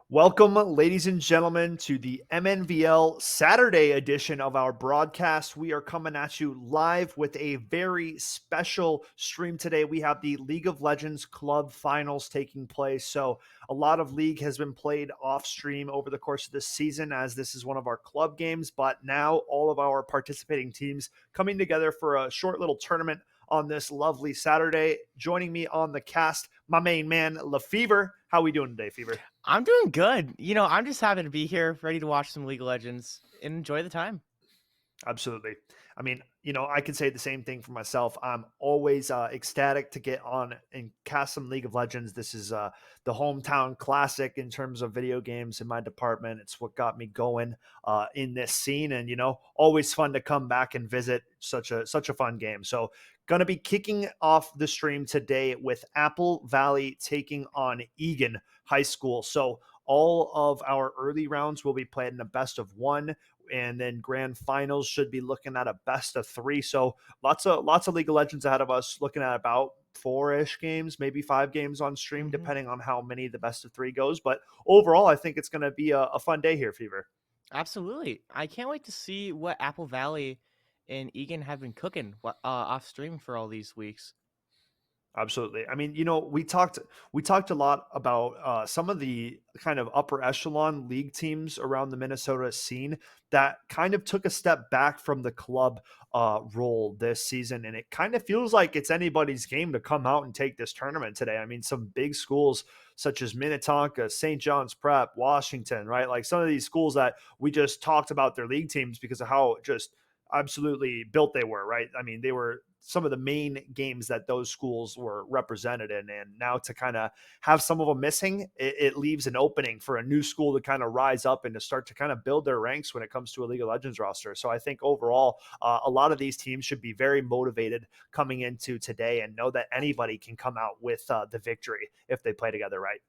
Welcome, ladies and gentlemen, to the Mnvl Saturday edition of our broadcast. We are coming at you live with a very special stream today. We have the League of Legends Club Finals taking place. So, a lot of League has been played off stream over the course of this season, as this is one of our club games. But now, all of our participating teams coming together for a short little tournament on this lovely Saturday. Joining me on the cast, my main man, LaFever. How we doing today, Fever? I'm doing good. I'm just happy to be here, ready to watch some League of Legends and enjoy the time. Absolutely. I mean, I could say the same thing for myself. I'm always ecstatic to get on and cast some League of Legends. This is the hometown classic in terms of video games in my department. It's what got me going in this scene, and always fun to come back and visit such a fun game. So, going to be kicking off the stream today with Apple Valley taking on Egan High School. So, all of our early rounds will be played in a best of one, and then grand finals should be looking at a best of three. So lots of League of Legends ahead of us, looking at about four-ish games, maybe 5 games on stream, hmm depending on how many the best of three goes. But overall, I think it's going to be a fun day here, Fever. Absolutely. I can't wait to see what Apple Valley and Egan have been cooking off stream for all these weeks. Absolutely. I mean, we talked a lot about some of the kind of upper echelon league teams around the Minnesota scene that kind of took a step back from the club role this season, and it kind of feels like it's anybody's game to come out and take this tournament today. I mean, some big schools such as Minnetonka, St. John's Prep, Washington, right? Like some of these schools that we just talked about their league teams because of how just absolutely built they were, right? I mean, they were some of the main games that those schools were represented in. And now to kind of have some of them missing, it leaves an opening for a new school to kind of rise up and to start to kind of build their ranks when it comes to a League of Legends roster. So I think overall, a lot of these teams should be very motivated coming into today and know that anybody can come out with the victory if they play together right.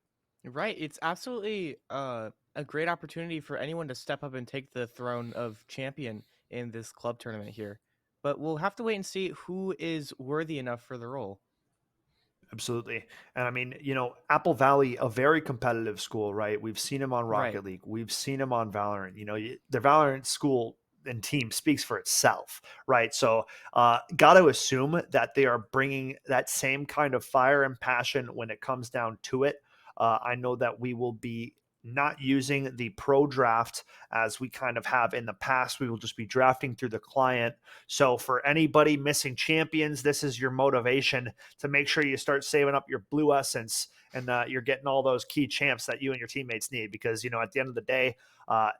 Right. It's absolutely a great opportunity for anyone to step up and take the throne of champion in this club tournament here. But we'll have to wait and see who is worthy enough for the role. Absolutely. And I mean, Apple Valley, a very competitive school, right? We've seen him on Right. Rocket League. We've seen him on Valorant. The Valorant school and team speaks for itself, right? So, got to assume that they are bringing that same kind of fire and passion when it comes down to it. I know that we will be not using the pro draft as we kind of have in the past. We will just be drafting through the client. So, for anybody missing champions, this is your motivation to make sure you start saving up your blue essence and you're getting all those key champs that you and your teammates need. Because at the end of the day,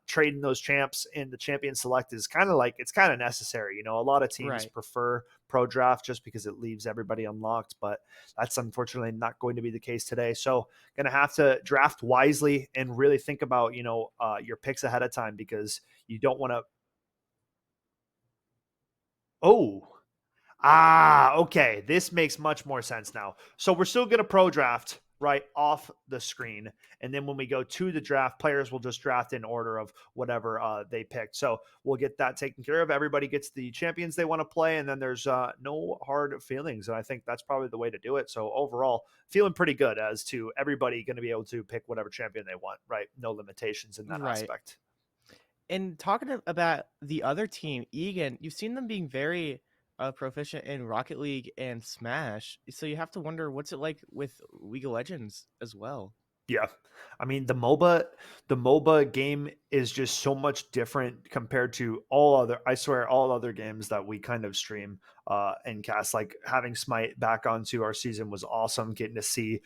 trading those champs in the champion select is kind of like it's kind of necessary. A lot of teams Right. prefer pro draft just because it leaves everybody unlocked, but that's unfortunately not going to be the case today. So going to have to draft wisely and really think about your picks ahead of time, because you don't want to. Oh, okay. This makes much more sense now. So we're still going to pro draft right off the screen. And then when we go to the draft, players will just draft in order of whatever they picked. So we'll get that taken care of. Everybody gets the champions they want to play. And then there's no hard feelings. And I think that's probably the way to do it. So overall, feeling pretty good as to everybody going to be able to pick whatever champion they want, right? No limitations in that Right. aspect. And talking about the other team, Egan, you've seen them being very proficient in Rocket League and Smash. So you have to wonder what's it like with League of Legends as well. Yeah. I mean, the MOBA game is just so much different compared to I swear, all other games that we kind of stream and cast. Like having Smite back onto our season was awesome. Getting to see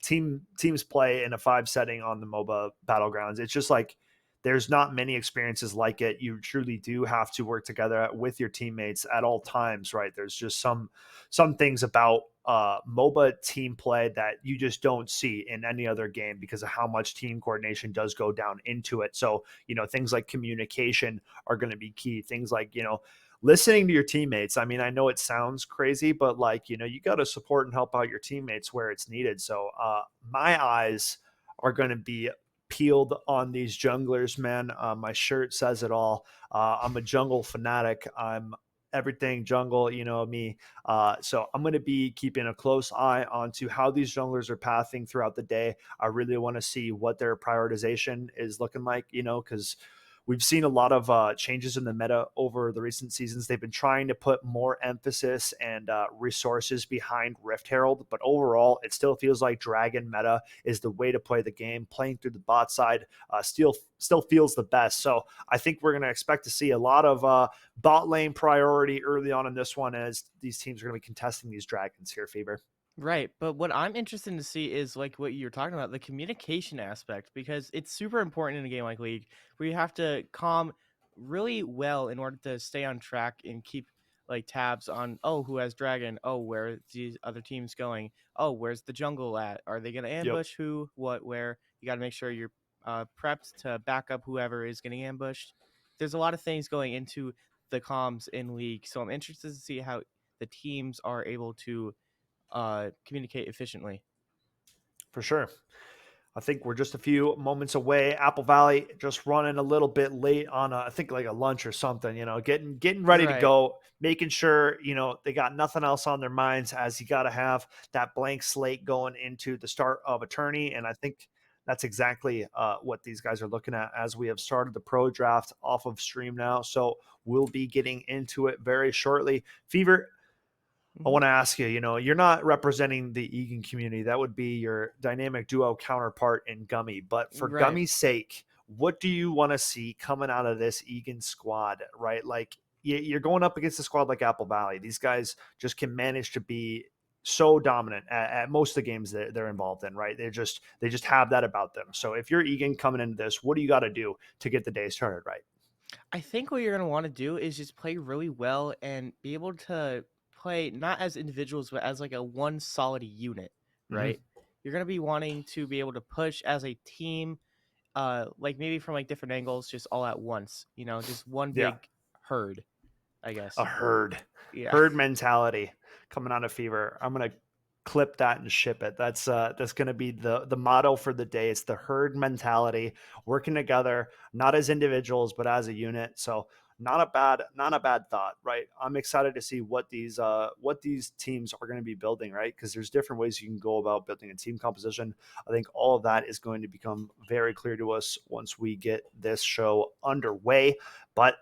teams play in a 5 setting on the MOBA battlegrounds. It's just like there's not many experiences like it. You truly do have to work together with your teammates at all times, right? There's just some things about MOBA team play that you just don't see in any other game because of how much team coordination does go down into it. So, things like communication are going to be key. Things like, listening to your teammates. I mean, I know it sounds crazy, but like, you got to support and help out your teammates where it's needed. So, my eyes are going to be peeled on these junglers, man. My shirt says it all. I'm a jungle fanatic. I'm everything jungle, you know me. So I'm going to be keeping a close eye onto how these junglers are pathing throughout the day. I really want to see what their prioritization is looking like, you know, because we've seen a lot of changes in the meta over the recent seasons. They've been trying to put more emphasis and resources behind Rift Herald, but overall, it still feels like Dragon meta is the way to play the game. Playing through the bot side still feels the best. So I think we're going to expect to see a lot of bot lane priority early on in this one as these teams are going to be contesting these dragons here, Fever. Right, but what I'm interested to see is like what you're talking about, the communication aspect, because it's super important in a game like League where you have to calm really well in order to stay on track and keep like tabs on, oh, who has dragon, oh, where are these other teams going, oh, where's the jungle at, are they going to Yep, ambush who, what, where. You got to make sure you're prepped to back up whoever is getting ambushed. There's a lot of things going into the comms in League, so I'm interested to see how the teams are able to communicate efficiently. for sure. I think we're just a few moments away. Apple Valley just running a little bit late on I think like a lunch or something, you know, getting ready to Right. go, making sure, you know, they got nothing else on their minds as you got to have that blank slate going into the start of a tourney. And I think that's exactly what these guys are looking at as we have started the pro draft off of stream now. So we'll be getting into it very shortly. Fever, I Mhm. want to ask you, you know, you're not representing the Egan community. That would be your dynamic duo counterpart in Gummy. But for Right. Gummy's sake, what do you want to see coming out of this Egan squad, right? Like you're going up against a squad like Apple Valley. These guys just can manage to be so dominant at most of the games that they're involved in, right? They just have that about them. So if you're Egan coming into this, what do you got to do to get the day started right? I think what you're going to want to do is just play really well and be able to play not as individuals, but as like a one solid unit, Mm-hmm. right? You're going to be wanting to be able to push as a team, like maybe from like different angles, just all at once, just one Yeah. big herd, I A guess. Yeah. herd mentality coming out of Fever. I'm gonna clip that and ship it. That's gonna be the motto for the day. It's the herd mentality, working together, not as individuals but as a unit. So not a bad thought, right? I'm excited to see what these teams are going to be building, right? Because there's different ways you can go about building a team composition. I think all of that is going to become very clear to us once we get this show underway. But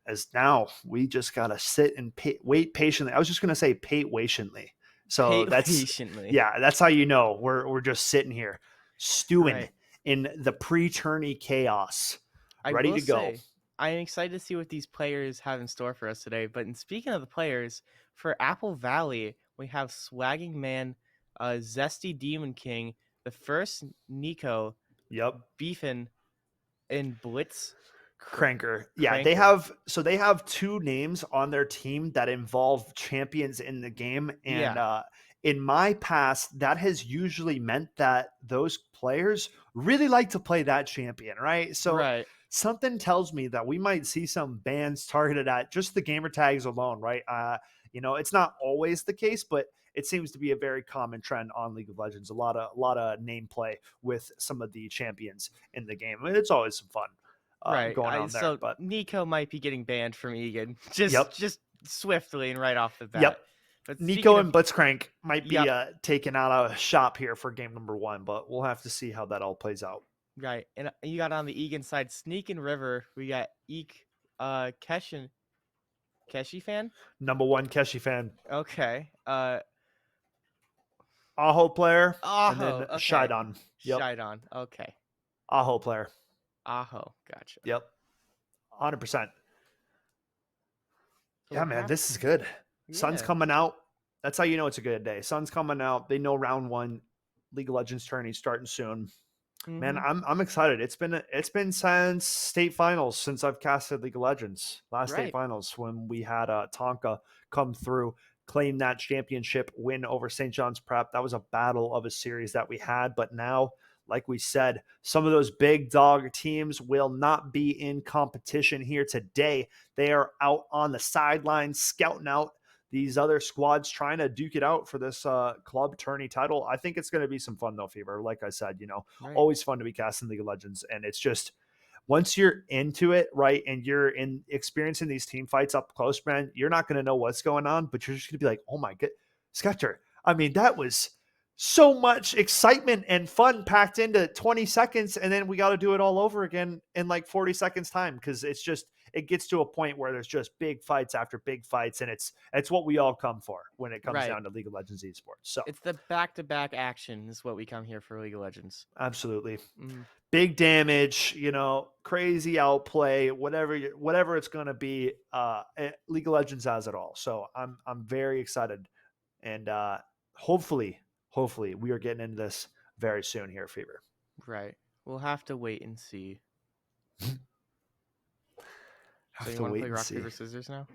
as now we just gotta sit and wait patiently. I was just gonna say pay patiently. So Pay that's patiently. yeah, that's how you know we're just sitting here stewing Right. in the pre-tourney chaos, I ready will to go. say, I'm excited to see what these players have in store for us today. But in speaking of the players, for Apple Valley, we have Swagging Man, Zesty Demon King, the first Nico, Yep. Beefin, and Blitz Cranker. Yeah, Cranker. they have two names on their team that involve champions in the game. And Yeah, in my past, that has usually meant that those players really like to play that champion, right? So right, something tells me that we might see some bans targeted at just the gamer tags alone, right? You know, it's not always the case, but it seems to be a very common trend on League of Legends. A lot of name play with some of the champions in the game. I mean, it's always some fun right. going I on there. so But Nico might be getting banned from Egan just yep, just swiftly and right off the bat. yep. But speaking Nico of, and Blitzcrank might be yep, taken out of shop here for game number one, but we'll have to see how that all plays out. right, and you got on the Egan side, Sneak and River. We got Eek, Keshin, Keshi fan. Number one Keshi fan, Okay. Aho player, and then Aho. Okay. Shidon. Yep, Shidon. Okay. Aho player. Aho. Gotcha. Yep, 100%. So Yeah, we'll man, have. this is good. Sun's Yeah. coming out. That's how you know it's a good day. Sun's coming out. They know round one League of Legends tourney starting soon. Man, Mm-hmm. I'm excited. It's been since state finals since I've casted League of Legends. Last state Right. finals when we had Tonka come through, claim that championship win over St. John's Prep. That was a battle of a series that we had. But now, like we said, some of those big dog teams will not be in competition here today. They are out on the sidelines scouting out these other squads trying to duke it out for this club tourney title. I think it's going to be some fun though, Fever. Like I said, you know, Right. always fun to be casting League of Legends, and it's just once you're into it, right, and you're in experiencing these team fights up close, man, you're not going to know what's going on, but you're just going to be like, oh my god, Sketcher. I mean, that was so much excitement and fun packed into 20 seconds, and then we got to do it all over again in like 40 seconds time, because it gets to a point where there's just big fights after big fights, and it's what we all come for when it comes Right. down to League of Legends esports. So It's the back-to-back action is what we come here for League of Legends. absolutely. Mm, Big damage, crazy outplay, whatever it's going to be. League of Legends has it all. So I'm very excited, and hopefully we are getting into this very soon here, Fever. right. We'll have to wait and see. So Have you to want to wait play and rock see. paper scissors now?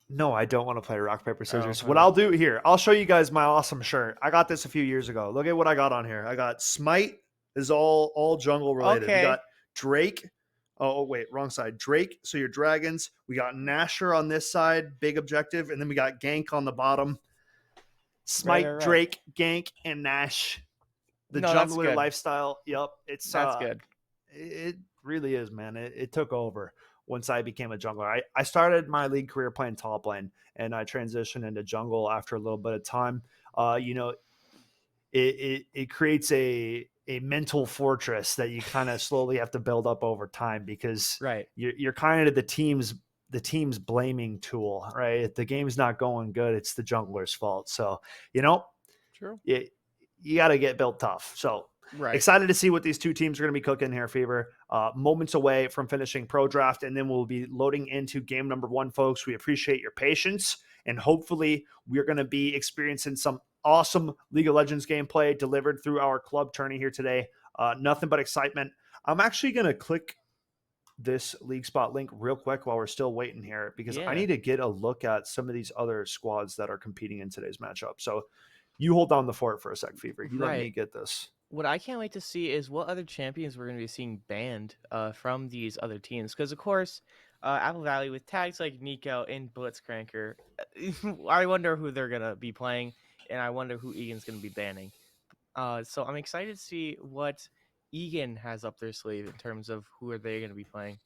No, I don't want to play rock paper Oh, scissors. What okay. I'll do here, I'll show you guys my awesome shirt. I got this a few years ago. Look at what I got on here. I got Smite is all jungle related. We got Okay. Drake. Oh wait, wrong side. Drake. So your dragons. We got Nasher on this side, big objective, and then we got Gank on the bottom. Right, right, Smite, right. Drake, Gank, and Nash. The No, that's jungler good. lifestyle. Yep, That's good. it really is, man. It took over once I became a jungler. I started my league career playing top lane, and I transitioned into jungle after a little bit of time. It creates a mental fortress that you kind of slowly have to build up over time, because Right. you're kind of the team's blaming tool, right? If the game's not going good, it's the jungler's fault. So you know True. you, you got to get built tough. So Right. excited to see what these two teams are going to be cooking here, Fever. Moments away from finishing pro draft, and then we'll be loading into game number 1, folks. We appreciate your patience, and hopefully we're going to be experiencing some awesome League of Legends gameplay delivered through our club tourney here today. Nothing but excitement. I'm actually going to click this league spot link real quick while we're still waiting here, because I Yeah. need to get a look at some of these other squads that are competing in today's matchup. So you hold down the fort for a sec, Fever. You let me Right. get this. What I can't wait to see is what other champions we're going to be seeing banned from these other teams. Because, of course, Apple Valley with tags like Nico and Blitzcranker, I wonder who they're going to be playing, and I wonder who Egan's going to be banning. So I'm excited to see what Egan has up their sleeve in terms of who are they going to be playing.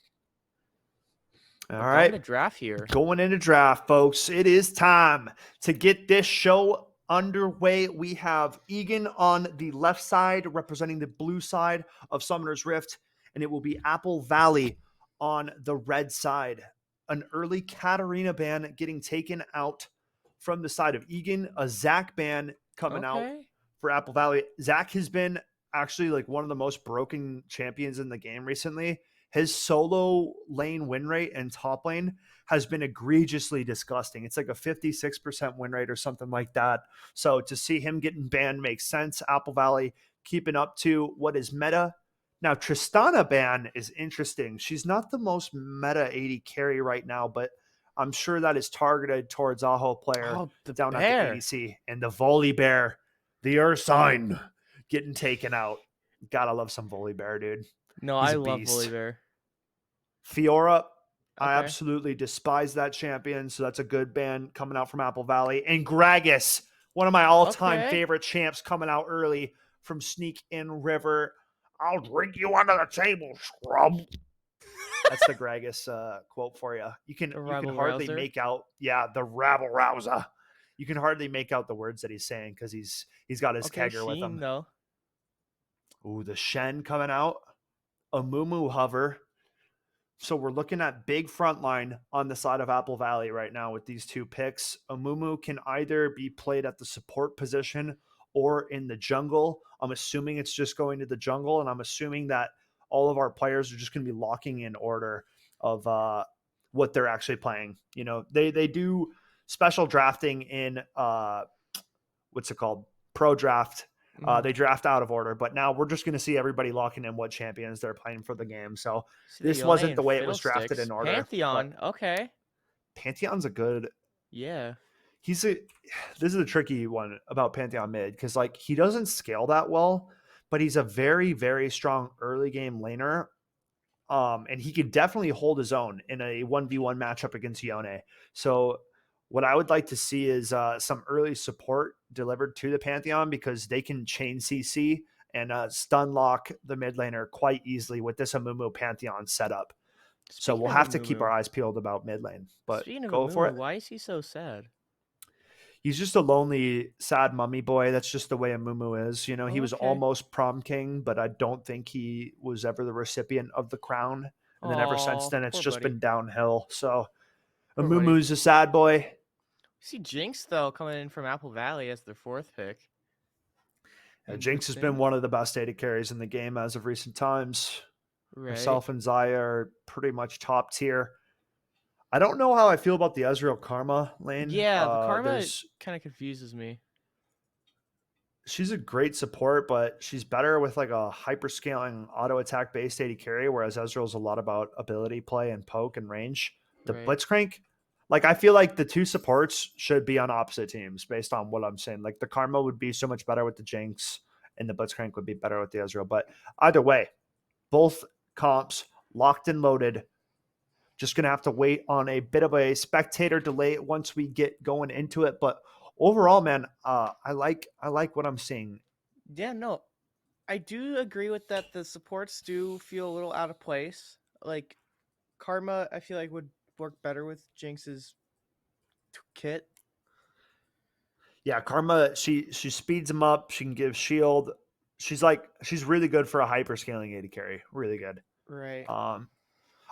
All But going right. to draft here. Going into draft, folks. It is time to get this show underway. We have Egan on the left side representing the blue side of Summoner's Rift, and it will be Apple Valley on the red side. An early Katarina ban getting taken out from the side of Egan, a Zach ban coming out Okay. for Apple Valley. Zach has been actually like one of the most broken champions in the game recently. His solo lane win rate and top lane has been egregiously disgusting. It's like a 56% win rate or something like that. So to see him getting banned makes sense. Apple Valley keeping up to what is meta. Now, Tristana ban is interesting. She's not the most meta 80 carry right now, but I'm sure that is targeted towards Aho player Oh, the down at the bear. ADC. And the Volley Bear, the Ursine, getting taken out. Gotta love some Volley Bear, dude. No, He's I a love beast. Volibear. Fiora, I Okay. absolutely despise that champion, so that's a good ban coming out from Apple Valley. And Gragas, one of my all-time Okay. favorite champs, coming out early from Sneak In River. I'll drink you under the table, scrub. That's the Gragas quote for you. You can Rebel hardly Rouser. make out, yeah, the rabble rouser. You can hardly make out the words that he's saying, because he's got his Okay, kegger with Sheen him. though. Ooh, the Shen coming out. A Mumu hover. So we're looking at big front line on the side of Apple Valley right now with these two picks. Amumu can either be played at the support position or in the jungle. I'm assuming it's just going to the jungle, and I'm assuming that all of our players are just going to be locking in order of what they're actually playing. They do special drafting in what's it called? Pro draft. Mm. They draft out of order, but now we're just going to see everybody locking in what champions they're playing for the game. So See the this Yone wasn't and the way it was drafted Fiddlesticks. in order, but Pantheon. Okay. Pantheon's a good. Yeah. He's a. This is a tricky one about Pantheon mid, because like he doesn't scale that well, but he's a very very strong early game laner. And he could definitely hold his own in a 1v1 matchup against Yone. So what I would like to see is some early support delivered to the Pantheon, because they can chain CC and stun lock the mid laner quite easily with this Amumu Pantheon setup. So Speaking we'll of have to keep our Amumu, eyes peeled about mid lane, but speaking of go for Amumu, it. why is he so sad? He's just a lonely, sad mummy boy. That's just the way Amumu is. You know, he Oh, was okay. almost prom king, but I don't think he was ever the recipient of the crown. And then ever since Oh, then, it's poor just buddy. been downhill. So Poor buddy. Amumu's a sad boy. We see Jinx though coming in from Apple Valley as their fourth pick. Jinx has been Interesting. one of the best AD carries in the game as of recent times. Right. Herself and Zaya are pretty much top tier. I don't know how I feel about the Ezreal Karma lane. Yeah, the karma There's kind of confuses me. She's a great support, but she's better with like a hyper scaling auto attack based AD carry, whereas Ezreal's a lot about ability play and poke and range. The Right. Blitzcrank, like I feel like the two supports should be on opposite teams based on what I'm saying. Like the Karma would be so much better with the Jinx, and the Blitzcrank would be better with the Ezreal. But either way, both comps locked and loaded. Just gonna have to wait on a bit of a spectator delay once we get going into it. But overall, man, I like what I'm seeing. Yeah, no, I do agree with that. The supports do feel a little out of place. Like Karma, I feel like would work better with Jinx's kit. Yeah, Karma, she speeds him up. She can give shield. She's really good for a hyper scaling AD carry. Really good. Right. Um,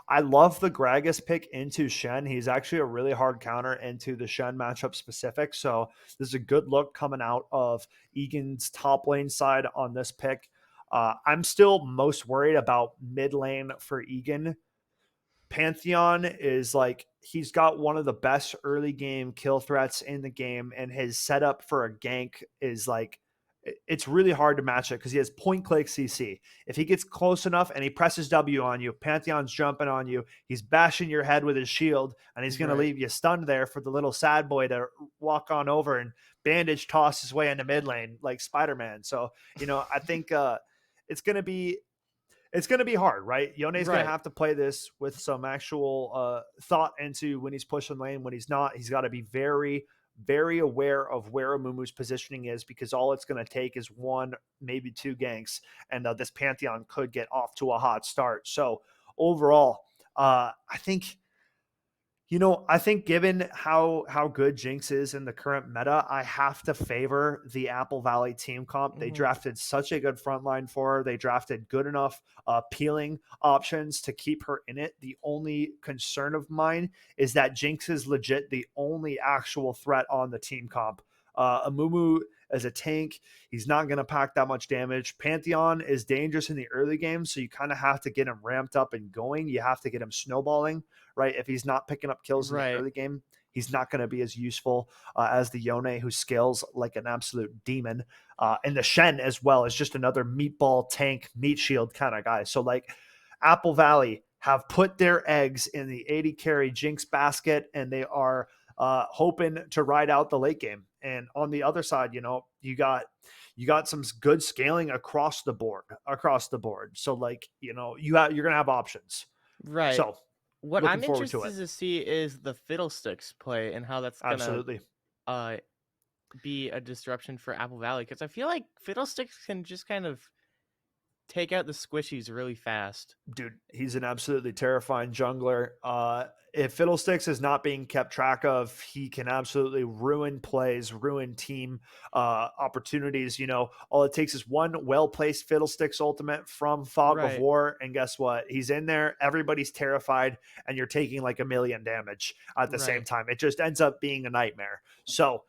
I love the Gragas pick into Shen. He's actually a really hard counter into the Shen matchup specific. So this is a good look coming out of Egan's top lane side on this pick. I'm still most worried about mid lane for Egan. Pantheon is like he's got one of the best early game kill threats in the game, and his setup for a gank is like it's really hard to match it because he has point click CC. If he gets close enough and he presses W on you, Pantheon's jumping on you, he's bashing your head with his shield, and he's going to Right. leave you stunned there for the little sad boy to walk on over and bandage toss his way into mid lane like Spider Man. So I think it's going to be it's going to be hard, right? Yone's going to Right. have to play this with some actual thought into when he's pushing lane, when he's not. He's got to be very, very aware of where Amumu's positioning is because all it's going to take is one, maybe two ganks, and this Pantheon could get off to a hot start. So overall, I think given how good Jinx is in the current meta, I have to favor the Apple Valley team comp. They Hmm. drafted such a good front line for her. They drafted good enough peeling options to keep her in it. The only concern of mine is that Jinx is legit the only actual threat on the team comp. Amumu as a tank, he's not going to pack that much damage. Pantheon is dangerous in the early game, so you kind of have to get him ramped up and going. You have to get him snowballing, right? If he's not picking up kills in the Right. early game, he's not going to be as useful as the Yone, who scales like an absolute demon. And the Shen as well is just another meatball tank, meat shield kind of guy. So like Apple Valley have put their eggs in the 80 carry Jinx basket, and they are hoping to ride out the late game. And on the other side, you got some good scaling across the board. So like you're gonna have options. Right. So What looking I'm forward to interested it. to see is the Fiddlesticks play and how that's gonna Absolutely. uh be a disruption for Apple Valley because I feel like Fiddlesticks can just kind of take out the squishies really fast. Dude, he's an absolutely terrifying jungler. If Fiddlesticks is not being kept track of, he can absolutely ruin plays, ruin team opportunities. All it takes is one well placed Fiddlesticks ultimate from Fog of Right. War, and guess what? He's in there. Everybody's terrified, and you're taking like a million damage at the same Right. time. It just ends up being a nightmare. So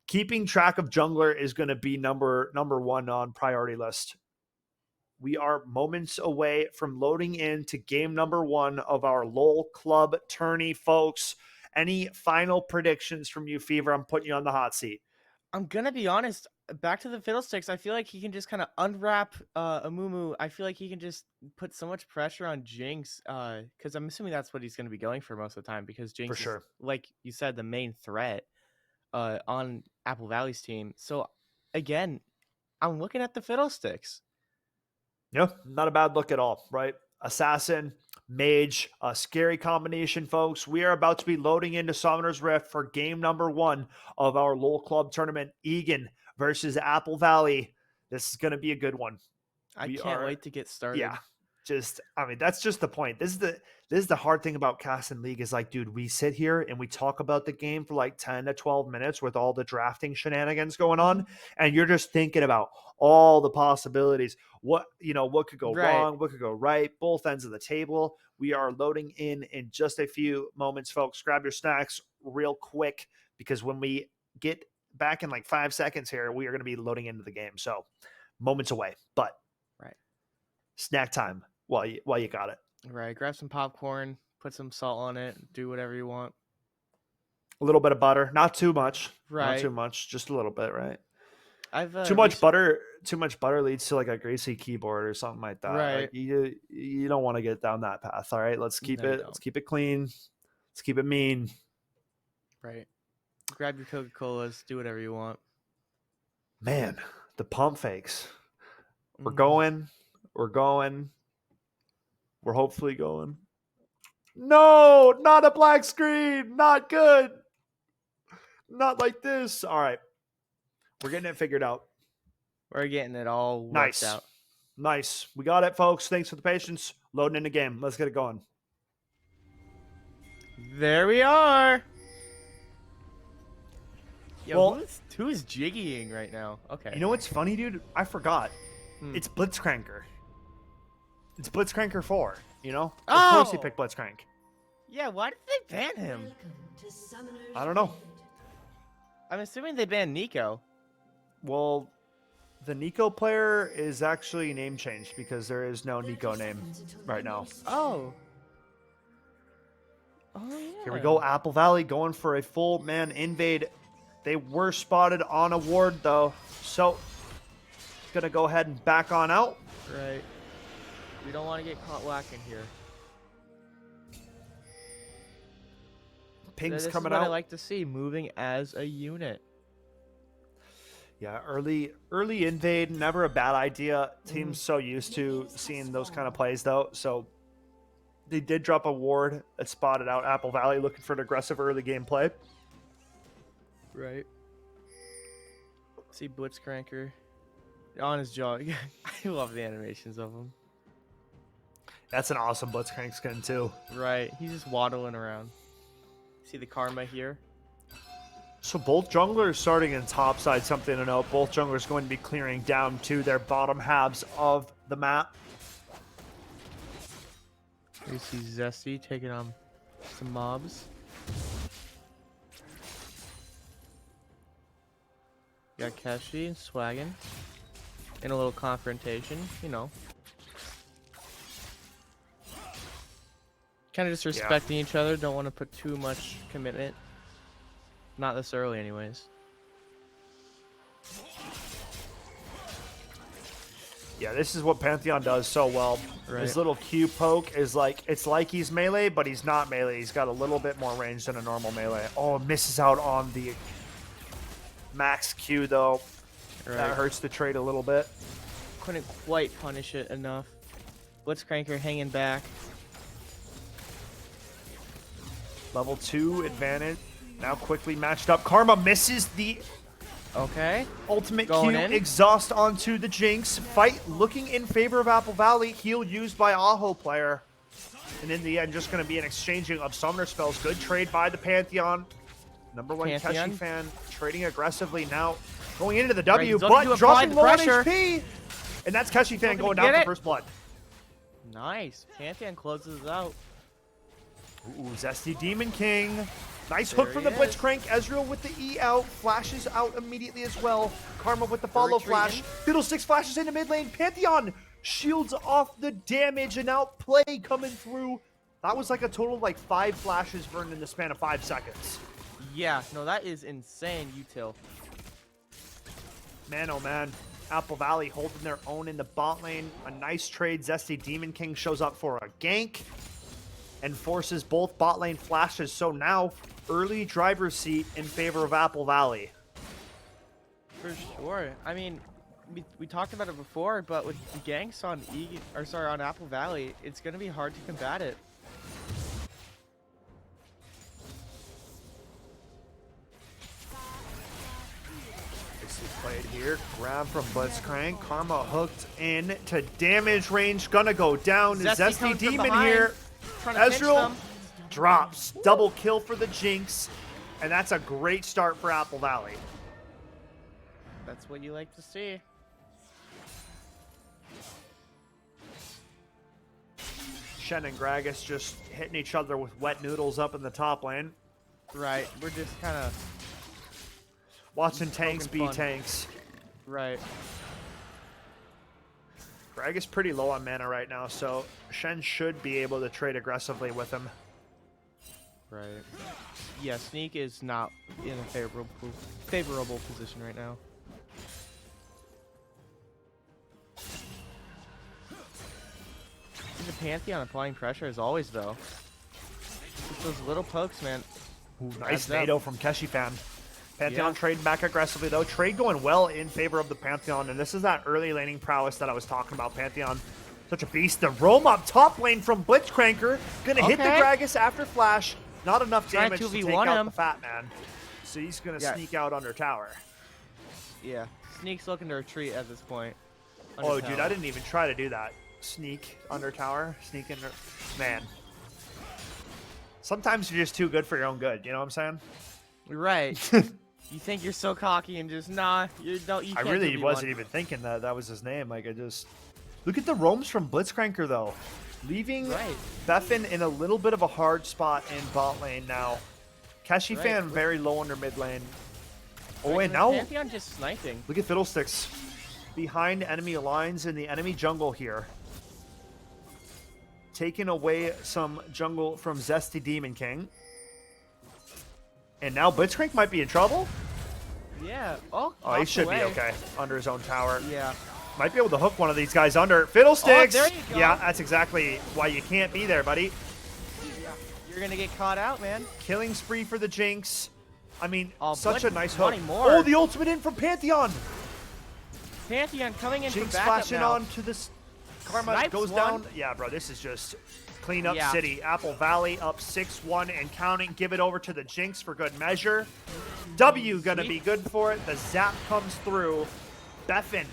keeping track of jungler is going to be number one on priority list. We are moments away from loading into game number one of our LOL Club tourney, folks. Any final predictions from you, Fever? I'm putting you on the hot seat. I'm gonna be honest. Back to the Fiddlesticks. I feel like he can just kind of unwrap Amumu. I feel like he can just put so much pressure on Jinx. Because I'm assuming that's what he's gonna be going for most of the time. Because For Jinx is, sure. like you said, the main threat on Apple Valley's team. So again, I'm looking at the Fiddlesticks. Yeah, not a bad look at all, right? Assassin, mage, a scary combination, folks. We are about to be loading into Summoner's Rift for game number one of our LOL Club tournament. Egan versus Apple Valley. This is going to be a good one. I We can't are, wait to get started. yeah. Just, I mean, that's just the point. This is the hard thing about Cast and League is like, dude, we sit here and we talk about the game for like 10 to 12 minutes with all the drafting shenanigans going on, and you're just thinking about all the possibilities. What could go Right. wrong, what could go right, both ends of the table. We are loading in just a few moments, folks. Grab your snacks real quick because when we get back in like 5 seconds here, we are going to be loading into the game. So moments away, but Right. snack time while you got it. Right. Grab some popcorn, put some salt on it, do whatever you want. A little bit of butter, not too much, not too Right. much, just a little bit, right? I've Too much butter, too much butter leads to like a greasy keyboard or something like that. Like Right. you don't want to get down that path. All right, let's keep No, you it don't. let's keep it clean. Let's keep it mean. Right. Grab your Coca-Colas, do whatever you want. Man, the pump fakes. We're Mhm. going. We're going. We're hopefully going. No, not a black screen. Not good. Not like this. All right. We're getting it figured out. We're getting it all worked Nice. out. Nice. We got it, folks. Thanks for the patience. Loading in the game. Let's get it going. There we are. Yo, Well, who's jiggying right now? Okay. you know what's funny, dude? I forgot. It's Blitzcranker. It's Blitzcranker 4, you know? Of course he Oh! picked Blitzcrank. Yeah, why did they ban him? I don't know. I'm assuming they banned Nico. Well, the Nico player is actually name changed because there is no Nico name right now. Oh. Oh, yeah. Here we go. Apple Valley going for a full man invade. They were spotted on a ward, though. So, going to go ahead and back on out. Right. We don't want to get caught whacking here. Ping's This coming is what out. I like to see, moving as a unit. Yeah, early invade, never a bad idea. Team's so used to seeing those kind of plays, though. So they did drop a ward that spotted out Apple Valley, looking for an aggressive early game play. Right. See Blitzcranker on his jaw. I love the animations of him. That's an awesome Blitzcrank skin, too. Right. He's just waddling around. See the karma here? So both junglers starting in top side, something to note. Both junglers going to be clearing down to their bottom halves of the map. You see Zesty taking on some mobs. Got Keshi swagging in a little confrontation, you know. Kind of just respecting each other. Don't want to put too much commitment. Not this early, anyways. Yeah, this is what Pantheon does so well. Right. His little Q poke is like, it's like he's melee, but he's not melee. He's got a little bit more range than a normal melee. Oh, misses out on the max Q, though. Right. That hurts the trade a little bit. Couldn't quite punish it enough. Blitzcranker hanging back. Level 2 advantage. Now quickly matched up. Karma misses the Okay. ultimate Going Q. in. Exhaust onto the Jinx. Fight looking in favor of Apple Valley. Heal used by Aho player. And in the end, just going to be an exchanging of summoner spells. Good trade by the Pantheon. Number one Pantheon. Keshi fan trading aggressively now. Going into the W, he's looking to but apply dropping the low on pressure. HP. And that's Keshi fan Looking to going down get for it. first blood. Nice. Pantheon closes out. Ooh, Zesty Demon King. Nice There hook from he the is. Blitzcrank. Ezreal with the E out. Flashes out immediately as well. Karma with the follow flash. retreating. Fiddlesticks flashes into mid lane. Pantheon shields off the damage and out play coming through. That was like a total of like 5 flashes burned in the span of 5 seconds. Yeah, no, that is insane, util. Man, oh man. Apple Valley holding their own in the bot lane. A nice trade. Zesty Demon King shows up for a gank and forces both bot lane flashes. So now, early driver's seat in favor of Apple Valley. For sure. I mean, we talked about it before, but with the ganks on on Apple Valley, it's gonna be hard to combat it. This is played here. here. Grab from Blitzcrank. Karma hooked in to damage range. Gonna go down. Zesty Demon here. Ezreal drops. Double kill for the Jinx. And that's a great start for Apple Valley. That's what you like to see. Shen and Gragas just hitting each other with wet noodles up in the top lane. Right, we're just kind of watching tanks be fun. Tanks. Right. Gragas pretty low on mana right now, so Shen should be able to trade aggressively with him. Right. Yeah, Sneak is not in a favorable position right now. The Pantheon applying pressure as always, though. Just those little pokes, man. Ooh, nice NATO from Keshi fan. Pantheon trading back aggressively, though. Trade going well in favor of the Pantheon, and this is that early laning prowess that I was talking about. Pantheon, such a beast. The roam up top lane from Blitzcranker. Gonna hit the Gragas after flash. Not enough damage to take out the Fat Man. So he's gonna sneak out under tower. Yeah, Sneak's looking to retreat at this point. Oh, dude, I didn't even try to do that. Sneak under tower, sneak in. Man. Sometimes you're just too good for your own good, you know what I'm saying? Right. You think you're so cocky and just, nah, you don't. You can't I really wasn't even thinking that was his name. Like, I just... Look at the roams from Blitzcranker, though. Leaving Beffin in a little bit of a hard spot in bot lane now. Keshi fan very low under mid lane. Oh, and now... Pantheon just sniping. Look at Fiddlesticks. Behind enemy lines in the enemy jungle here. Taking away some jungle from Zesty Demon King. And now Blitzcrank might be in trouble? Yeah. Oh, he should be okay. Under his own tower. Yeah. Might be able to hook one of these guys under. Fiddlesticks! Oh, there you go. Yeah, that's exactly why you can't be there, buddy. Yeah. You're going to get caught out, man. Killing spree for the Jinx. I mean, such a nice hook. More. Oh, the ultimate in from Pantheon! Pantheon coming in Jinx for backup flashing now. on to this. Karma Snipes goes one. down. Yeah, bro, this is just clean up city. Apple Valley up 6-1 and counting. Give it over to the Jinx for good measure. W gonna be good for it. The zap comes through. Beffin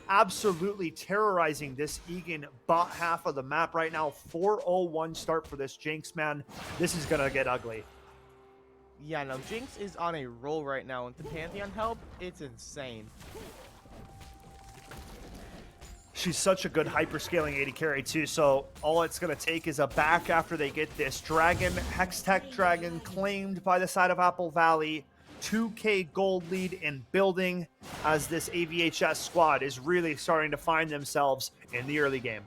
absolutely terrorizing this Egan bot half of the map right now. 4-0-1 start for this Jinx, man. This is gonna get ugly. Yeah, no, Jinx is on a roll right now. With the Pantheon help, it's insane. She's such a good hyper-scaling AD carry, too, so all it's going to take is a back after they get this dragon, Hextech Dragon, claimed by the side of Apple Valley. 2K gold lead in building as this AVHS squad is really starting to find themselves in the early game.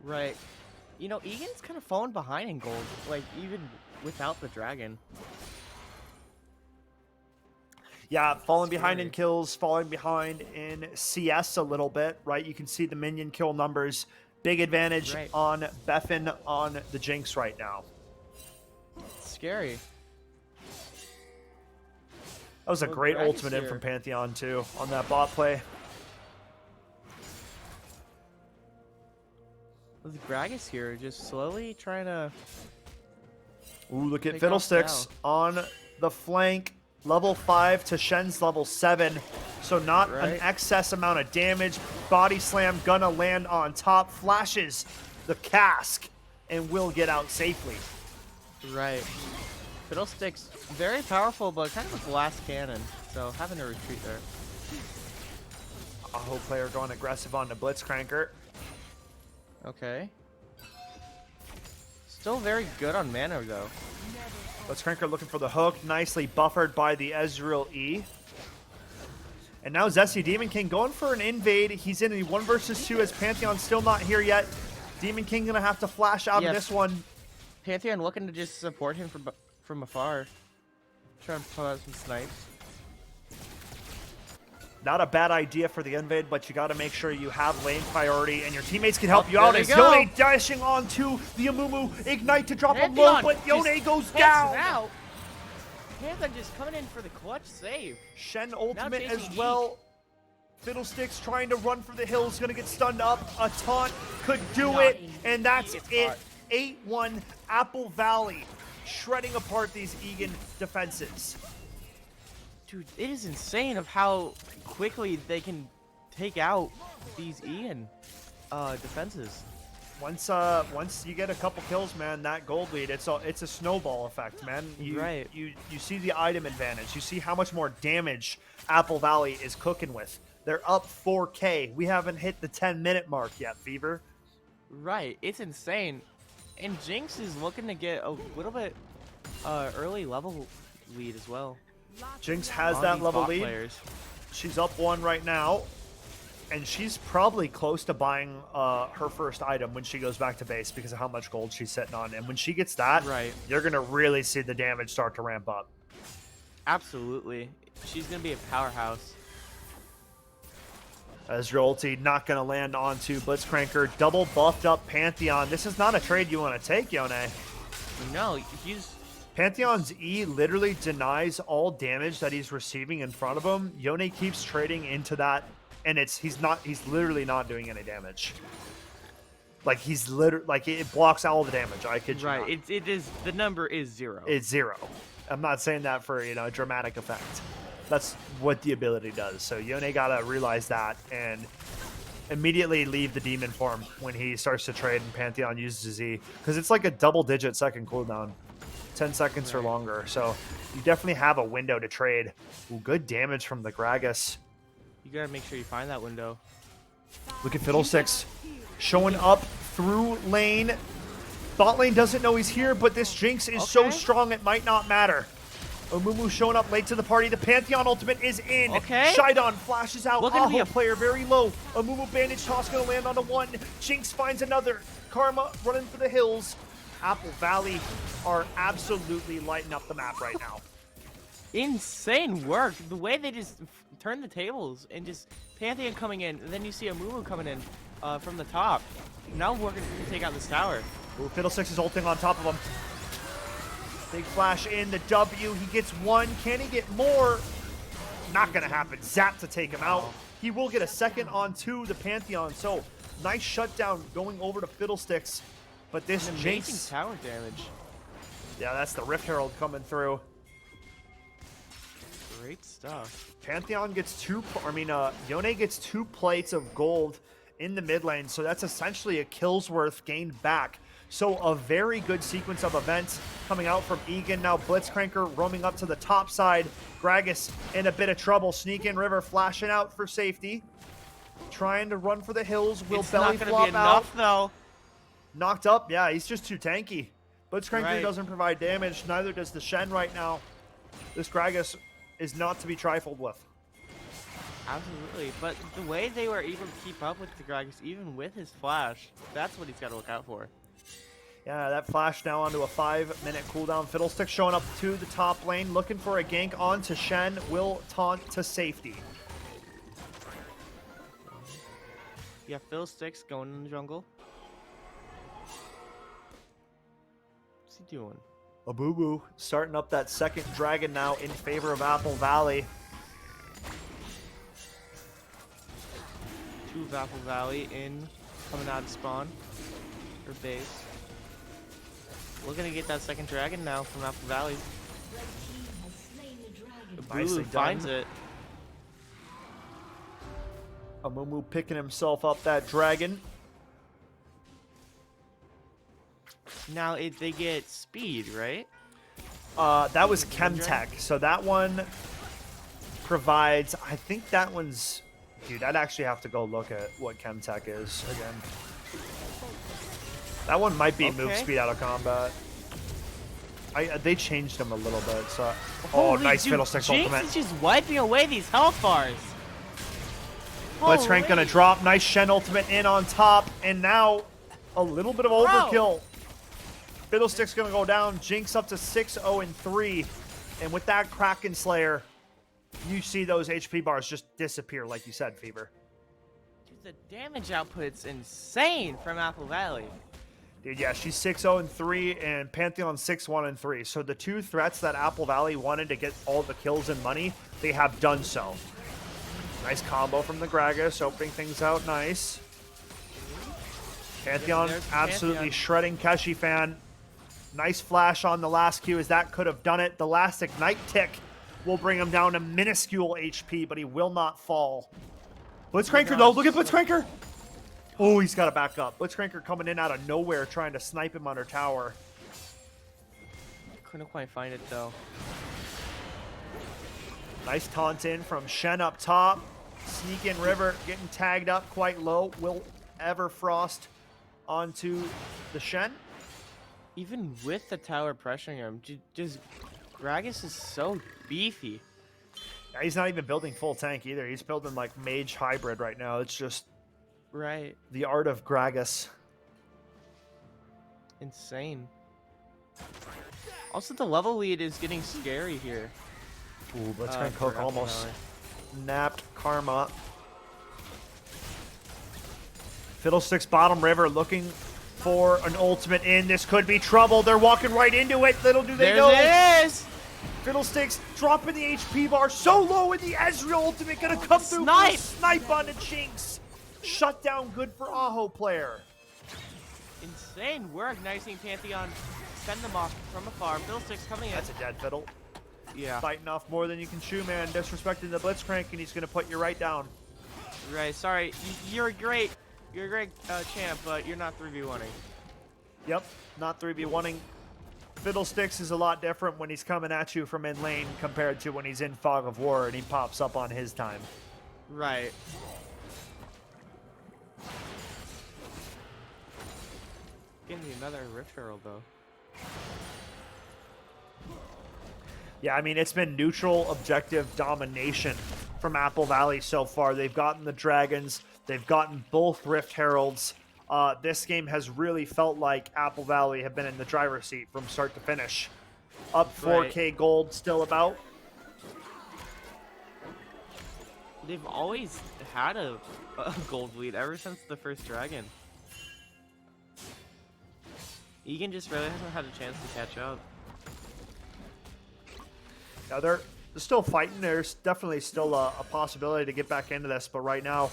Right. You know, Egan's kind of fallen behind in gold, like, even without the dragon. Yeah, falling behind in kills, falling behind in CS a little bit, right? You can see the minion kill numbers. Big advantage on Beffin on the Jinx right now. It's scary. That was a great ultimate in from Pantheon, too, on that bot play. With Gragas here, just slowly trying to... Ooh, look at Fiddlesticks on the flank. Level 5 to Shen's level 7. So not an excess amount of damage. Body slam gonna land on top. Flashes the cask and will get out safely. Right. Fiddlesticks, very powerful, but kind of a glass cannon. So having to retreat there. Aho player going aggressive on the Blitzcranker. Okay. Still very good on mana, though. Blitzcranker looking for the hook. Nicely buffered by the Ezreal E. And now Zesty Demon King going for an invade. He's in a 1 versus 2 as Pantheon still not here yet. Demon King going to have to flash out of this one. Pantheon looking to just support him from afar. Trying to pull out some snipes. Not a bad idea for the invade, but you got to make sure you have lane priority and your teammates can help you out. As Yone dashing onto the Amumu. Ignite to drop him low, but Yone goes down. Pantheon just coming in for the clutch save. Shen ultimate as well. Fiddlesticks trying to run for the hills, going to get stunned up. A taunt could do it, and that's it. 8-1 Apple Valley shredding apart these Egan defenses. Dude, it is insane of how quickly they can take out these Ian defenses. Once you get a couple kills, man, that gold lead, it's a snowball effect, man. Right. You see the item advantage. You see how much more damage Apple Valley is cooking with. They're up 4K. We haven't hit the 10-minute mark yet, Fever. Right. It's insane. And Jinx is looking to get a little bit early level lead as well. Jinx has on that these level bot lead. players. She's up 1 right now. And she's probably close to buying her first item when she goes back to base because of how much gold she's sitting on. And when she gets that, Right. you're going to really see the damage start to ramp up. Absolutely. She's going to be a powerhouse. As your ulti not going to land onto Blitzcranker. Double buffed up Pantheon. This is not a trade you want to take, Yone. No, he's... Pantheon's E literally denies all damage that he's receiving in front of him. Yone keeps trading into that. And he's literally not doing any damage. Like it blocks all the damage. I kid you not. Right. It is, the number is 0. It's 0. I'm not saying that for, a dramatic effect. That's what the ability does. So Yone gotta realize that and immediately leave the demon form when he starts to trade and Pantheon uses his E. Because it's like a double-digit second cooldown. 10 seconds or longer. So you definitely have a window to trade. Ooh, good damage from the Gragas. You gotta make sure you find that window. Look at Fiddlesticks showing up through lane. Bot lane doesn't know he's here, but this Jinx is so strong it might not matter. Amumu showing up late to the party. The Pantheon ultimate is in. Okay. Shidon flashes out. Looking to be Aho a player very low. Amumu bandage toss going to land on a 1. Jinx finds another. Karma running for the hills. Apple Valley are absolutely lighting up the map right now. Insane work. The way they just turn the tables and just Pantheon coming in, and then you see a Mumu coming in from the top. Now we're going to take out this tower. Ooh, Fiddlesticks is ulting on top of him. Big flash in the W. He gets 1. Can he get more? Not going to happen. Zap to take him out. He will get a second on 2, the Pantheon. So, nice shutdown going over to Fiddlesticks. But this Amazing Jinx... tower damage. Yeah, that's the Rift Herald coming through. Great stuff. Pantheon gets Yone gets 2 plates of gold in the mid lane. So that's essentially a kill's worth gained back. So a very good sequence of events coming out from Egan. Now Blitzcranker roaming up to the top side. Gragas in a bit of trouble. Sneak in River flashing out for safety. Trying to run for the hills. Will It's belly not gonna flop be enough, out. though. Knocked up. Yeah, he's just too tanky. Blitzcranker Right. doesn't provide damage. Neither does the Shen right now. This Gragas is not to be trifled with. Absolutely. But the way they were able to keep up with the Gragas, even with his flash, that's what he's got to look out for. Yeah, that flash now onto a 5-minute cooldown. Fiddlestick showing up to the top lane, looking for a gank onto Shen. Will taunt to safety. Yeah, Fiddlesticks going in the jungle. What's he doing? Abubu starting up that second dragon now in favor of Apple Valley. 2 of Apple Valley in, coming out of spawn, or base. We're gonna get that second dragon now from Apple Valley. Nicely Abubu finds done. it. Amumu picking himself up that dragon. Now they get speed, right? That was Chemtech. So that one provides, I think that one's, dude, I'd actually have to go look at what Chemtech is again. That one might be move speed out of combat. They changed them a little bit, so. Holy nice dude, Fiddlesticks Jinx ultimate. is just wiping away these health bars. Blitzcrank gonna Holy. drop. Nice Shen ultimate in on top, and now a little bit of overkill. Fiddlestick's gonna go down. Jinx up to 6-0-3, and with that Kraken Slayer, you see those HP bars just disappear, like you said, Fever. Dude, the damage output's insane from Apple Valley. Dude, yeah, she's 6-0-3, and Pantheon 6-1-3. So the 2 threats that Apple Valley wanted to get all the kills and money, they have done so. Nice combo from the Gragas, opening things out nice. Pantheon There's absolutely Pantheon. shredding Keshi fan. Nice flash on the last Q as that could have done it. The last Ignite tick will bring him down to minuscule HP, but he will not fall. Blitzcranker, gosh. though. Look at Blitzcranker. Oh, he's got to back up. Blitzcranker coming in out of nowhere, trying to snipe him under tower. Couldn't quite find it, though. Nice taunt in from Shen up top. Sneak in River, getting tagged up quite low. Will Everfrost onto the Shen. Even with the tower pressuring him, just Gragas is so beefy. Yeah, he's not even building full tank either. He's building like mage hybrid right now. It's just Right. the art of Gragas. Insane. Also, the level lead is getting scary here. Ooh, for Blitzcrank Cook Apple almost Valley. napped Karma. Fiddlesticks bottom river looking for an ultimate in. This could be trouble. They're walking right into it. Little do they know. There it is! Fiddlesticks dropping the HP bar so low, and the Ezreal ultimate gonna come through for a snipe on the Jinx. Shut down good for Aho player. Insane work, Nicing Pantheon. Send them off from afar. Fiddlesticks coming in. That's a dead Fiddle. Yeah. Fighting off more than you can chew, man. Disrespecting the Blitzcrank, and he's gonna put you right down. Right, sorry. You're great. You're a great champ, but you're not 3v1ing. Yep, not 3v1ing. Fiddlesticks is a lot different when he's coming at you from in lane compared to when he's in Fog of War and he pops up on his time. Right. Getting me another Rift Herald, though. Yeah, I mean, it's been neutral objective domination from Apple Valley so far. They've gotten the Dragons. They've gotten both Rift Heralds. This game has really felt like Apple Valley have been in the driver's seat from start to finish. Up 4K gold still about. They've always had a gold lead ever since the first dragon. Egan just really hasn't had a chance to catch up. Now they're still fighting. There's definitely still a possibility to get back into this, but right now,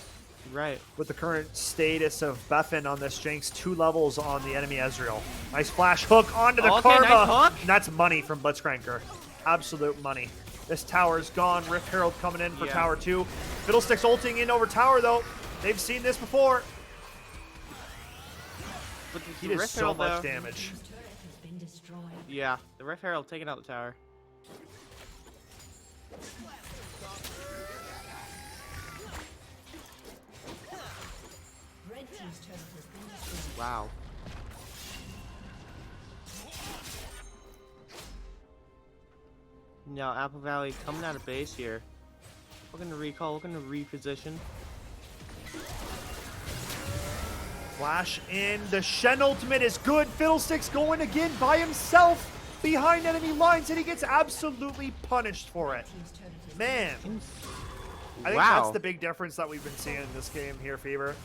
Right. with the current status of Beffin on this Jinx, 2 levels on the enemy Ezreal. Nice flash hook onto the Karma. Nice hook. And that's money from Blitzcranker. Absolute money. This tower's gone. Rift Herald coming in for tower 2. Fiddlesticks ulting in over tower, though. They've seen this before. But He the does Rift so Herald, much though, damage. yeah, the Rift Herald taking out the tower. Wow. Now Apple Valley coming out of base here. Looking to recall, looking to reposition. Flash in. The Shen ultimate is good. Fiddlesticks going again by himself behind enemy lines, and he gets absolutely punished for it. Man. I think that's the big difference that we've been seeing in this game here, Fever.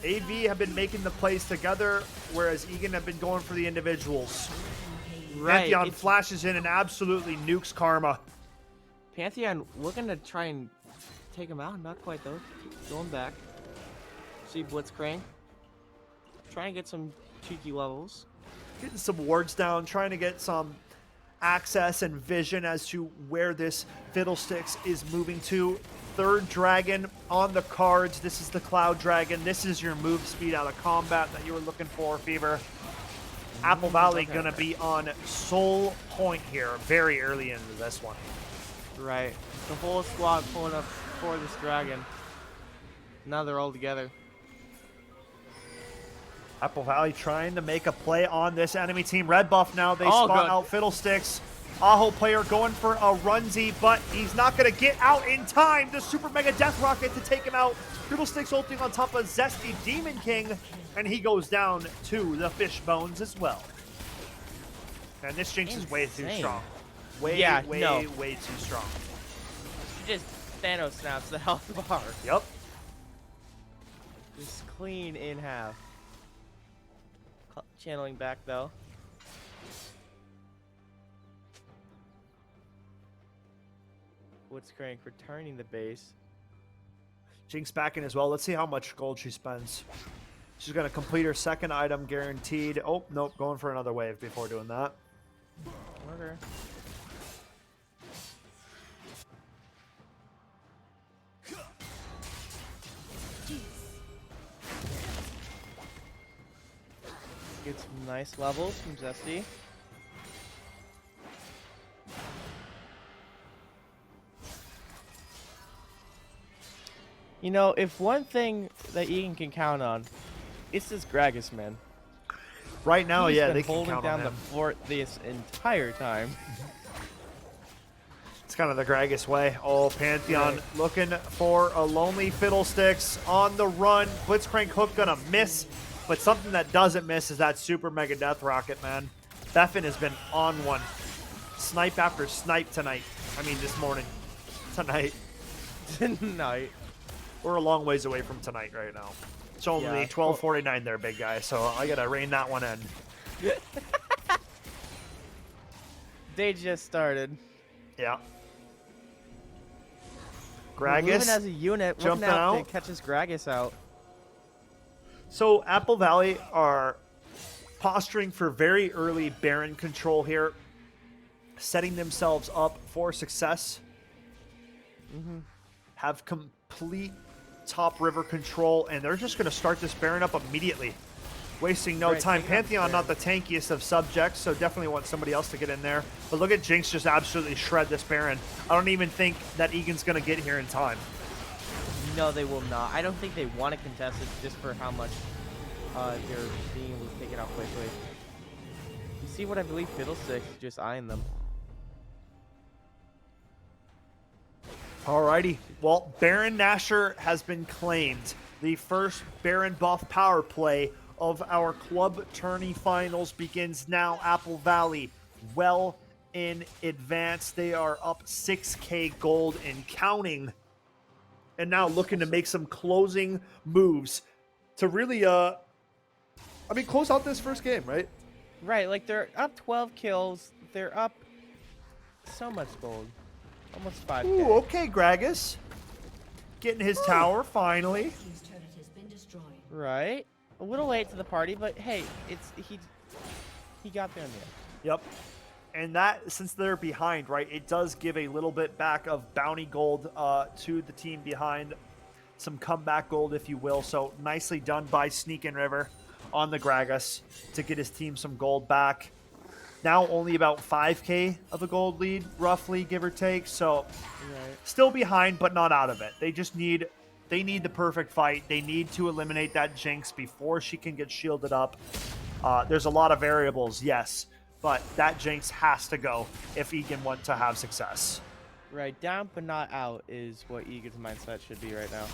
AV have been making the plays together, whereas Egan have been going for the individuals. Right. Pantheon flashes in and absolutely nukes Karma. Pantheon looking to try and take him out. Not quite, though. Going back. See Blitzcrank. Trying to get some cheeky levels. Getting some wards down, trying to get some access and vision as to where this Fiddlesticks is moving to. Third dragon on the cards. This is the Cloud Dragon. This is your move speed out of combat that you were looking for, Fever. Apple Valley gonna be on Soul Point here very early into this one. Right. The whole squad pulling up for this dragon. Now they're all together. Apple Valley trying to make a play on this enemy team. Red buff now. They spot out Fiddlesticks. Aho player going for a runzy, but he's not going to get out in time. The Super Mega Death Rocket to take him out. Fiddlesticks ulting on top of Zesty Demon King, and he goes down to the fish bones as well. And this Jinx is way too strong. Way too strong. She just Thanos snaps the health bar. Yep. Just clean in half. Channeling back though. Blitzcrank returning the base. Jinx back in as well. Let's see how much gold she spends. She's going to complete her second item guaranteed. Oh, nope. Going for another wave before doing that. Okay. Get some nice levels from Zesty. You know, if one thing that Egan can count on, it's this Gragas, man. Right now, He's yeah, been they can holding count down on the him. fort this entire time. It's kind of the Gragas way. Oh, Pantheon Right. looking for a lonely Fiddlesticks on the run. Blitzcrank hook gonna miss, but something that doesn't miss is that super mega death rocket, man. Beffin has been on one. Snipe after snipe tonight. I mean, this morning. Tonight. Tonight. We're a long ways away from tonight right now. It's only Yeah. 12:49 there, big guy, so I gotta rein that one in. They just started. Yeah. We're moving Gragas as a unit, looking jumping out to out. catch this Gragas out. So Apple Valley are posturing for very early Baron control here, setting themselves up for success. Have complete top river control, and they're just going to start this Baron up immediately, wasting no Right, time. taking out the Pantheon, not the Baron. tankiest of subjects, so definitely want somebody else to get in there. But look at Jinx just absolutely shred this Baron. I don't even think that Egan's going to get here in time. No, they will not. I don't think they want to contest it just for how much they're being able to take it out quickly. You see what I believe Fiddlesticks just eyeing them. Alrighty. Well, Baron Nashor has been claimed. The first Baron buff power play of our club tourney finals begins now. Apple Valley well in advance. They are up 6K gold and counting. And now looking to make some closing moves to really, close out this first game, right? Right, like they're up 12 kills. They're up so much gold. Almost 5K. Ooh, okay, Gragas. Getting his tower, finally. Team's turret has been destroyed. Right. A little late to the party, but hey, he got there in the end. Yep. And that, since they're behind, right, it does give a little bit back of bounty gold to the team behind. Some comeback gold, if you will. So nicely done by Sneakin' River on the Gragas to get his team some gold back. Now only about 5K of a gold lead, roughly, give or take. So Right. still behind, but not out of it. They just need the perfect fight. They need to eliminate that Jinx before she can get shielded up. There's a lot of variables, yes, but that Jinx has to go if Egan wants to have success. Right, down but not out is what Egan's mindset should be right now.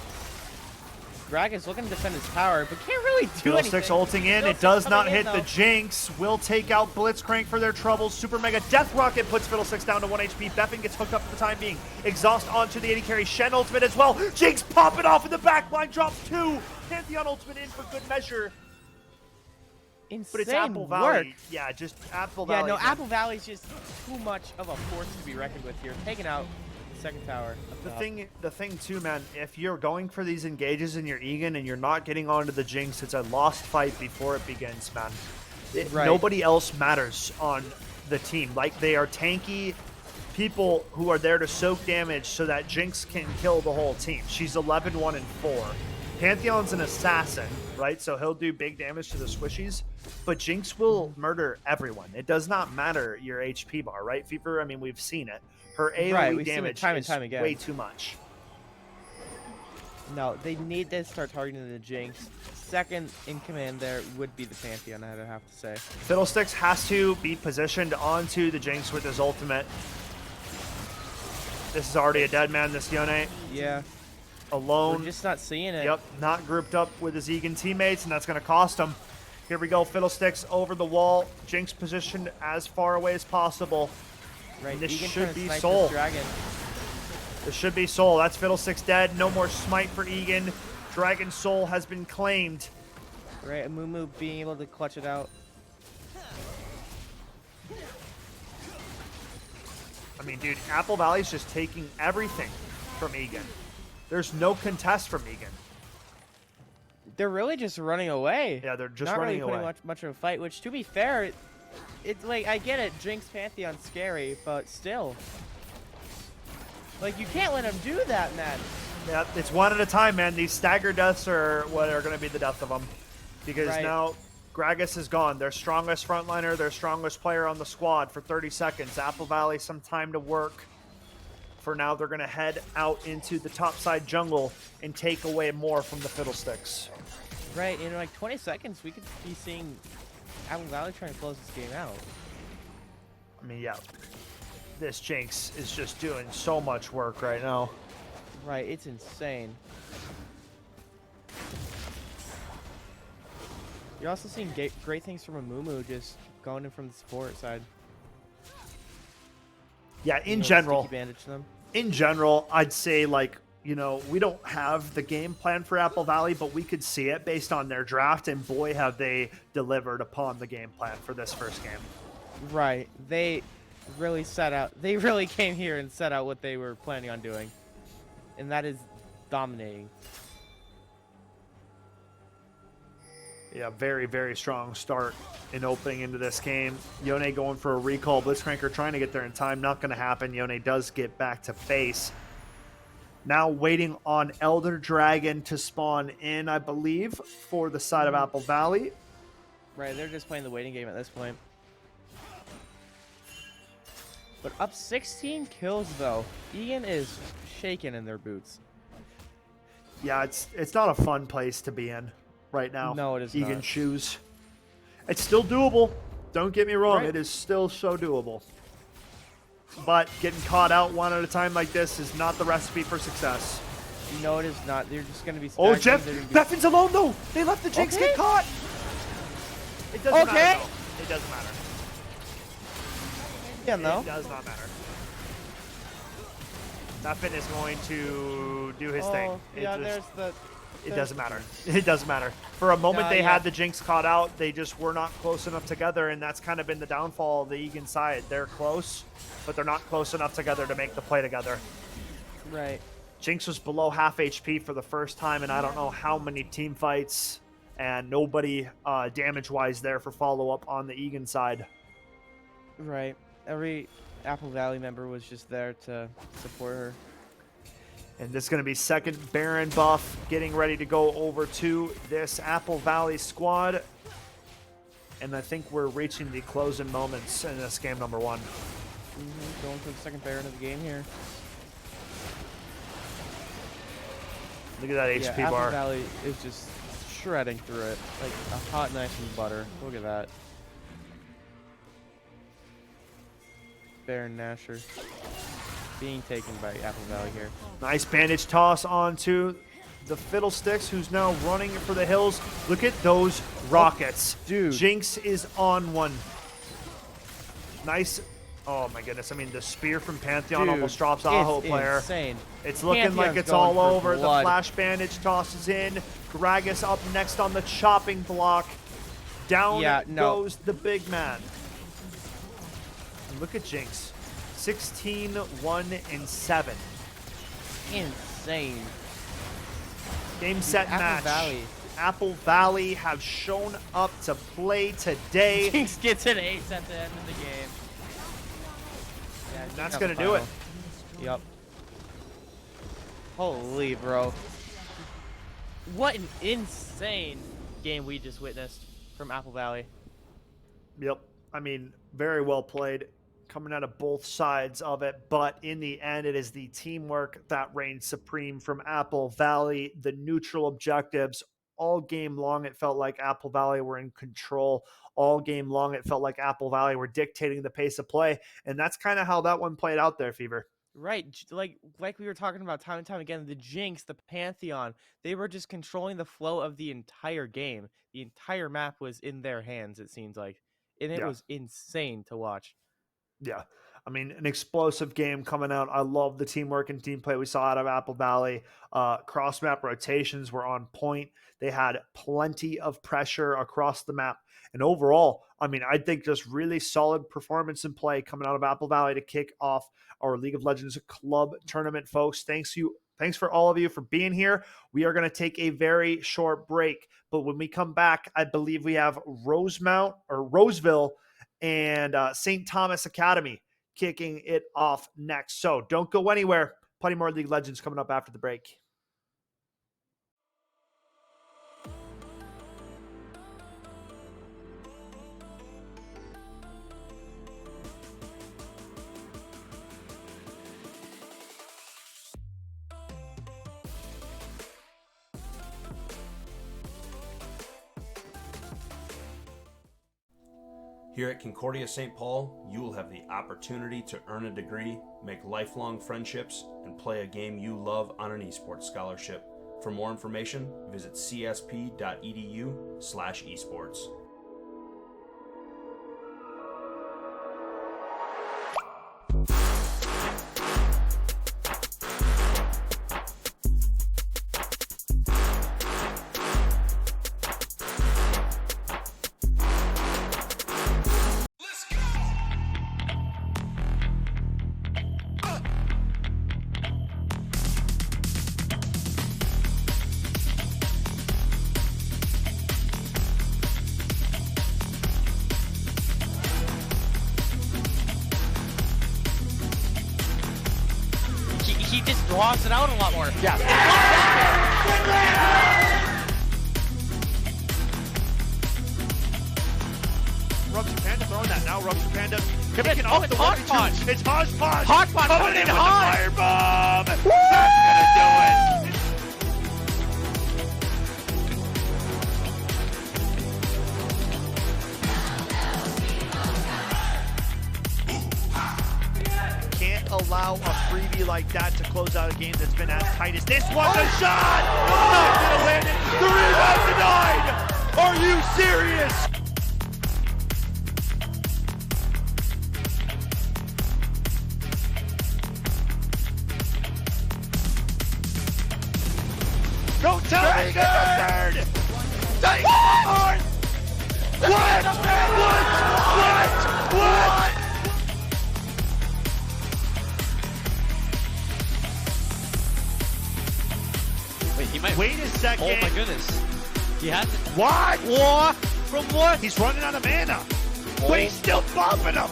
Gragas looking to defend his tower, but can't really do anything. Fiddlesticks ulting in. It Fiddlesticks does not coming in, hit the though. Jinx. Will take out Blitzcrank for their troubles. Super Mega Death Rocket puts Fiddlesticks down to 1 HP. Beffin gets hooked up for the time being. Exhaust onto the AD carry. Shen ultimate as well. Jinx popping off in the back line. Drops 2. Pantheon ultimate in for good measure. Insane But it's Apple work. Valley. Yeah, just Apple Yeah, Valley. no, Apple Valley's just too much of a force to be reckoned with here. Taking out the second tower. up The top. thing too, man, if you're going for these engages and you're Egan and you're not getting onto the Jinx, it's a lost fight before it begins, man. Right. Nobody else matters on the team. Like, they are tanky people who are there to soak damage so that Jinx can kill the whole team. She's 11, 1, and 4. Pantheon's an assassin, right? So he'll do big damage to the squishies, but Jinx will murder everyone. It does not matter your HP bar, right, Fever? I mean, we've seen it. Her AoE Right, we've seen it damage time and is time again. way too much. No, they need to start targeting the Jinx. Second in command there would be the Pantheon, I'd have to say. Fiddlesticks has to be positioned onto the Jinx with his ultimate. This is already a dead man, this Yone. Yeah, Alone. we're just not seeing it. Yep, not grouped up with his Egan teammates, and that's going to cost him. Here we go, Fiddlesticks over the wall. Jinx positioned as far away as possible. Right, This Egan should trying to be snipe Soul. this Dragon. This should be Soul. That's Fiddlesticks dead. No more smite for Egan. Dragon Soul has been claimed. Right, and Mumu being able to clutch it out. I mean, dude, Apple Valley's just taking everything from Egan. There's no contest from Egan. They're really just running away. Yeah, they're just not running really putting away. much of a fight. Which, to be fair, it's like I get it. Jinx Pantheon's scary, but still, like you can't let him do that, man. Yeah, it's one at a time, man. These stagger deaths are what are going to be the death of them. Because Right. now Gragas is gone. Their strongest frontliner, their strongest player on the squad for 30 seconds. Apple Valley some time to work. For now, they're going to head out into the topside jungle and take away more from the Fiddlesticks. Right, in like 20 seconds, we could be seeing Apple Valley trying to close this game out. I mean, yeah, this Jinx is just doing so much work right now. Right, it's insane. You're also seeing great things from a Mumu just going in from the support side. Yeah, in general, bandage them. In general, I'd say like, you know, we don't have the game plan for Apple Valley, but we could see it based on their draft, and boy, have they delivered upon the game plan for this first game. Right. They really they really came here and set out what they were planning on doing. And that is dominating. Yeah, very, very strong start in opening into this game. Yone going for a recall. Blitzcranker trying to get there in time. Not going to happen. Yone does get back to base. Now waiting on Elder Dragon to spawn in, I believe, for the side of Apple Valley. Right, they're just playing the waiting game at this point. But up 16 kills, though. Egan is shaking in their boots. Yeah, it's not a fun place to be in right now. No, it is Egan not. shoes. It's still doable. Don't get me wrong. Right. It is still so doable. But getting caught out one at a time like this is not the recipe for success. No, it is not. They're just going to be Oh, Beffin's alone, though. They let the Jinx get caught. It doesn't matter, though. It doesn't matter. Yeah, no. It does not matter. Beffin is going to do his thing. Yeah, there's the... It doesn't matter. It doesn't matter. For a moment, they had the Jinx caught out. They just were not close enough together, and that's kind of been the downfall of the Egan side. They're close, but they're not close enough together to make the play together. Right. Jinx was below half HP for the first time, and I don't know how many team fights, and nobody damage-wise there for follow-up on the Egan side. Right. Every Apple Valley member was just there to support her. And this is going to be second Baron buff getting ready to go over to this Apple Valley squad. And I think we're reaching the closing moments in this game number one. Going for the second Baron of the game here. Look at that HP Apple bar. Valley is just shredding through it like a hot knife in butter. Look at that. Baron Nashor being taken by Apple Valley here. Nice bandage toss onto the Fiddlesticks, who's now running for the hills. Look at those rockets. Dude. Jinx is on one. Nice. Oh my goodness. I mean, the spear from Pantheon almost drops Aho player. Insane. It's looking Pantheon's like it's going all for over. blood. The flash bandage tosses in. Gragas up next on the chopping block. Down goes the big man. And look at Jinx. 16, 1, and 7. Insane. Game, set, Apple match. Valley. Apple Valley have shown up to play today. Jinx gets an ace at the end of the game. Yeah, that's going to do it. Yep. Holy, bro. What an insane game we just witnessed from Apple Valley. Yep. I mean, very well played, coming out of both sides of it, but in the end, it is the teamwork that reigns supreme from Apple Valley. The neutral objectives all game long, it felt like Apple Valley were in control. All game long, it felt like Apple Valley were dictating the pace of play, and that's kind of how that one played out there, Fever. Right, like we were talking about time and time again, the Jinx, the Pantheon, they were just controlling the flow of the entire game. The entire map was in their hands, it seems like, and it was insane to watch. Yeah. I mean, an explosive game coming out. I love the teamwork and team play we saw out of Apple Valley. Cross-map rotations were on point. They had plenty of pressure across the map. And overall, I mean, I think just really solid performance and play coming out of Apple Valley to kick off our League of Legends Club tournament, folks. Thanks for all of you for being here. We are going to take a very short break. But when we come back, I believe we have Roseville and St. Thomas Academy kicking it off next. So don't go anywhere. Plenty more League of Legends coming up after the break. Here at Concordia St. Paul, you will have the opportunity to earn a degree, make lifelong friendships, and play a game you love on an esports scholarship. For more information, visit csp.edu/esports. He just draws it out a lot more. Yeah. Rupture Panda throwing that now. Rupture Panda kicking off the Hodgepodge. It's Hodgepodge. Hodgepodge coming in with the hot. firebomb. That's gonna do it. Can't allow a freebie like that to close out a game that's been as tight as this one. The shot! Not gonna land it. The rebound denied! Are you serious? Don't tell me it's a third! Take fourth! What? What? Wait, he might. Wait a second. Oh my goodness. He has it. What? What? From what? He's running out of mana. Oh. But he's still bumping him.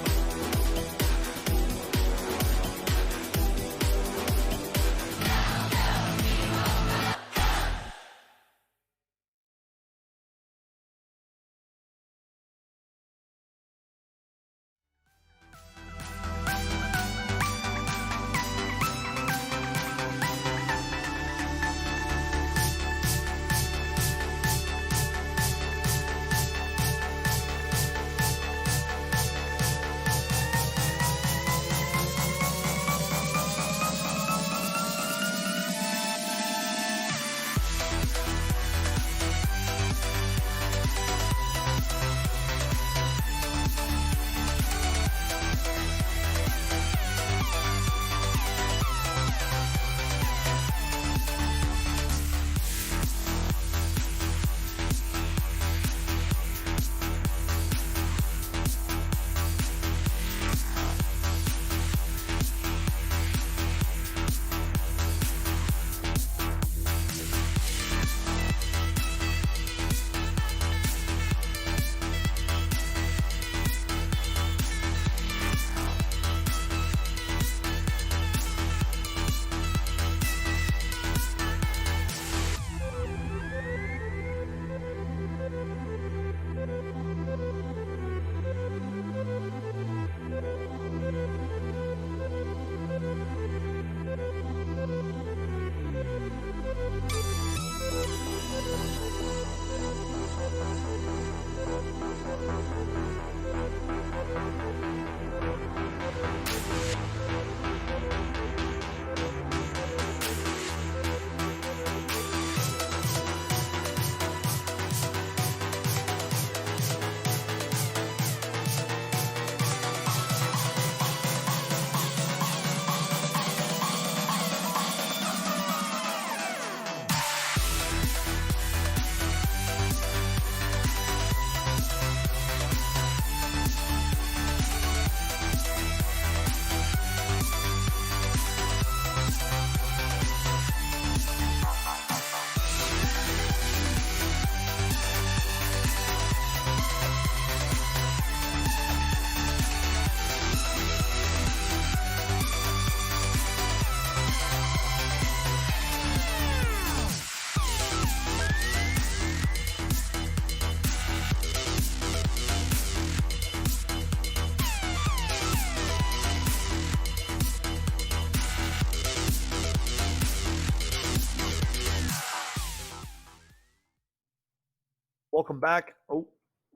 Welcome back. Oh,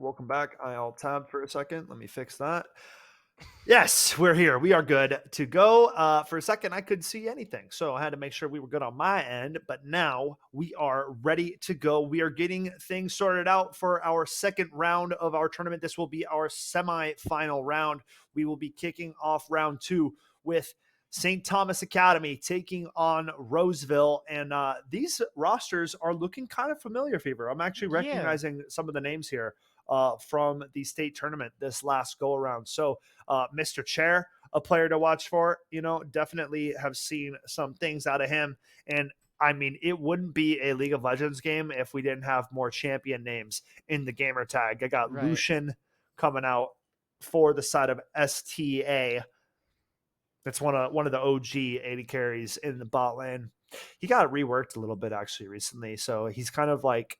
Welcome back. I alt tabbed for a second. Let me fix that. Yes, we're here. We are good to go. For a second, I couldn't see anything, so I had to make sure we were good on my end. But now we are ready to go. We are getting things sorted out for our second round of our tournament. This will be our semi-final round. We will be kicking off round 2 with St. Thomas Academy taking on Roseville. And these rosters are looking kind of familiar, Fever. I'm actually Yeah. recognizing some of the names here from the state tournament this last go around. So Mr. Chair, a player to watch for, definitely have seen some things out of him. And I mean, it wouldn't be a League of Legends game if we didn't have more champion names in the gamer tag. I got Right. Lucian coming out for the side of STA. That's one of the OG 80 carries in the bot lane. He got reworked a little bit actually recently. So he's kind of like,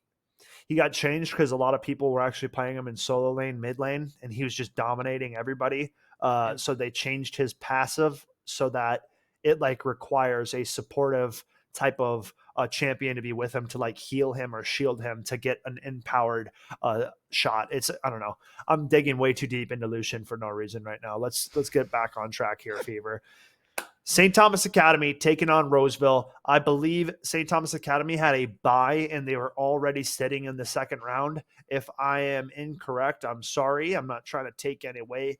he got changed because a lot of people were actually playing him in solo lane, mid lane, and he was just dominating everybody. So they changed his passive so that it like requires a supportive type of champion to be with him to like heal him or shield him to get an empowered shot. I don't know. I'm digging way too deep into Lucian for no reason right now. Let's get back on track here, Fever. St. Thomas Academy taking on Roseville. I believe St. Thomas Academy had a bye and they were already sitting in the second round. If I am incorrect, I'm sorry. I'm not trying to take any away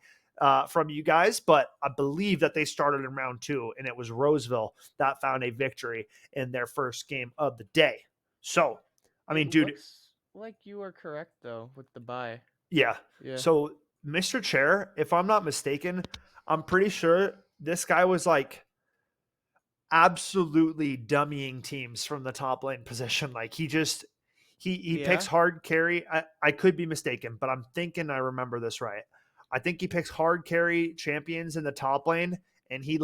from you guys, but I believe that they started in round 2 and it was Roseville that found a victory in their first game of the day. So, I mean, dude. Looks like you are correct, though, with the bye. Yeah. Yeah. So, Mr. Chair, if I'm not mistaken, I'm pretty sure this guy was like absolutely dummying teams from the top lane position. Like he picks Yeah. hard carry. I could be mistaken, but I'm thinking I remember this right. I think he picks hard carry champions in the top lane, and he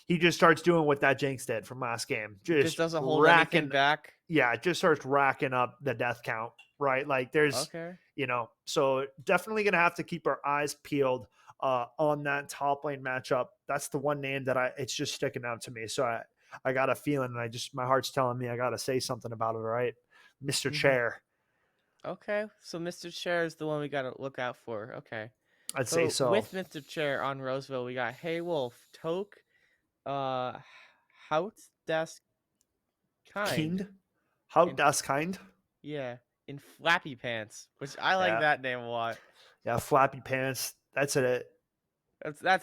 just starts doing what that Jinx did from last game. Just doesn't hold anything back. Yeah, it just starts racking up the death count, right? Like there's, Okay. So definitely going to have to keep our eyes peeled on that top lane matchup. That's the one name that it's just sticking out to me. So I got a feeling and my heart's telling me I got to say something about it. All right. Mr. Chair. Okay. So Mr. Chair is the one we got to look out for. Okay. I'd say so. With Mr. Chair on Roseville, we got Hey Wolf, Toke, Hout Das Kind. How das kind? Yeah. In Flappy Pants, which I like that name a lot. Yeah, Flappy Pants. That's a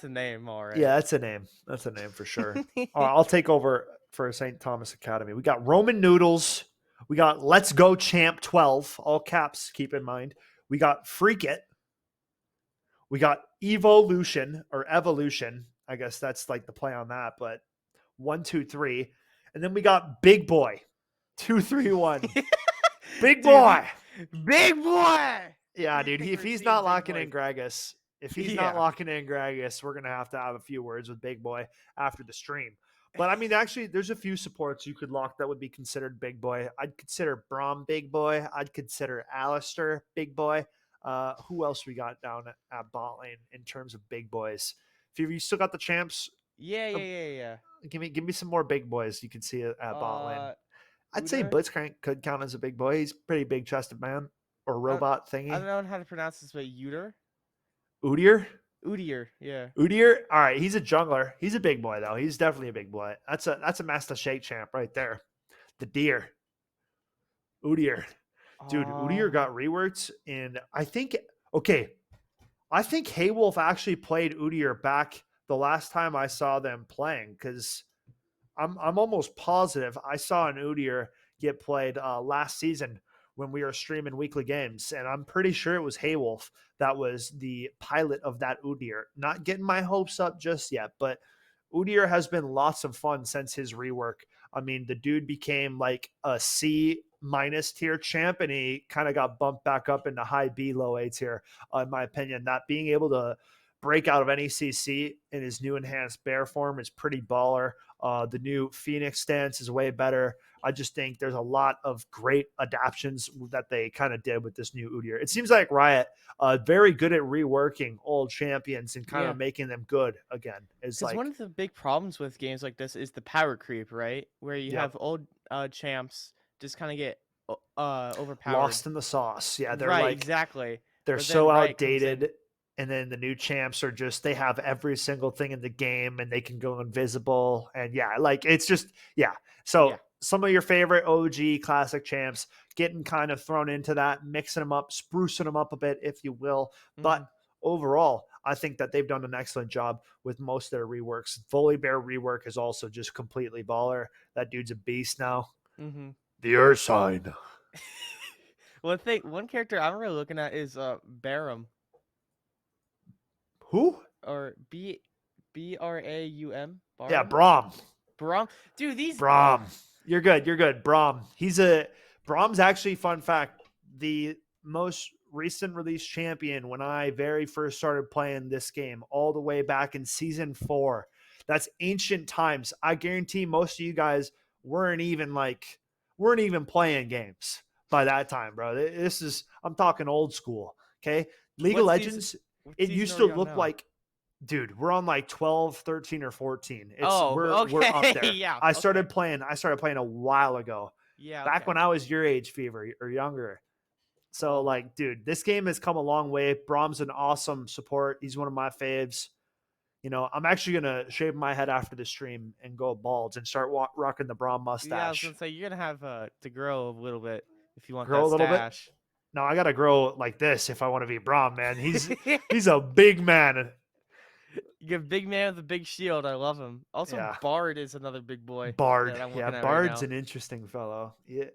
name already. Yeah, that's a name. That's a name for sure. All right, I'll take over for St. Thomas Academy. We got Roman Noodles. We got Let's Go Champ 12, all caps, keep in mind. We got Freak It. We got Evolution or Evolution. I guess that's like the play on that, but 1, 2, 3. And then we got Big Boy. 2, 3, 1. Big Boy. Big Boy. Yeah, dude. If he's not locking in Gragas, we're going to have a few words with Big Boy after the stream. But I mean, actually, there's a few supports you could lock that would be considered Big Boy. I'd consider Braum Big Boy. I'd consider Alistair Big Boy. Who else we got down at bot lane in terms of big boys? If you still got the champs, yeah. Give me some more big boys you can see at bot lane. I'd say Udyr? Blitzcrank could count as a big boy. He's a pretty big chested man or robot thingy. I don't know how to pronounce this, but Udyr? Udyr, yeah. Udyr. All right, he's a jungler. He's a big boy though. He's definitely a big boy. That's a Master Shake champ right there. The deer. Udyr. Dude, Udyr got reworked, and I think Haywolf actually played Udyr back the last time I saw them playing, because I'm almost positive I saw an Udyr get played last season when we were streaming weekly games, and I'm pretty sure it was Haywolf that was the pilot of that Udyr. Not getting my hopes up just yet, but Udyr has been lots of fun since his rework. I mean, the dude became like a C- tier champ, and he kind of got bumped back up into high B, low A tier, in my opinion. That being able to break out of any CC in his new enhanced bear form is pretty baller. The new Phoenix stance is way better. I just think there's a lot of great adaptions that they kind of did with this new Udyr. It seems like Riot very good at reworking old champions and kind of making them good again. Because one of the big problems with games like this is the power creep, right? Where you have old champs just kind of get overpowered. Lost in the sauce. Yeah, they're Right, like exactly. they're But so then Riot comes in. outdated. And then the new champs are just they have every single thing in the game and they can go invisible. And yeah, like it's just yeah. So Yeah. some of your favorite OG classic champs getting kind of thrown into that, mixing them up, sprucing them up a bit, if you will. But Mhm. overall, I think that they've done an excellent job with most of their reworks. Fully Bear rework is also just completely baller. That dude's a beast now. Mhm. The Earth sign. One character I'm really looking at is Barum, Who? or Braum. Yeah, Barum? Braum. Barum? Dude, these Braum. You're good. You're good. Braum. Braum's actually, fun fact, the most recent release champion when I very first started playing this game, all the way back in season 4. That's ancient times. I guarantee most of you guys weren't even playing games by that time, bro. I'm talking old school. Okay. League of what season Legends, what it season used are to we on look now? like, dude, we're on like 12, 13, or 14. Oh, We're up okay. there. Yeah. I Okay. started playing a while ago. Yeah, Back okay. when I was your age, Fever, or younger. So Well, like, dude, this game has come a long way. Brahm's an awesome support. He's one of my faves. I'm actually gonna shave my head after the stream and go bald and start rocking the Brahm yeah, I was gonna mustache. say you're gonna have to grow a little bit if you want Grow that a little bit. stash. No, I gotta grow like this if I want to be Brahm, man. He's a big man. You get big man with a big shield. I love him. Also, Yeah. Bard is another big boy Bard. that I'm Yeah, looking at right Bard's now. an interesting fellow. Yeah.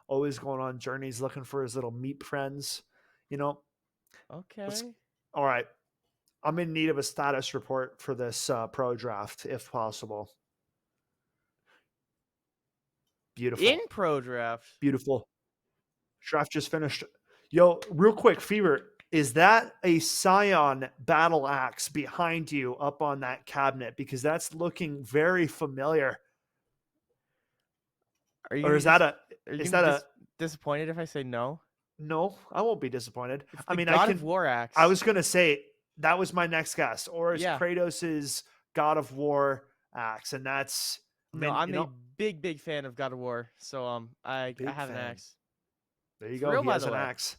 Always going on journeys looking for his little meat friends. You know, let's Okay. all right. I'm in need of a status report for this pro draft, if possible. In Beautiful. pro draft. Beautiful. Draft just finished. Yo, real quick, Fever, is that a Scion battle axe behind you up on that cabinet? Because that's looking very familiar. Are you Or gonna is be dis- that a Are you is gonna that be a disappointed if I say no? no? I won't be disappointed. It's I the mean, God of War I axe. was gonna say that was my next guess. Or is Yeah. Kratos's God of War axe? And that's I No, mean, I'm a big fan of God of War. So I big have an fan. axe. There you It's go. real, He by has the an way. axe.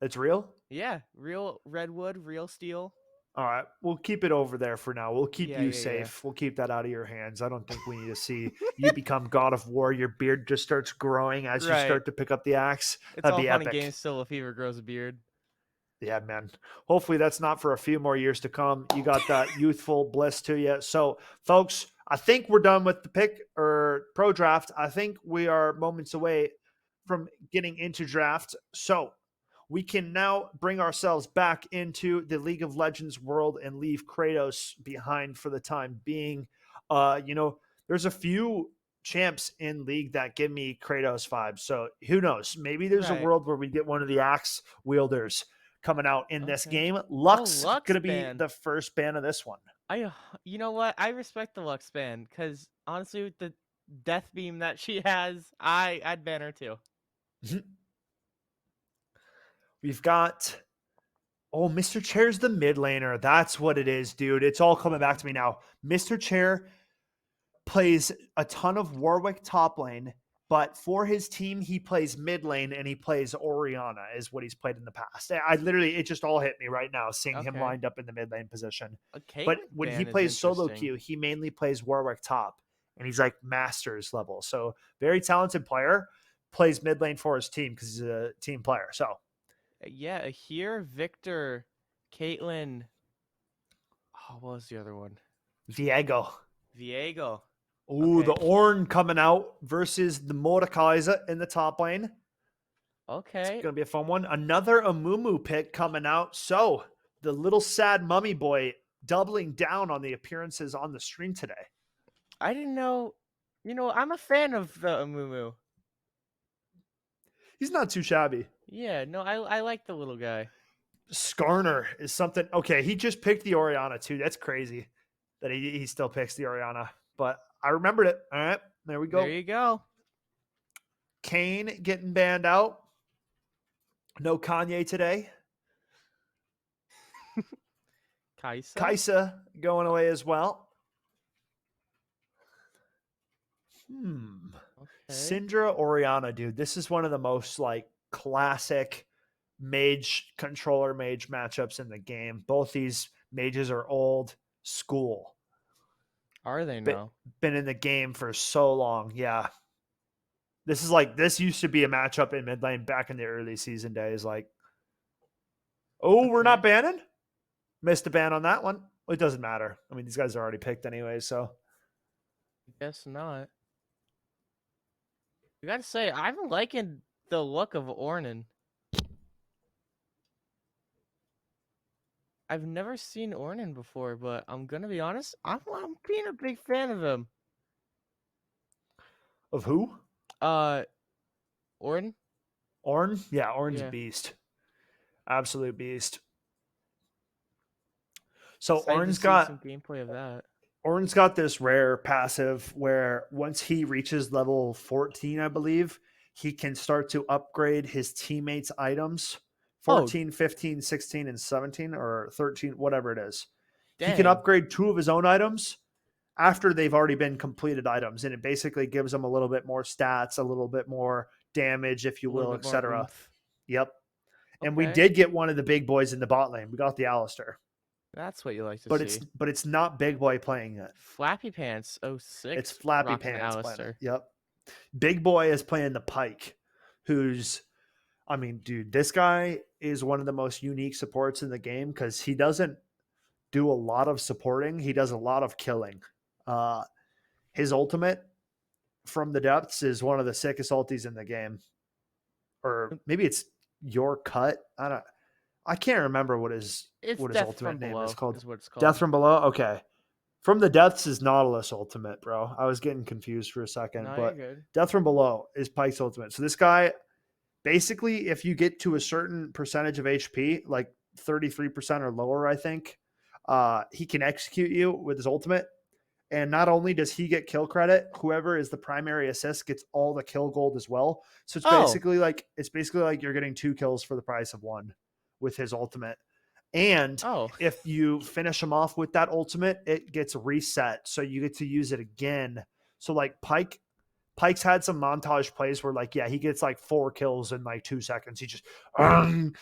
It's real. Yeah, real redwood, real steel. All right, we'll keep it over there for now. We'll keep Yeah, you yeah, yeah. safe. We'll keep that out of your hands. I don't think we need to see you become God of War. Your beard just starts growing as you Right. start to pick up the axe. It's That'd all be fun and epic. games till a fever grows a beard. Yeah, man. Hopefully that's not for a few more years to come. You got that youthful bliss to you. So, folks, I think we're done with the pick or pro draft. I think we are moments away from getting into draft. So, we can now bring ourselves back into the League of Legends world and leave Kratos behind for the time being. There's a few champs in League that give me Kratos vibes. So who knows? Maybe there's a Right. world where we get one of the axe wielders coming out in this Okay. game. Oh, Lux Lux gonna be ban. the first ban of this one. You know what? I respect the Lux ban because honestly, with the death beam that she has, I'd ban her too. We've got Mr. Chair's the mid laner. That's what it is, dude. It's all coming back to me now. Mr. Chair plays a ton of Warwick top lane, but for his team, he plays mid lane and he plays Oriana, is what he's played in the past. It just all hit me right now seeing him Okay. lined up in the mid lane position. A But Caitlyn when he ban is plays solo interesting. queue, he mainly plays Warwick top and he's like masters level. So very talented player, plays mid lane for his team because he's a team player. So Yeah, here Victor, Caitlyn. Oh, what was the other one? Viego. Viego. Ooh, Okay. the Ornn coming out versus the Mordekaiser in the top lane. It's Okay. going to be a fun one. Another Amumu pick coming out. So the little sad mummy boy doubling down on the appearances on the stream today. I didn't know. I'm a fan of the Amumu. He's not too shabby. Yeah, no, I like the little guy. Skarner is something. Okay, he just picked the Oriana too. That's crazy that he still picks the Oriana. But I remembered it. All right, there we go. There you go. Kane getting banned out. No Kanye today. Kaisa. Kaisa going away as well. Okay. Syndra Oriana, dude. This is one of the most like classic mage controller mage matchups in the game. Both these mages are old school. Are they Been, now? been in the game for so long. Yeah. This used to be a matchup in mid lane back in the early season days. Like, oh, we're not Okay. banning? Missed a ban on that one. Well, it doesn't matter. I mean, these guys are already picked anyway, so Guess not. I gotta say, I'm liking the look of Ornan. I've never seen Ornan before, but I'm gonna be honest, I'm being a big fan of him. of who? Uh, Ornan? Orn? Yeah, Orn's a Yeah. beast. Absolute beast. So Excited to see some gameplay of that. Orn's got this rare passive where once he reaches level 14, I believe, he can start to upgrade his teammates' items. Oh, 14, 15, 16, and 17, or 13, whatever it is. He can dang. upgrade 2 of his own items after they've already been completed items. And it basically gives him a little bit more stats, a little bit more damage, if you A little will, bit more etc. oomph. Yep. And we Okay. did get one of the big boys in the bot lane. We got the Alistair. That's what you like to But see. it's not Big Boy playing it. Flappy Pants It's 06 Flappy rocking Pants playing it. Alistair. Yep. Big Boy is playing the Pike, who's, I mean, dude, this guy is one of the most unique supports in the game because he doesn't do a lot of supporting. He does a lot of killing. His ultimate from the depths is one of the sickest ultis in the game. Or maybe it's your cut. I can't remember what his It's Death ultimate from name Below, is called. is what it's called. Death from Below? Okay. From the Depths is Nautilus ultimate, bro. I was getting confused for a second, No, but you're good. Death from Below is Pike's ultimate. So this guy, basically, if you get to a certain percentage of HP, like 33% or lower, I think, he can execute you with his ultimate. And not only does he get kill credit, whoever is the primary assist gets all the kill gold as well. So Oh. it's basically like you're getting 2 kills for the price of 1 with his ultimate. And Oh. if you finish him off with that ultimate, it gets reset. So you get to use it again. So like Pike's had some montage plays where like, yeah, he gets like 4 kills in like 2 seconds. He just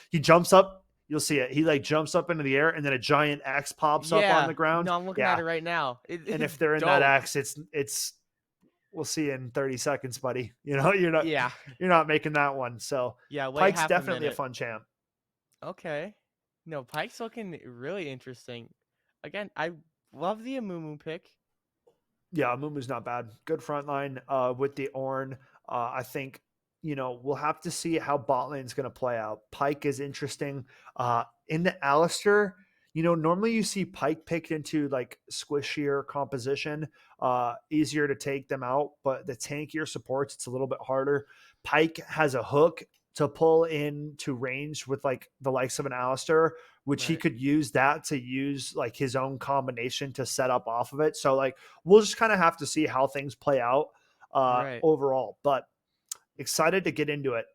he jumps up. You'll see it. He like jumps up into the air and then a giant X pops up on Yeah. the ground. No, I'm looking at Yeah. it right now. And It's if they're in that dope. X, it's we'll see you in 30 seconds, buddy. You know, you're Yeah. not making that one. So Yeah, wait Pike's half definitely a minute. fun champ. Okay. No, Pike's looking really interesting. Again, I love the Amumu pick. Yeah, Mumu's not bad. Good front line with the Orn. I think, we'll have to see how bot lane's going to play out. Pike is interesting. In the Alistair, normally you see Pike picked into like squishier composition, easier to take them out, but the tankier supports, it's a little bit harder. Pike has a hook to pull into range with like the likes of an Alistair, which he Right. could use that to use like his own combination to set up off of it. So like we'll just kind of have to see how things play out Right. overall. But excited to get into it.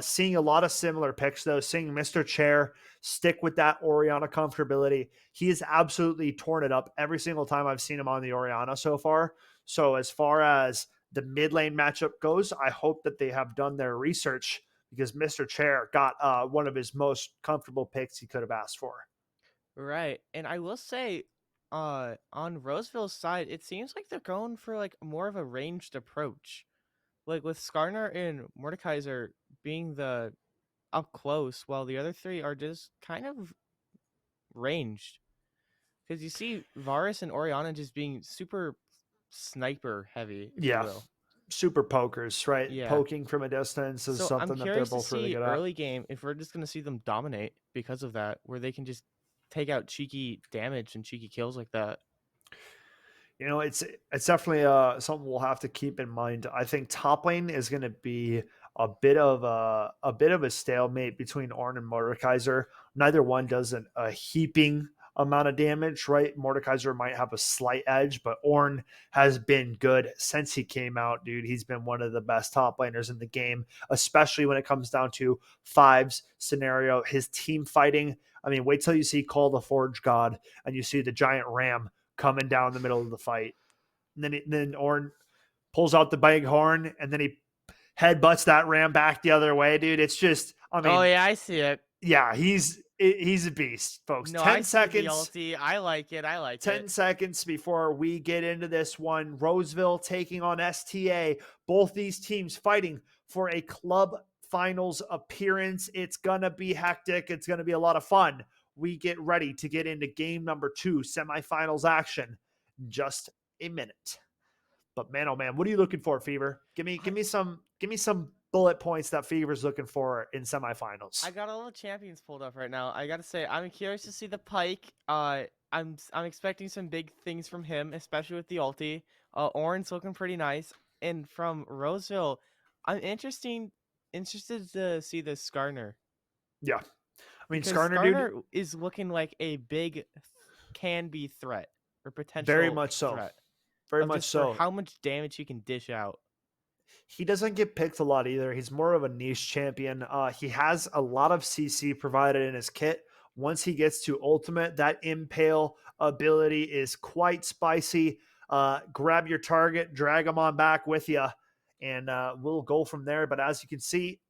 Seeing a lot of similar picks though, seeing Mr. Chair stick with that Oriana comfortability. He has absolutely torn it up every single time I've seen him on the Oriana so far. So as far as the mid lane matchup goes, I hope that they have done their research because Mr. Chair got one of his most comfortable picks he could have asked for. Right. And I will say, on Roseville's side, it seems like they're going for like more of a ranged approach. Like with Skarner and Mordekaiser being the up close, while the other 3 are just kind of ranged. Because you see Varus and Oriana just being super sniper heavy, if you Yeah. will. Super pokers, right? Yeah. Poking from a distance is So I'm something that they're curious to both really see good at. early game if we're just going to see them dominate because of that, where they can just take out cheeky damage and cheeky kills like that. It's definitely something we'll have to keep in mind. I think top lane is going to be a bit of a stalemate between Ornn and Mordekaiser. Neither one does a heaping amount of damage, right? Mordekaiser might have a slight edge, but Ornn has been good since he came out, dude. He's been one of the best top laners in the game, especially when it comes down to fives scenario. His team fighting. I mean, wait till you see Call the Forge God and you see the giant ram coming down the middle of the fight. And then Ornn pulls out the big horn, and then he headbutts that ram back the other way, dude. It's just, I mean, Oh yeah, I see it. yeah, he's a beast, folks. No, I 10 see the seconds. ulti. I like it. I like 10 it. seconds before we get into this one. Roseville taking on STA. Both these teams fighting for a club finals appearance. It's going to be hectic. It's going to be a lot of fun. We get ready to get into game number 2, semifinals action. Just a minute. But man, oh man, what are you looking for, Fever? Give me some bullet points that Fever's looking for in semifinals. I got all the champions pulled up right now. I gotta say, I'm curious to see the Pike. I'm expecting some big things from him, especially with the ulti. Orin's looking pretty nice, and from Roseville, I'm interested to see the Skarner. Yeah, I mean Because Skarner, dude, is looking like a big can be threat or potential very much so. threat. Very of much just for so. how much damage he can dish out. He doesn't get picked a lot either. He's more of a niche champion. He has a lot of CC provided in his kit. Once he gets to ultimate, that impale ability is quite spicy. Grab your target, drag him on back with you, and we'll go from there. But as you can see,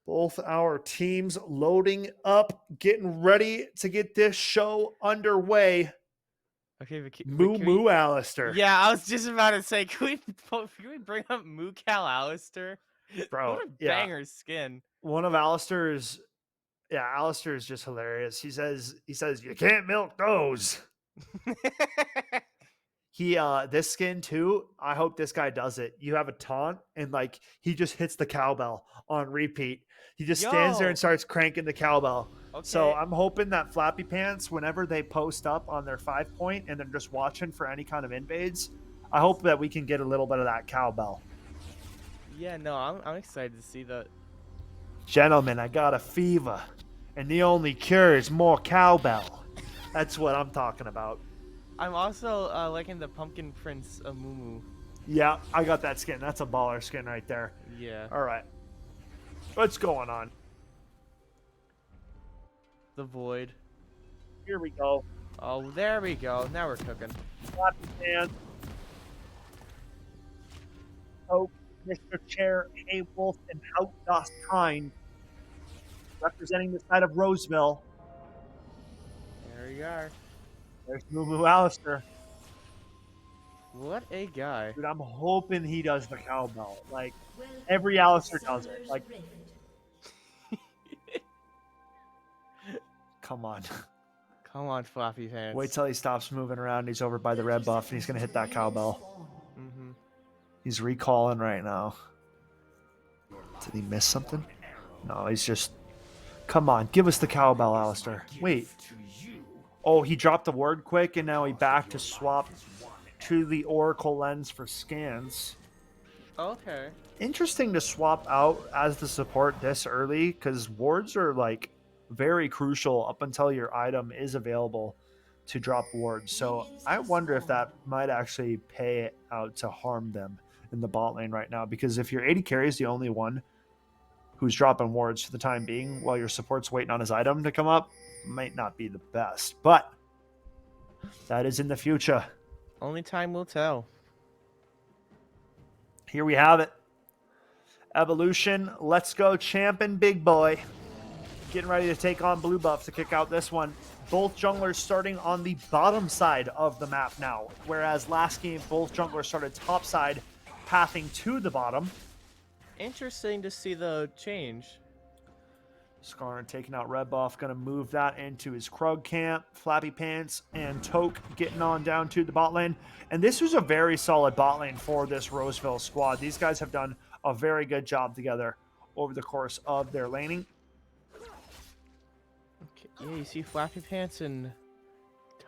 both our teams loading up, getting ready to get this show underway. Okay, but Moo Alistair. Yeah, I was just about to say, can we bring up Moo Cal Alistair? Bro, what a yeah. banger skin. One of Alistair's, Alistair is just hilarious. He says, you can't milk those. This skin too, I hope this guy does it. You have a taunt and like he just hits the cowbell on repeat. He just stands there and starts cranking the cowbell. Okay. So I'm hoping that Flappy Pants, whenever they post up on their 5 point and they're just watching for any kind of invades, I hope that we can get a little bit of that cowbell. Yeah, no, I'm excited to see that. Gentlemen, I got a fever, and the only cure is more cowbell. That's what I'm talking about. I'm also liking the Pumpkin Prince Mumu. Yeah, I got that skin. That's a baller skin right there. Yeah. All right. What's going on? The Void. Here we go. Oh, there we go. Now we're cooking. Flappy Pants. Oh, Mr. Chair, A Wolf, and Out Das Kind. Representing the side of Roseville. There we are. There's Moo Alistair. What a guy. Dude, I'm hoping he does the cowbell. Like, every Alistair does it. Like, come on. Come on, Flappy Pants. Wait till he stops moving around. He's over by the red buff, and he's going to hit that cowbell. Mm-hmm. He's recalling right now. Did he miss something? No, he's just... Come on, give us the cowbell, Alistair. Wait. Oh, he dropped the word quick, and now he back to swap to the Oracle lens for scans. Okay. Interesting to swap out as the support this early, because wards are, like, very crucial up until your item is available to drop wards. So I wonder if that might actually pay out to harm them in the bot lane right now, because if your AD carry is the only one who's dropping wards for the time being while your support's waiting on his item to come up, might not be the best, but that is in the future. Only time will tell. Here we have it. Evolution, let's go champion big boy. Getting ready to take on blue buff to kick out this one. Both junglers starting on the bottom side of the map now, whereas last game both junglers started top side, pathing to the bottom. Interesting to see the change. Skarn taking out red buff, going to move that into his Krug camp. Flappy Pants and Toke getting on down to the bot lane. And this was a very solid bot lane for this Roseville squad. These guys have done a very good job together over the course of their laning. Okay, yeah, you see Flappy Pants and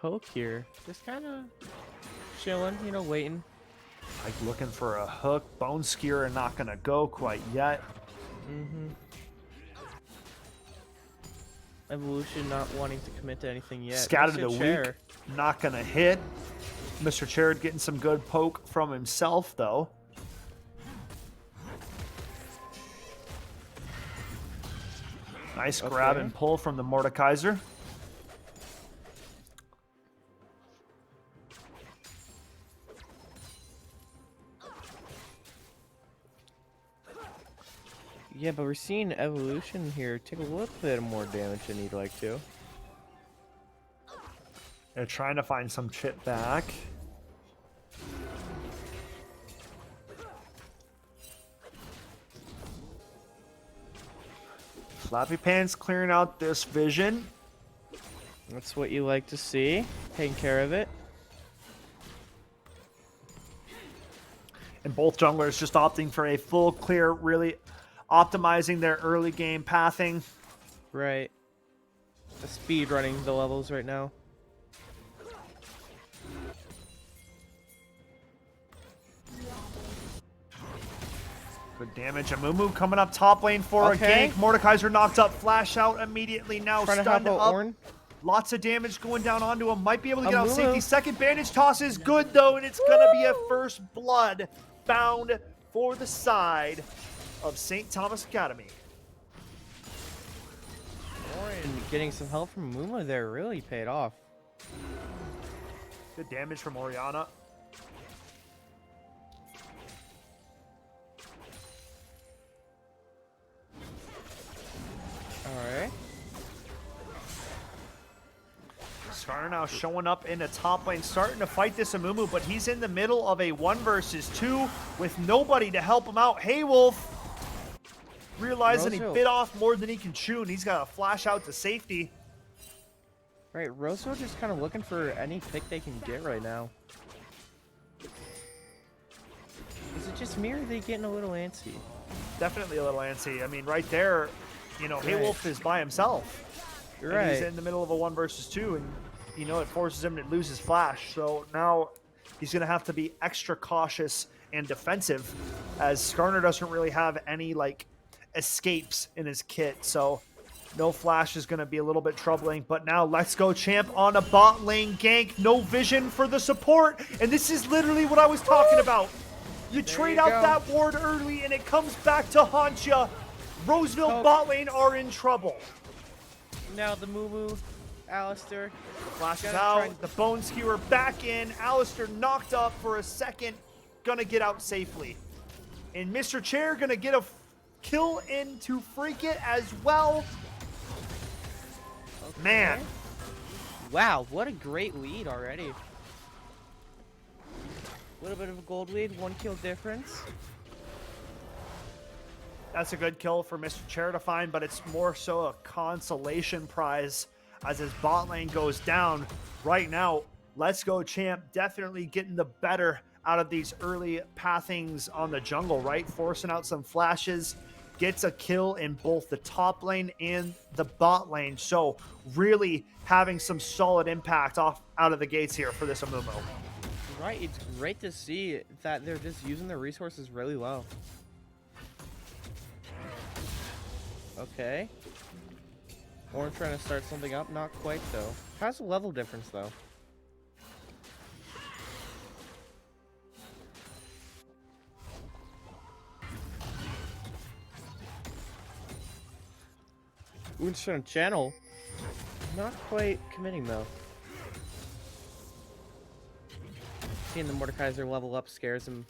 Toke here. Just kind of chilling, you know, waiting. Like looking for a hook. Bone Skewer not going to go quite yet. Mm-hmm. Evolution not wanting to commit to anything yet. Scat of the week, not going to hit. Mr. Cherad getting some good poke from himself, though. Nice grab and pull from the Mordekaiser. Yeah, but we're seeing Evolution here take a little bit more damage than he'd like to. They're trying to find some chip back. Flappy Pants clearing out this vision. That's what you like to see. Taking care of it. And both junglers just opting for a full clear, really optimizing their early game pathing. Right. Speed running the levels right now. Good damage. Amumu coming up top lane for a gank. Mordekaiser knocked up. Flash out immediately now. Trying to Stunned help out up. Ornn. Lots of damage going down onto him. Might be able to get out Amumu. safety. Second bandage toss is good, though, and it's going to be a first blood found for the side of St. Thomas Academy. Ornn getting some help from Muma there really paid off. Good damage from Oriana. Alright. Skarner now showing up in the top lane, starting to fight this Amumu, but he's in the middle of a 1 versus 2 with nobody to help him out. Haywolf realizing he bit off more than he can chew, and he's got to flash out to safety. Right, Rosso just kind of looking for any pick they can get right now. Is it just me or are they getting a little antsy? Definitely a little antsy. I mean, right there, you know, Haywolf is by himself. You're and right. he's in the middle of a 1 versus 2, and, you know, it forces him to lose his flash. So now he's going to have to be extra cautious and defensive, as Skarner doesn't really have any, like, escapes in his kit. So no flash is going to be a little bit troubling. But now Let's Go Champ on a bot lane gank. No vision for the support. And this is literally what I was talking about. You trade out that ward early, and it comes back to haunt ya. Roseville bot lane are in trouble. Now the Moo Alistair. Flash is out. The Bone Skewer back in. Alistair knocked up for a second. Gonna get out safely. And Mr. Chair gonna get a kill in to freak it as well. Okay. Man. Wow, what a great lead already. A little bit of a gold lead, 1 kill difference. That's a good kill for Mr. Chair to find, but it's more so a consolation prize as his bot lane goes down. Right now, Let's Go Champ definitely getting the better out of these early pathings on the jungle, right? Forcing out some flashes, gets a kill in both the top lane and the bot lane. So really having some solid impact out of the gates here for this Amumu. Right, it's great to see that they're just using their resources really well. Okay. Ornn trying to start something up, not quite though. How's the level difference though? Oon's trying to channel. Not quite committing though. Seeing the Mordekaiser level up scares him.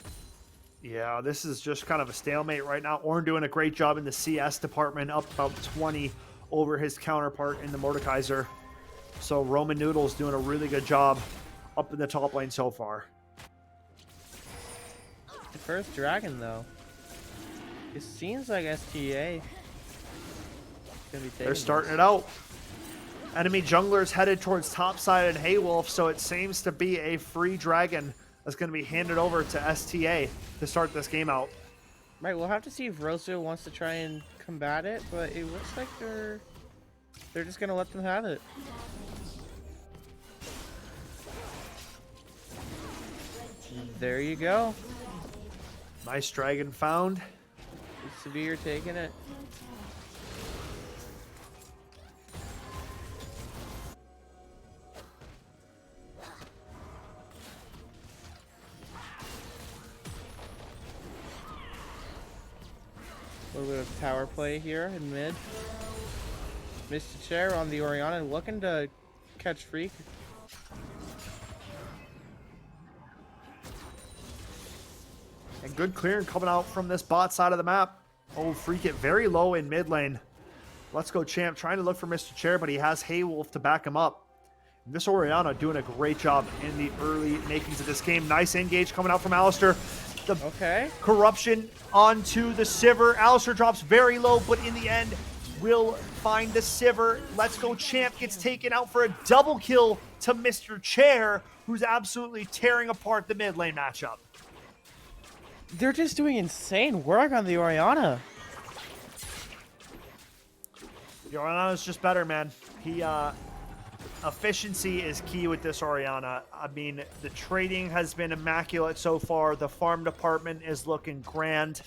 Yeah, this is just kind of a stalemate right now. Ornn doing a great job in the CS department, up about 20 over his counterpart in the Mordekaiser. So Roman Noodle's doing a really good job up in the top lane so far. The first dragon though. It seems like STA. They're starting it out. Enemy junglers headed towards topside and Haywolf, so it seems to be a free dragon that's going to be handed over to STA to start this game out. Right, we'll have to see if Rosso wants to try and combat it, but it looks like they're just going to let them have it. There you go. Nice dragon found. Severe taking it. A little bit of tower play here in mid. Mr. Chair on the Oriana looking to catch Freak. And good clearing coming out from this bot side of the map. Oh, freak it. Very low in mid lane. Let's Go Champ trying to look for Mr. Chair, but he has Haywolf to back him up. Miss Oriana doing a great job in the early makings of this game. Nice engage coming out from Alistair. The corruption onto the Sivir. Alistair drops very low, but in the end will find the Sivir. Let's Go Champ gets taken out for a double kill to Mr. Chair, who's absolutely tearing apart the mid lane matchup. They're just doing insane work on the Oriana. The Oriana's just better, man. Efficiency is key with this Oriana. I mean, the trading has been immaculate so far. The farm department is looking grand.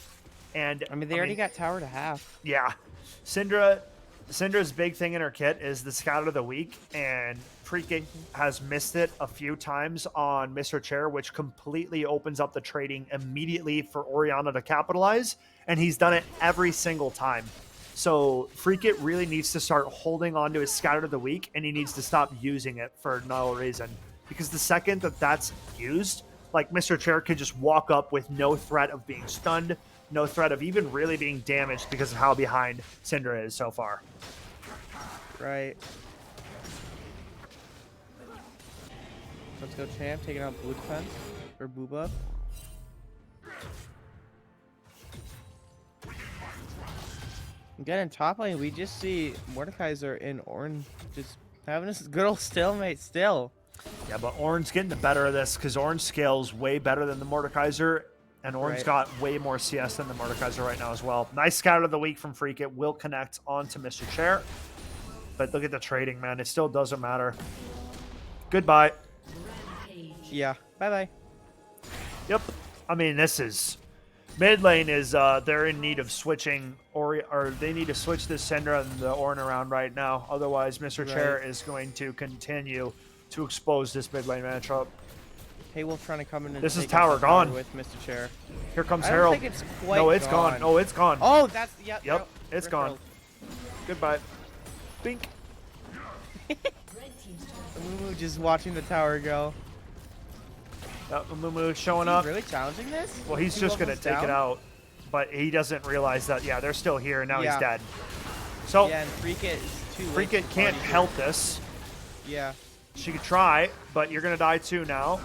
And I mean, they already got tower to half. Yeah. Syndra's big thing in her kit is the Scout of the Week, and freaking has missed it a few times on Mr. Chair, which completely opens up the trading immediately for Oriana to capitalize, and he's done it every single time. So Freakit really needs to start holding on to his Scout of the Week, and he needs to stop using it for no reason. Because the second that that's used, like Mr. Chair could just walk up with no threat of being stunned, no threat of even really being damaged because of how behind Syndra is so far. Right. Let's Go Champ taking out blue defense or blue buff. Again, in top lane, we just see Mordekaiser and Ornn just having this good old stalemate still. Yeah, but Ornn's getting the better of this because Ornn scales way better than the Mordekaiser, and Ornn's got way more CS than the Mordekaiser right now as well. Nice Scout of the Week from Freakit. Will connect onto Mr. Chair. But look at the trading, man. It still doesn't matter. Goodbye. Yeah, bye-bye. Yep. I mean, this is... Mid lane is, they're in need of switching, or they need to switch this Syndra and the Ornn around right now. Otherwise, Mr. Chair is going to continue to expose this mid lane matchup. Haywolf trying to come in and this is take tower gone with Mr. Chair. Here comes I Herald. don't think it's quite no, it's gone. Oh, it's gone. Oh, that's yep. Yep, it's gone. Herald. Goodbye. Bink. Mumu just watching the tower go. Mumu showing up. Really challenging this? Well, he's just going to take it out, but he doesn't realize that, yeah, they're still here, and now he's dead. So, yeah, and Freakit is too late. Freakit can't help this. Yeah. She could try, but you're going to die too now.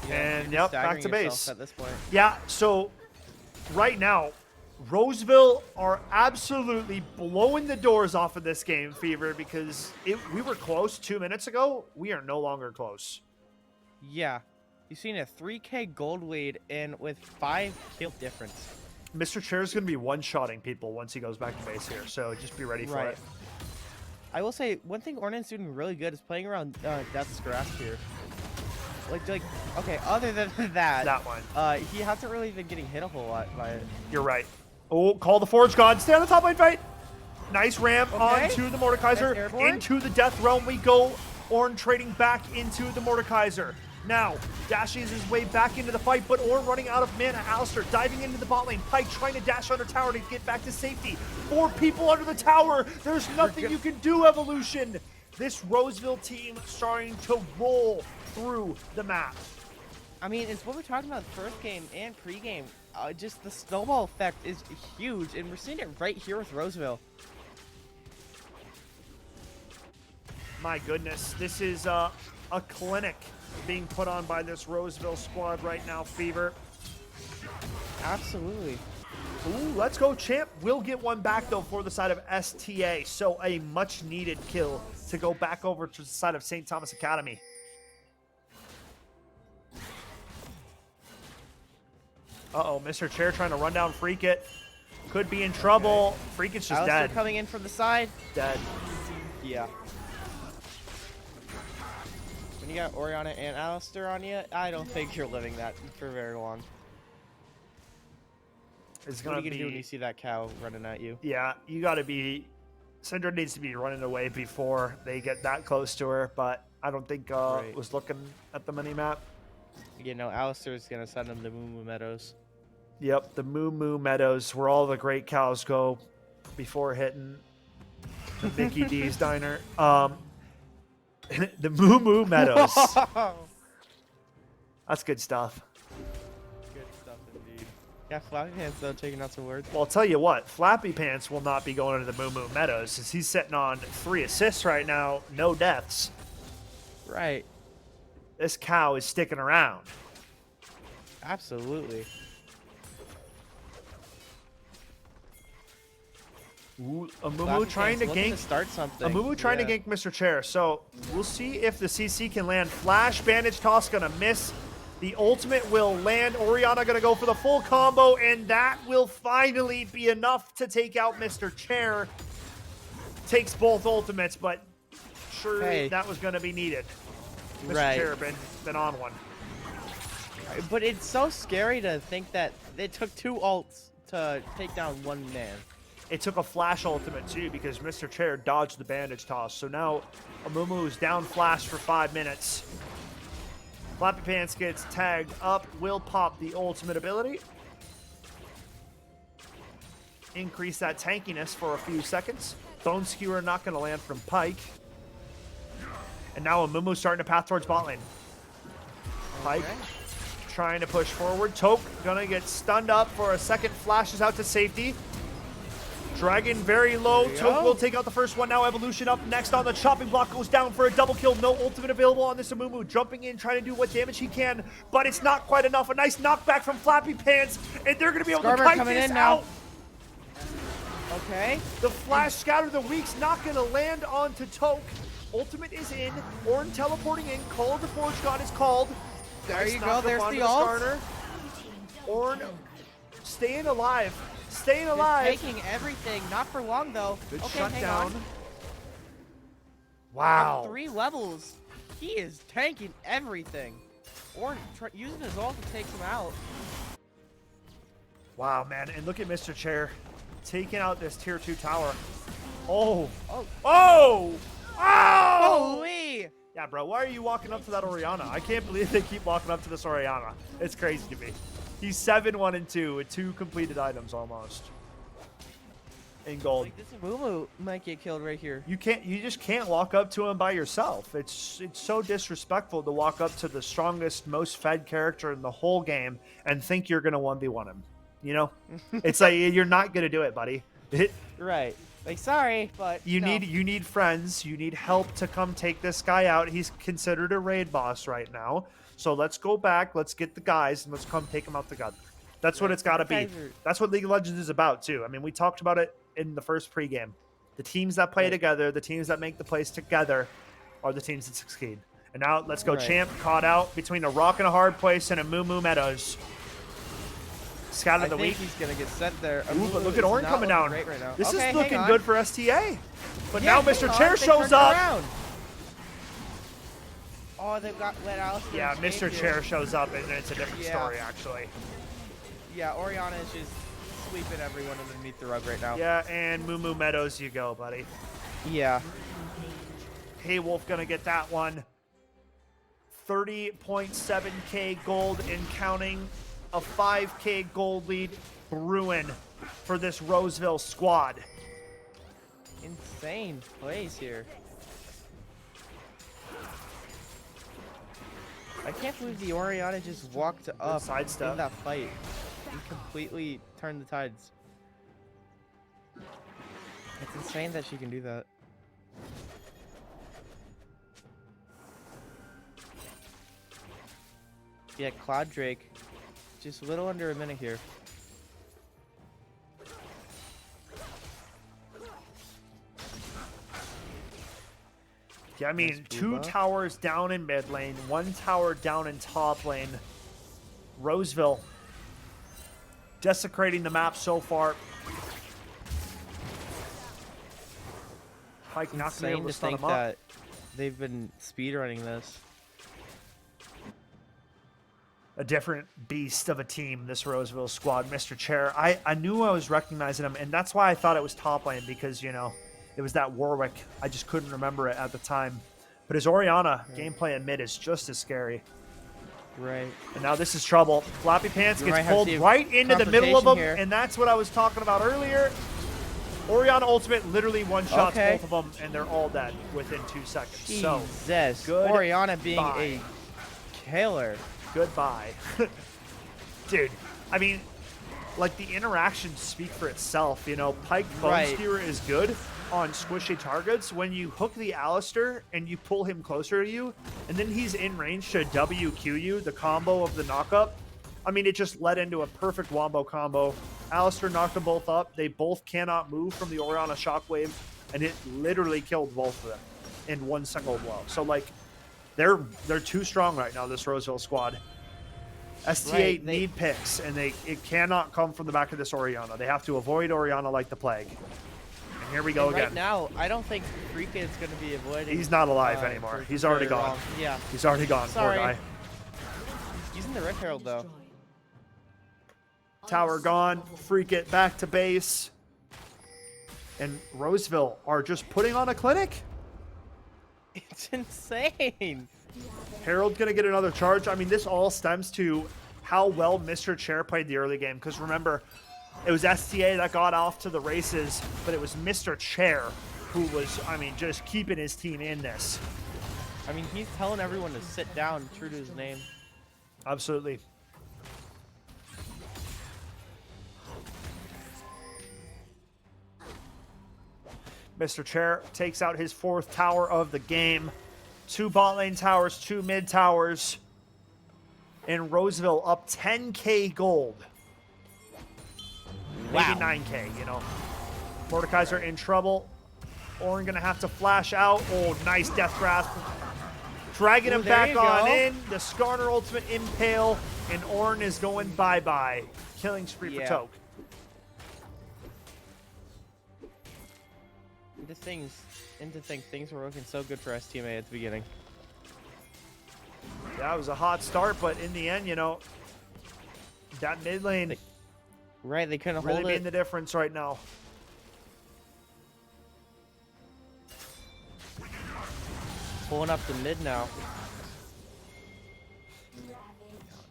Yeah, and, yep, back to base. At this point. Yeah, so right now, Roseville are absolutely blowing the doors off of this game, Fever, because we were close 2 minutes ago. We are no longer close. Yeah. You've seen a 3K gold lead and with 5 kill difference. Mr. Chair is going to be one-shotting people once he goes back to base here, so just be ready for it. I will say, one thing Ornn's doing really good is playing around Death's Grasp here. Like, okay, other than that one, he hasn't really been getting hit a whole lot by it. You're right. Oh, call the Forge God. Stay on the top lane fight. Nice ramp onto the Mordekaiser. Nice into the Death Realm we go. Ornn trading back into the Mordekaiser. Now, dashes his way back into the fight, but Ornn running out of mana. Alistair diving into the bot lane. Pike trying to dash under tower to get back to safety. 4 people under the tower. There's nothing you can do, Evolution. This Roseville team starting to roll through the map. I mean, it's what we're talking about first game and pregame. Just the snowball effect is huge, and we're seeing it right here with Roseville. My goodness, this is a clinic being put on by this Roseville squad right now, Fever. Absolutely. Ooh, Let's Go Champ will get one back, though, for the side of STA. So a much-needed kill to go back over to the side of St. Thomas Academy. Uh-oh, Mr. Chair trying to run down Freakit. Could be in trouble. Freakit's just Alistair dead. coming in from the side. Dead. Yeah. When you got Oriana and Alistair on you, I don't think you're living that for very long. It's what are you going to do when you see that cow running at you? Yeah, you got to be... Syndra needs to be running away before they get that close to her, but I don't think was looking at the mini-map. You know, Alistair's going to send him to Moo Meadows. Yep, the Moo Meadows, where all the great cows go before hitting the Mickey D's diner. The Moo Meadows. That's good stuff. Good stuff indeed. Yeah, Flappy Pants though taking out some words. Well, I'll tell you what, Flappy Pants will not be going into the Moo Moo Meadows since he's sitting on 3 assists right now, no deaths. Right. This cow is sticking around. Absolutely. Ooh, a Moo Moo Flappy trying to Pants looking gank. start something. A Moo Moo trying to gank Mr. Chair. So we'll see if the CC can land. Flash bandage toss gonna miss. The ultimate will land. Orianna gonna go for the full combo, and that will finally be enough to take out Mr. Chair. Takes both ultimates, but sure Hey. that was gonna be needed. Mr. Right. Chair been on one. But it's so scary to think that it took 2 ults to take down 1 man. It took a flash ultimate too because Mr. Chair dodged the bandage toss. So now Amumu is down flash for 5 minutes. Flappy Pants gets tagged up, will pop the ultimate ability. Increase that tankiness for a few seconds. Bone Skewer not going to land from Pike. And now Amumu starting to path towards bot lane. Pike trying to push forward. Toke going to get stunned up for a second. Flashes out to safety. Dragon very low. Toke will take out the first one. Now Evolution up next on the chopping block. Goes down for a double kill. No ultimate available on this Amumu. Jumping in, trying to do what damage he can, but it's not quite enough. A nice knockback from Flappy Pants, and they're going to be able to Skarmour kite coming this in now. out. Okay. The Flash Scatter the Weak's not going to land onto Toke. Ultimate is in. Ornn teleporting in. Call of the Forge God is called. There Nice you go. knock There's up onto the ult. Skarner. Ornn staying alive. Staying Just alive. taking everything. Not for long though. Good okay, shutdown. hang on. Wow. 3 levels. He is tanking everything. Or using his ult to take him out. Wow, man. And look at Mr. Chair taking out this tier 2 tower. Oh. Oh. Oh. Oh. Holy! Yeah, bro. Why are you walking up to that Orianna? I can't believe they keep walking up to this Orianna. It's crazy to me. He's 7-1-2 with 2 completed items almost. In gold. Like this Amumu might get killed right here. You just can't walk up to him by yourself. It's so disrespectful to walk up to the strongest, most fed character in the whole game and think you're gonna 1v1 him. You know? It's like you're not gonna do it, buddy. Right. Like sorry, but You no. need friends. You need help to come take this guy out. He's considered a raid boss right now. So let's go back. Let's get the guys and let's come take him out together. That's what it's got to be. That's what League of Legends is about too. I mean, we talked about it in the first pregame. The teams that play together, the teams that make the plays together, are the teams that succeed. And now let's go. Champ caught out between a rock and a hard place and a Moo Moo Meadows. Scout of the week. He's gonna get sent there. Ooh, but look at Amumu is Ornn not coming looking down. great right now. This Okay, is hang looking on. good for STA. But Yeah, now hang Mr. on, Chair they shows turned it up. around. Oh, they've got let Alistair Yeah, escape Mr. here. Chair shows up, and it's a different Yeah. story, actually. Yeah, Orianna is just sweeping everyone underneath the rug right now. Yeah, and Moo Moo Meadows you go, buddy. Yeah. Hey Wolf gonna get that one. 30.7k gold and counting. A 5k gold lead brewing for this Roseville squad. Insane plays here. I can't believe the Orianna just walked up sidestep. in that fight. He completely turned the tides. It's insane that she can do that. Yeah, Cloud Drake. Just a little under a minute here. Yeah, I mean, Nice 2 Booba. towers down in mid lane, 1 tower down in top lane. Roseville desecrating the map so far. Pike not gonna be Insane able to to stun think him up. that they've been speedrunning this. A different beast of a team, this Roseville squad. Mr. Chair, I knew I was recognizing him, and that's why I thought it was top lane, because, you know, it was that Warwick. I just couldn't remember it at the time. But his Orianna gameplay in mid is just as scary. Right. And now this is trouble. Flappy Pants We might gets have pulled to see a right into the middle of them, confrontation here. and that's what I was talking about earlier. Orianna ultimate literally one-shots Okay. both of them, and they're all dead within 2 seconds. So, Jesus. good Orianna being bye. a killer. goodbye. Dude, I mean, like the interactions speak for itself. You know, Pike Bone Right. Skewer is good on squishy targets. When you hook the Alistair and you pull him closer to you, and then he's in range to WQ you, the combo of the knockup, I mean, it just led into a perfect wombo combo. Alistair knocked them both up. They both cannot move from the Orianna Shockwave, and it literally killed both of them in one single blow. So, like, they're too strong right now, this Roseville squad. STA Right, need picks, and it cannot come from the back of this Orianna. They have to avoid Orianna like the plague. And here we go And again. right now, I don't think Freak is going to be avoiding. He's not alive anymore. for He's already very gone. long. Yeah. He's already gone, Sorry. poor guy. Using the Rift Herald, though. Tower gone. Freak it back to base. And Roseville are just putting on a clinic. It's insane. Harold going to get another charge. I mean, this all stems to how well Mr. Chair played the early game. Because remember, it was STA that got off to the races, but it was Mr. Chair who was, I mean, just keeping his team in this. I mean, he's telling everyone to sit down, true to his name. Absolutely. Mr. Chair takes out his 4th tower of the game. 2 bot lane towers, 2 mid towers. And Roseville up 10k gold. Wow. Maybe 9k, you know. Mordekaiser in trouble. Orin gonna have to flash out. Oh, nice death grasp. Dragging Ooh, him there back you on go. in. The Skarner ultimate impale. And Orin is going bye-bye. Killing spree Yeah. for Toke. To think things were looking so good for STMA at the beginning. Yeah, it was a hot start, but in the end, you know, that mid lane Right, they couldn't really hold being it. the difference right now. Pulling up the mid now.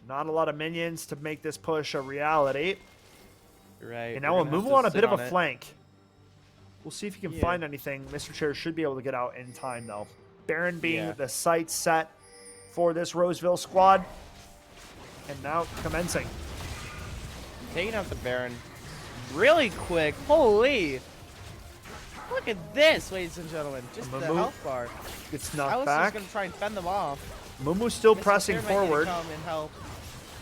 Not a lot of minions to make this push a reality. Right. And now we're we'll gonna move have to on a sit bit of a it. flank. We'll see if he can Yeah. find anything. Mr. Chair should be able to get out in time, though. Baron being Yeah. the sight set for this Roseville squad. And now commencing. Taking out the Baron really quick. Holy! Look at this, ladies and gentlemen. Just the Mumu health bar. Gets I knocked was back. just going to try and fend them off. Mumu's still Mr. pressing Chair might need to forward. come and help.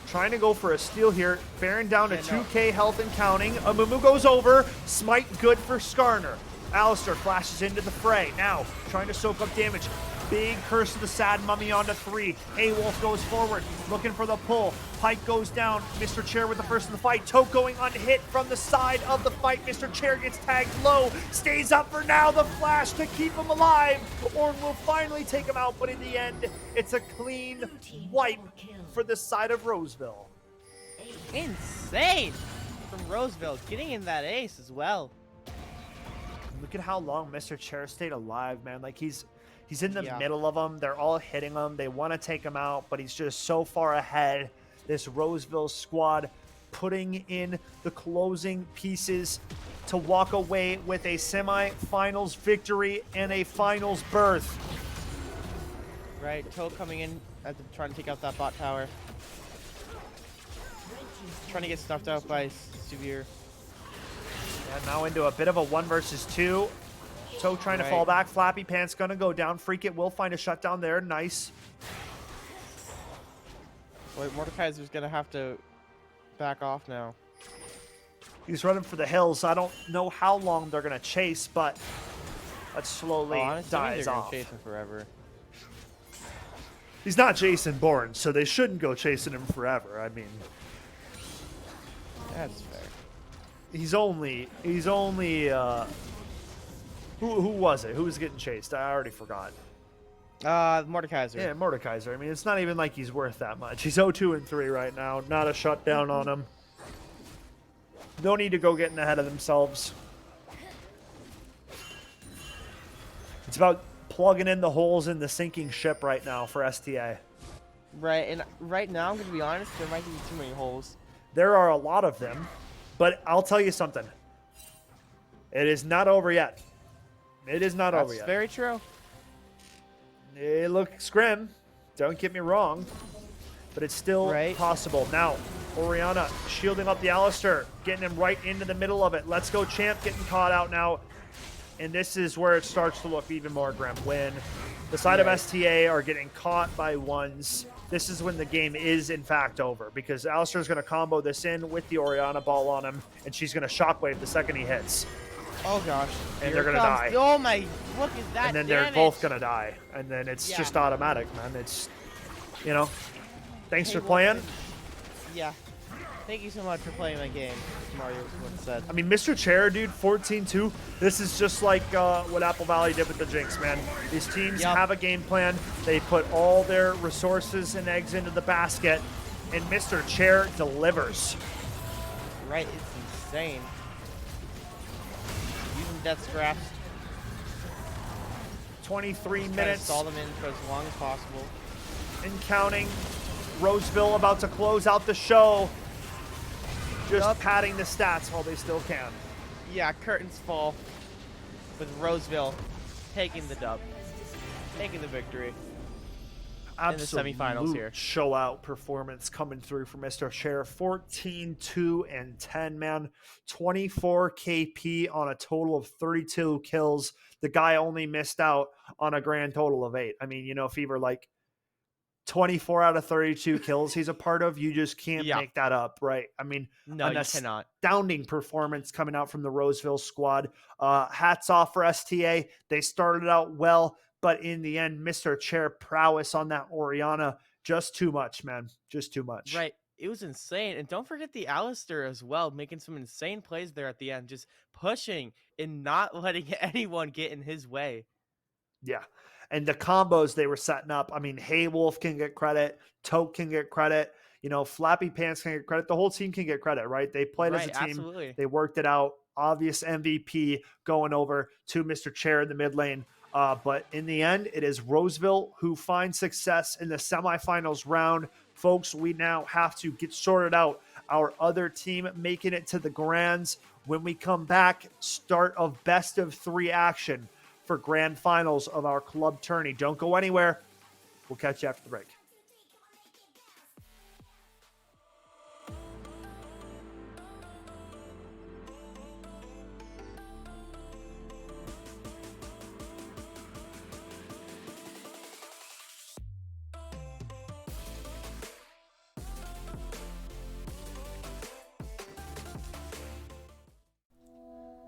Trying to go for a steal here. Baron down to Yeah, no. 2k health and counting. Mumu goes over. Smite good for Skarner. Alistair flashes into the fray. Now, trying to soak up damage. Big Curse of the Sad Mummy onto 3. A-Wolf goes forward, looking for the pull. Pike goes down. Mr. Chair with the first in the fight. Toke going unhit from the side of the fight. Mr. Chair gets tagged low. Stays up for now. The flash to keep him alive. Orn will finally take him out, but in the end, it's a clean wipe for the side of Roseville. Insane! From Roseville, getting in that ace as well. Look at how long Mr. Chair stayed alive, man. Like, he's in the Yeah. middle of them. They're all hitting him. They want to take him out, but he's just so far ahead. This Roseville squad putting in the closing pieces to walk away with a semi-finals victory and a finals berth. Right, Toad coming in at the, trying to take out that bot tower. Trying to get snuffed out by Severe. And now into a bit of a 1 versus 2. Toe trying to Right. fall back. Flappy Pants gonna go down. Freak It will find a shutdown there. Nice. Wait, Mordekaiser's gonna have to back off now. He's running for the hills. I don't know how long they're gonna chase, but that slowly Honestly, dies they're off. gonna chase him forever. He's not Jason Bourne, so they shouldn't go chasing him forever. I mean, That's fair. he's only who was it? Who was getting chased? I already forgot. Mordekaiser. Yeah, Mordekaiser. I mean, it's not even like he's worth that much. He's 0-2-3 right now. Not a shutdown on him. No need to go getting ahead of themselves. It's about plugging in the holes in the sinking ship right now for STA. Right, and right now, I'm gonna be honest, there might be too many holes. There are a lot of them, but I'll tell you something. It is not over yet. It is not over That's yet. very true. It looks grim. Don't get me wrong, but it's still Right. possible. Now, Oriana shielding up the Alistair, getting him right into the middle of it. Let's Go Champ getting caught out now. And this is where it starts to look even more grim. When the side of STA are getting caught by ones, this is when the game is in fact over, because Alistair's going to combo this in with the Oriana ball on him, and she's going to shockwave the second he hits. Oh gosh. And they're going to die. Oh my, look at that. And then they're both going to die. And then it's just automatic, man. It's, you know, thanks for playing. Yeah. Thank you so much for playing my game, as Mario once said. I mean, Mr. Chair, dude, 14-2. This is just like what Apple Valley did with the Jinx, man. These teams have a game plan. They put all their resources and eggs into the basket, and Mr. Chair delivers. Right, it's insane. Using death scraps. 23 Just minutes. stall them in for as long as possible. And counting. Roseville about to close out the show. Just padding the stats while they still can. Yeah, curtains fall with Roseville taking the dub, taking the victory. Absolute in the semifinals here. Show-out performance coming through for Mr. Chair. 14-2 and 10, man. 24 KP on a total of 32 kills. The guy only missed out on a grand total of 8. I mean, you know, Fever, like 24 out of 32 kills he's a part of, you just can't make that up, right? I mean, no, you cannot. Astounding performance coming out from the Roseville squad. Hats off for STA. They started out well, but in the end, Mr. Chair prowess on that Oriana, just too much, man. Just too much. Right. It was insane. And don't forget the Alistair as well, making some insane plays there at the end, just pushing and not letting anyone get in his way. Yeah. And the combos they were setting up, I mean, Haywolf can get credit, Toke can get credit, you know, Flappy Pants can get credit. The whole team can get credit, right? They played as a team. Absolutely. They worked it out. Obvious MVP going over to Mr. Chair in the mid lane. But in the end, it is Roseville who finds success in the semifinals round. Folks, we now have to get sorted out. Our other team making it to the grands. When we come back, start of best of 3 action for grand finals of our club tourney. Don't go anywhere. We'll catch you after the break.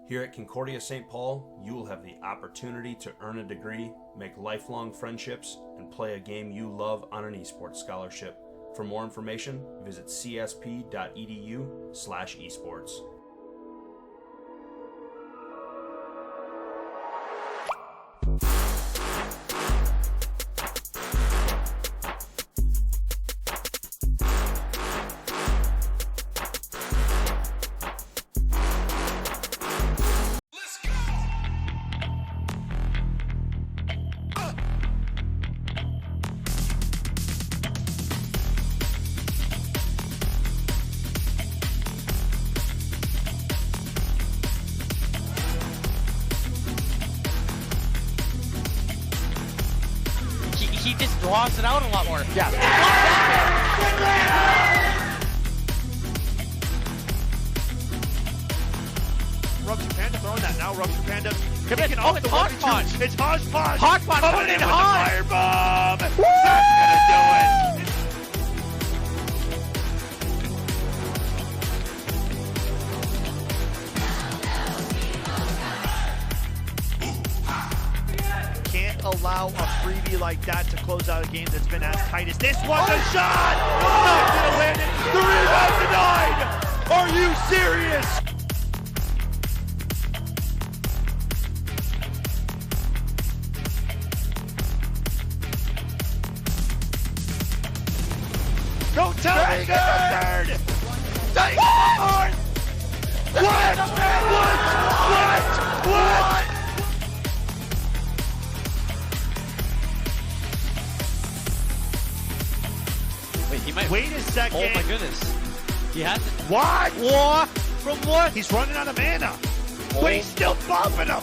Here at Concordia St. Paul, you will have the opportunity to earn a degree, make lifelong friendships, and play a game you love on an esports scholarship. For more information, visit csp.edu/esports. He just draws it out a lot more. Yeah. Rupture Panda throwing that now. Rupture Panda kicking off the Hodgepodge. It's Hodgepodge. Hodgepodge coming in with the hot. firebomb. That's gonna do it. Can't allow a freebie like that to close out a game that's been as tight as this one. The shot! Not gonna land it. The rebound denied! Are you serious? Don't tell me it's the third! Thank fourth! What? What? Wait, he might. Wait a second. Oh my goodness. He has it. What? What? From what? He's running out of mana. But he's still bumping him.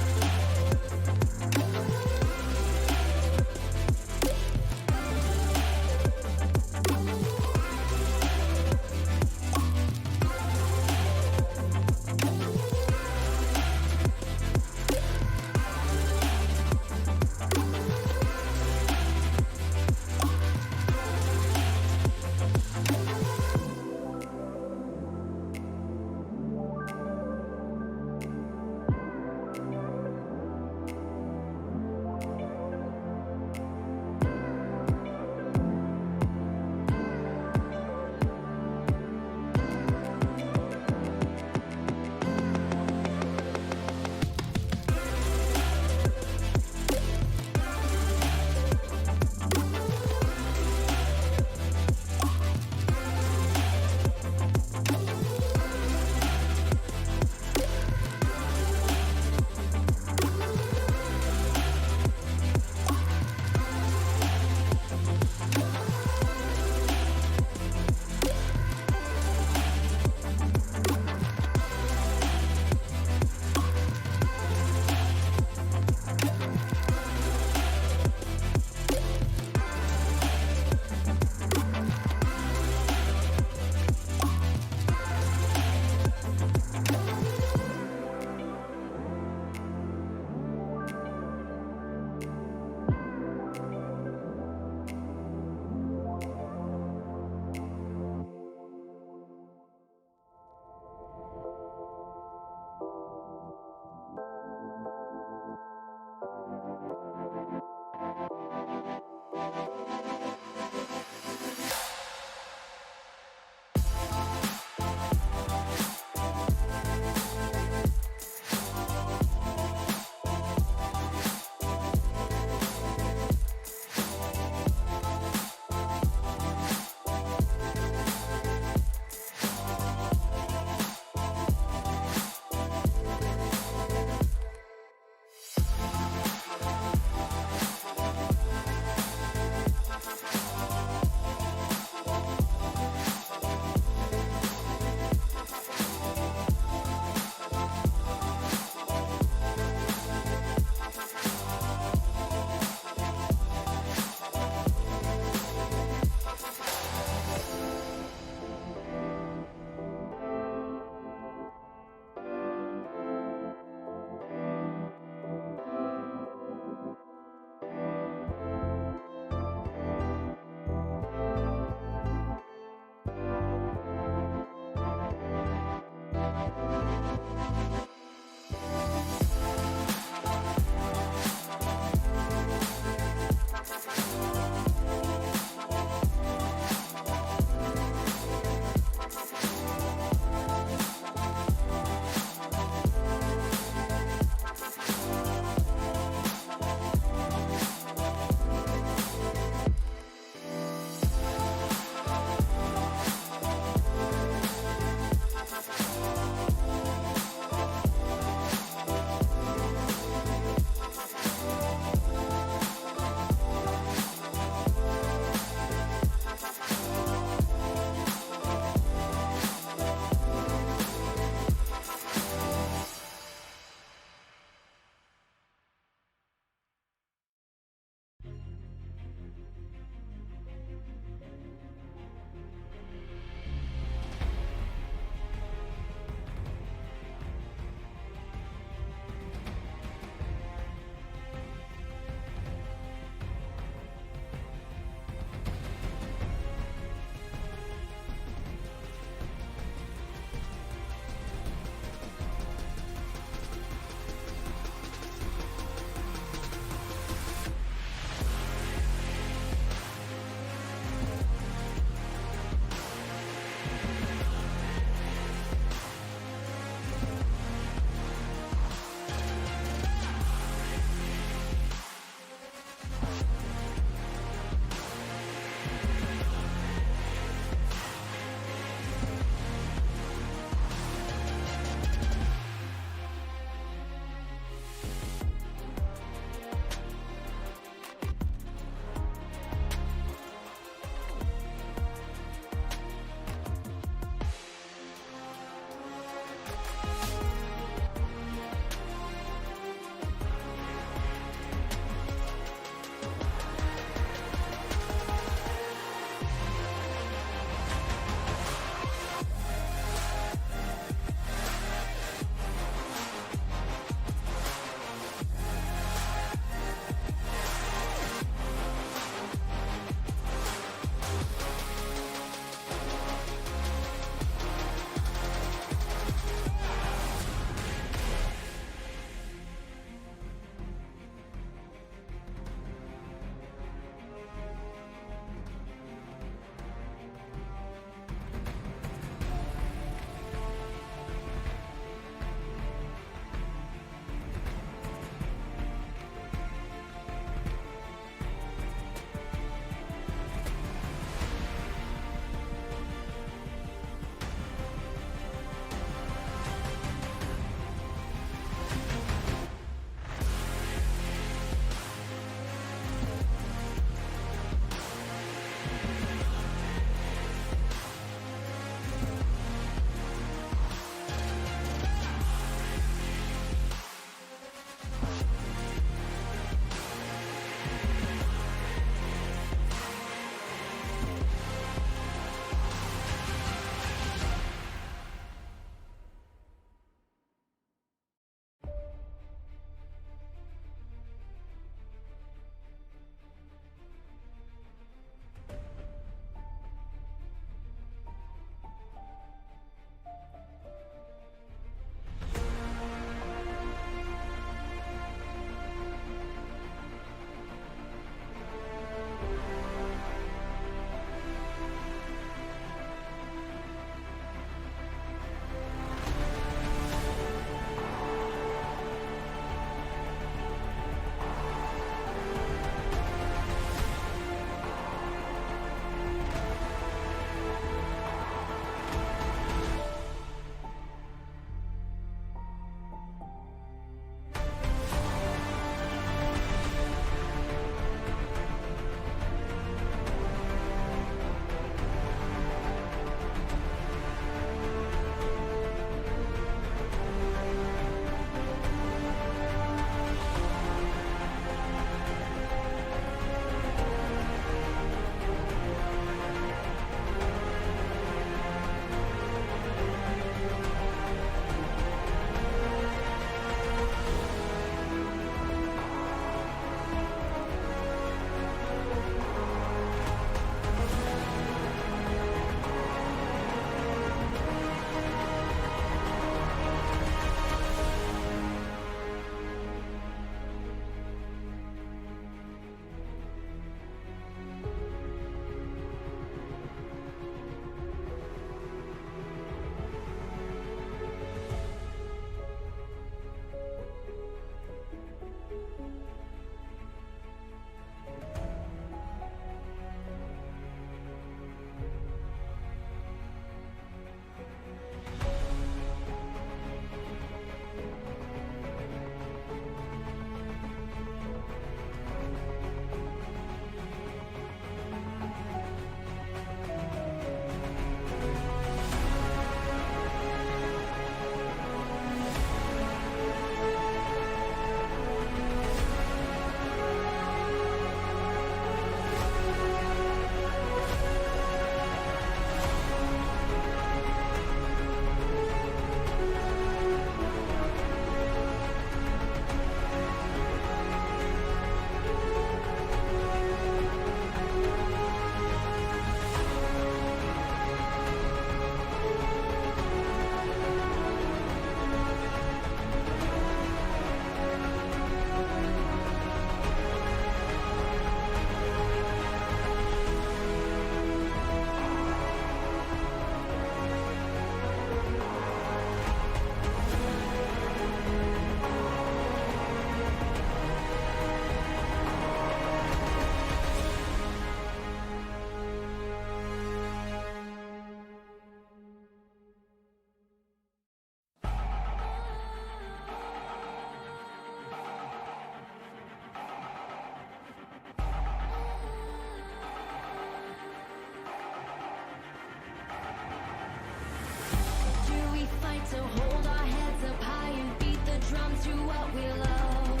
So hold our heads up high and beat the drums, do what we love.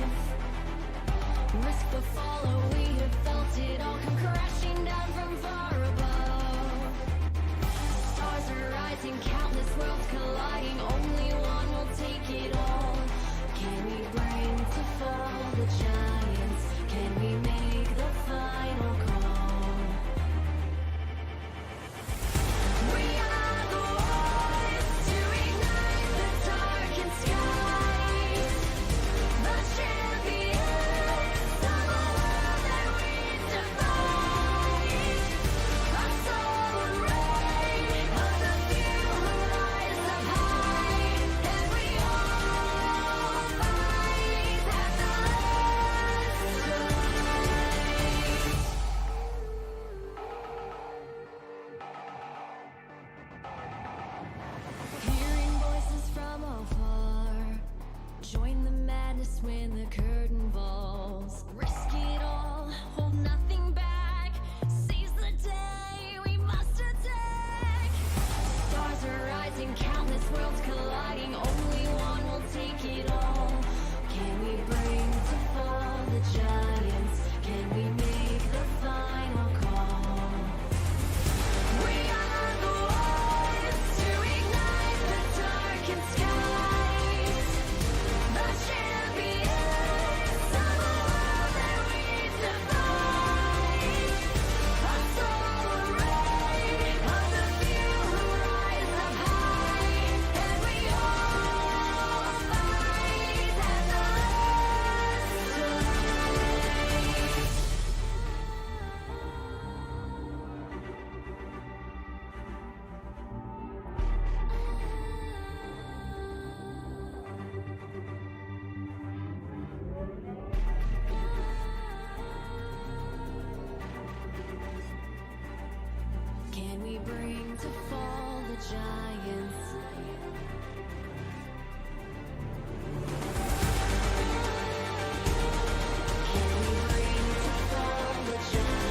Risk the follow, we have felt it all come crashing down from far above. Stars are rising, countless worlds colliding, only one will take it all. Can we bring to fall the giants? Can we make the final call? We are the ones to ignite the darkened skies. The champions of a world that we defy. A soul ray of the few who rise up high. And we all fight at the last fight. Hearing voices from afar, join the madness when the curtain falls. Risk it all, hold nothing back. Seize the day, we must attack. Stars are rising, countless worlds colliding. Only one will take it all. Can we bring to fall the giants? Can we make the final call? We are the ones to ignite the darkened skies. The champions of a world that we defy. A solar ray of the few who rise up high. And we all fight at the last fight. Can we bring to fall the giants? Can we bring to fall the giants? Can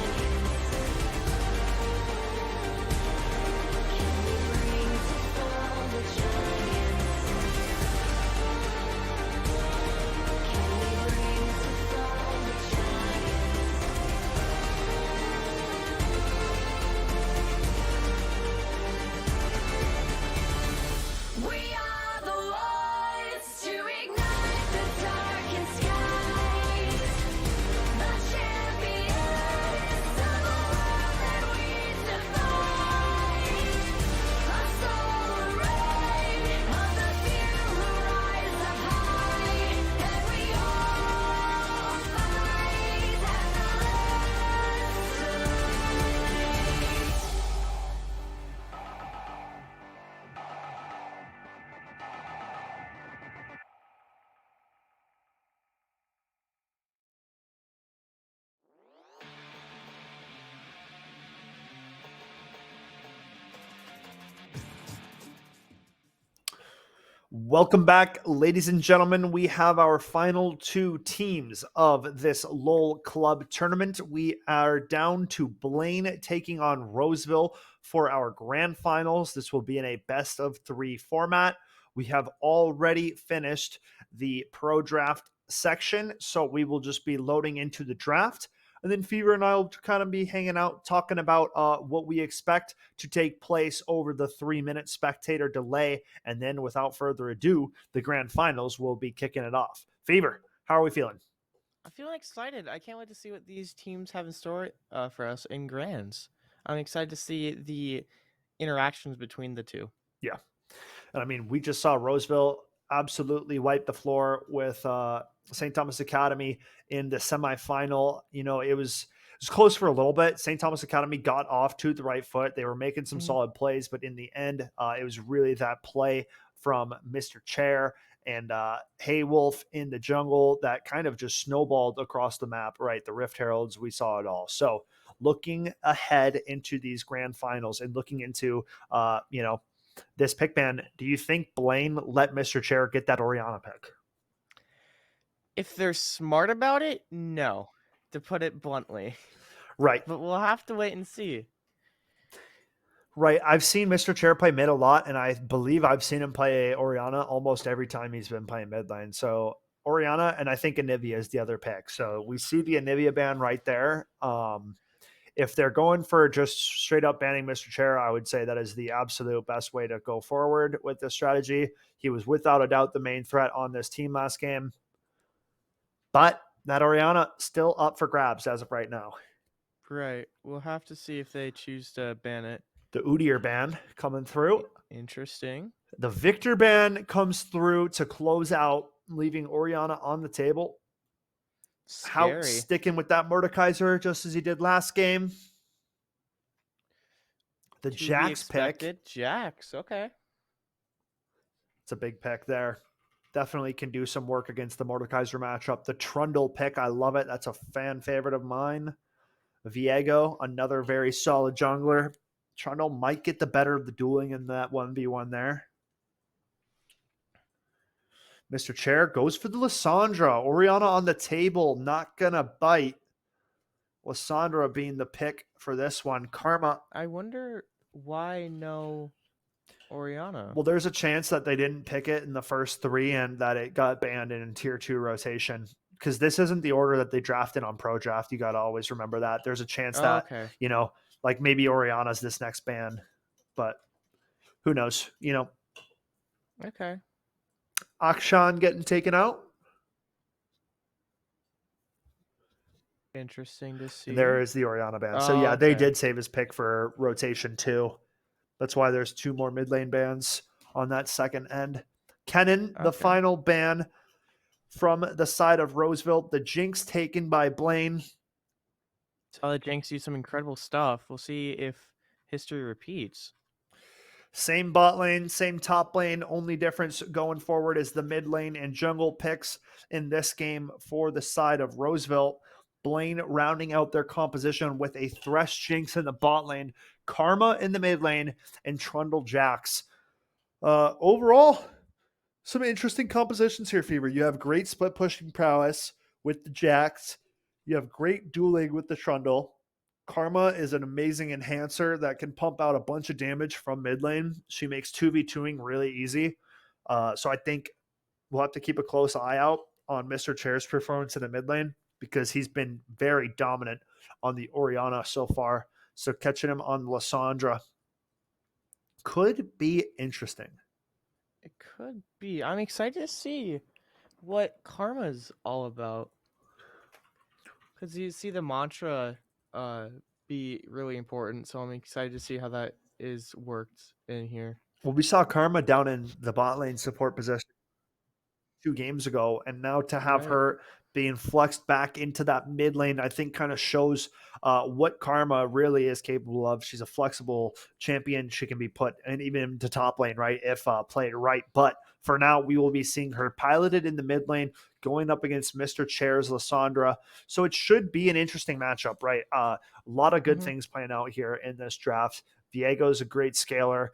we bring to fall the giants? Can we bring to fall the giants? We are the ones to ignite the darkened skies. The champions of a world that we defy. A solar ray of the few who rise up high. And we all fight at the last fight. Welcome back, ladies and gentlemen. We have our final two teams of this LOL Club tournament. We are down to Blaine taking on Roseville for our grand finals. This will be in a best of three format. We have already finished the pro draft section, so we will just be loading into the draft. And then Fever and I will kind of be hanging out, talking about what we expect to take place over the 3-minute spectator delay. And then without further ado, the grand finals will be kicking it off. Fever, how are we feeling? I'm feeling excited. I can't wait to see what these teams have in store for us in grands. I'm excited to see the interactions between the two. Yeah. And I mean, we just saw Roseville absolutely wipe the floor with St. Thomas Academy in the semifinal. You know, it was close for a little bit. St. Thomas Academy got off to the right foot. They were making some solid plays, but in the end, it was really that play from Mr. Chair and Haywolf in the jungle that kind of just snowballed across the map, right? The Rift Heralds, we saw it all. So looking ahead into these grand finals and looking into, this pick ban, do you think Blaine let Mr. Chair get that Oriana pick? If they're smart about it, no, to put it bluntly. Right. But we'll have to wait and see. Right. I've seen Mr. Chair play mid a lot, and I believe I've seen him play Oriana almost every time he's been playing mid lane. So Oriana, and I think Anivia is the other pick. So we see the Anivia ban right there. If they're going for just straight up banning Mr. Chair, I would say that is the absolute best way to go forward with this strategy. He was without a doubt the main threat on this team last game. But that Oriana still up for grabs as of right now. Right. We'll have to see if they choose to ban it. The Udyr ban coming through. Interesting. The Victor ban comes through to close out, leaving Oriana on the table. How Scary. sticking with that Mordekaiser just as he did last game. The To be Jax pick. expected. Jax. Okay. It's a big pick there. Definitely can do some work against the Mordekaiser matchup. The Trundle pick, I love it. That's a fan favorite of mine. Viego, another very solid jungler. Trundle might get the better of the dueling in that 1v1 there. Mr. Chair goes for the Lissandra. Oriana on the table, not gonna bite. Lissandra being the pick for this one. Karma. I wonder why no Oriana. Well, there's a chance that they didn't pick it in the first 3 and that it got banned in tier 2 rotation. Because this isn't the order that they drafted on Pro Draft. You got to always remember that. There's a chance that, Okay. like maybe Oriana's this next ban. But who knows? Okay. Akshan getting taken out. Interesting to see. And there is the Oriana ban. So yeah, they Okay. did save his pick for rotation 2. That's why there's 2 more mid lane bans on that second end. Kennen, the Okay. final ban from the side of Roseville. The Jinx taken by Blaine. Saw that Jinx do some incredible stuff. We'll see if history repeats. Same bot lane, same top lane. Only difference going forward is the mid lane and jungle picks in this game for the side of Roseville. Blaine rounding out their composition with a Thresh Jinx in the bot lane, Karma in the mid lane, and Trundle Jax. Overall, some interesting compositions here, Fever. You have great split pushing prowess with the Jax. You have great dueling with the Trundle. Karma is an amazing enhancer that can pump out a bunch of damage from mid lane. She makes 2v2ing really easy. So I think we'll have to keep a close eye out on Mr. Chair's performance in the mid lane because he's been very dominant on the Oriana so far. So catching him on Lissandra could be interesting. It could be. I'm excited to see what Karma's all about. Because you see the mantra be really important. So I'm excited to see how that is worked in here. Well, we saw Karma down in the bot lane support position 2 games ago, and now to have Right. her being flexed back into that mid lane, I think kind of shows what Karma really is capable of. She's a flexible champion. She can be put and even into top lane, right, if played right. But for now, we will be seeing her piloted in the mid lane, going up against Mr. Chair's Lissandra. So it should be an interesting matchup, right? A lot of good things playing out here in this draft. Viego's a great scaler,